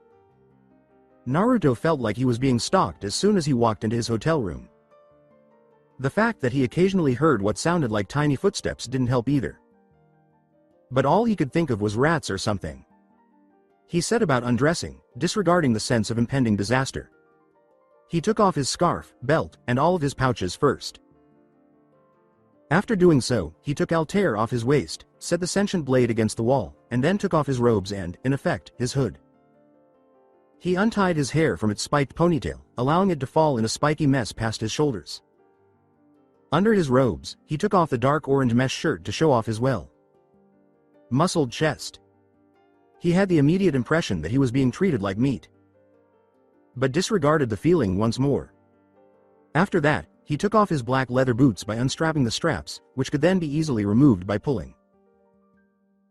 Naruto felt like he was being stalked as soon as he walked into his hotel room. The fact that he occasionally heard what sounded like tiny footsteps didn't help either. But all he could think of was rats or something. He set about undressing, disregarding the sense of impending disaster. He took off his scarf, belt, and all of his pouches first. After doing so, he took Altair off his waist, set the sentient blade against the wall, and then took off his robes and, in effect, his hood. He untied his hair from its spiked ponytail, allowing it to fall in a spiky mess past his shoulders. Under his robes, he took off the dark orange mesh shirt to show off his muscled chest. He had the immediate impression that he was being treated like meat, but disregarded the feeling once more. After that, he took off his black leather boots by unstrapping the straps, which could then be easily removed by pulling.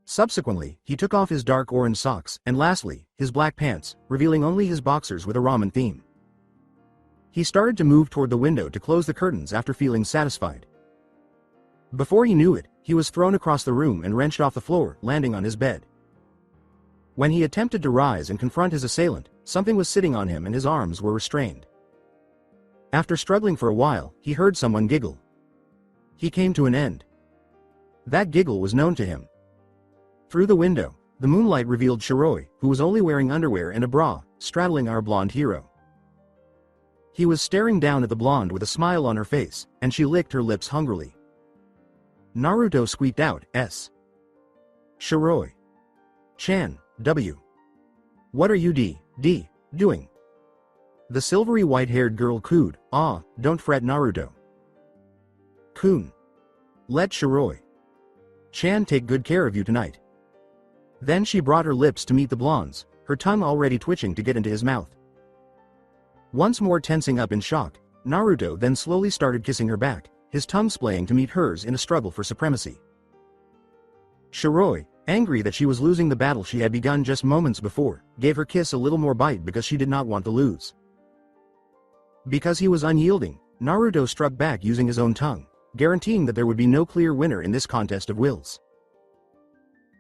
Subsequently, he took off his dark orange socks, and lastly, his black pants, revealing only his boxers with a ramen theme. He started to move toward the window to close the curtains after feeling satisfied. Before he knew it, he was thrown across the room and wrenched off the floor, landing on his bed. When he attempted to rise and confront his assailant, something was sitting on him and his arms were restrained. After struggling for a while, he heard someone giggle. He came to an end. That giggle was known to him. Through the window, the moonlight revealed Shiroi, who was only wearing underwear and a bra, straddling our blonde hero. He was staring down at the blonde with a smile on her face, and she licked her lips hungrily. Naruto squeaked out, S. Shiroi. Chan, W. What are you doing? The silvery white-haired girl cooed, ah, don't fret Naruto. Kun. Let Shiroi Chan take good care of you tonight. Then she brought her lips to meet the blonde's, her tongue already twitching to get into his mouth. Once more tensing up in shock, Naruto then slowly started kissing her back, his tongue splaying to meet hers in a struggle for supremacy. Shiroi, angry that she was losing the battle she had begun just moments before, gave her kiss a little more bite because she did not want to lose. Because he was unyielding, Naruto struck back using his own tongue, guaranteeing that there would be no clear winner in this contest of wills.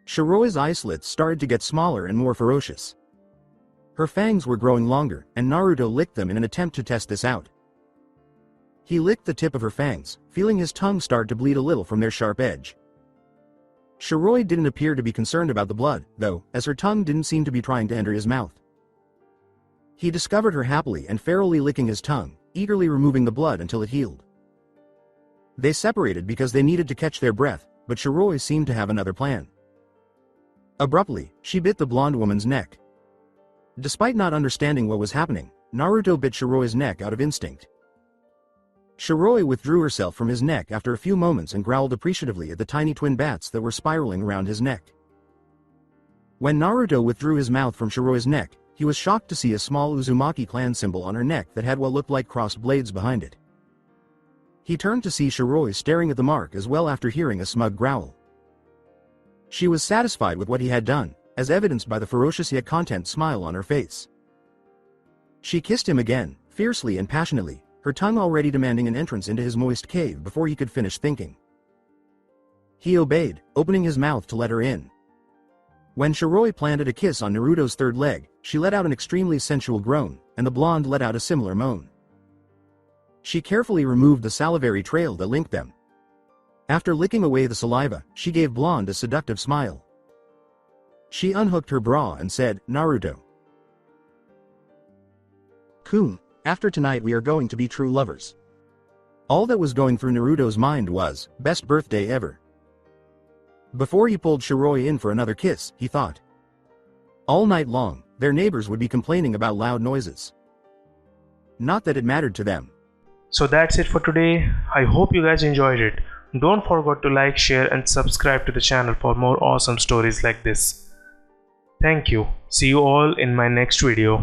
Shiroi's eye slits started to get smaller and more ferocious. Her fangs were growing longer, and Naruto licked them in an attempt to test this out. He licked the tip of her fangs, feeling his tongue start to bleed a little from their sharp edge. Shiroi didn't appear to be concerned about the blood, though, as her tongue didn't seem to be trying to enter his mouth. He discovered her happily and ferally licking his tongue, eagerly removing the blood until it healed. They separated because they needed to catch their breath, but Shiroi seemed to have another plan. Abruptly, she bit the blonde woman's neck. Despite not understanding what was happening, Naruto bit Shiroi's neck out of instinct. Shiroi withdrew herself from his neck after a few moments and growled appreciatively at the tiny twin bats that were spiraling around his neck. When Naruto withdrew his mouth from Shiroi's neck, he was shocked to see a small Uzumaki clan symbol on her neck that had what looked like crossed blades behind it. He turned to see Shiroi staring at the mark as well after hearing a smug growl. She was satisfied with what he had done, as evidenced by the ferocious yet content smile on her face. She kissed him again, fiercely and passionately, her tongue already demanding an entrance into his moist cave before he could finish thinking. He obeyed, opening his mouth to let her in. When Shiroi planted a kiss on Naruto's third leg, she let out an extremely sensual groan, and the blonde let out a similar moan. She carefully removed the salivary trail that linked them. After licking away the saliva, she gave Blonde a seductive smile. She unhooked her bra and said, "Naruto. Kun, after tonight we are going to be true lovers." All that was going through Naruto's mind was, best birthday ever. Before he pulled Shiroi in for another kiss, he thought. All night long, their neighbors would be complaining about loud noises. Not that it mattered to them. So that's it for today. I hope you guys enjoyed it. Don't forget to like, share and subscribe to the channel for more awesome stories like this. Thank you. See you all in my next video.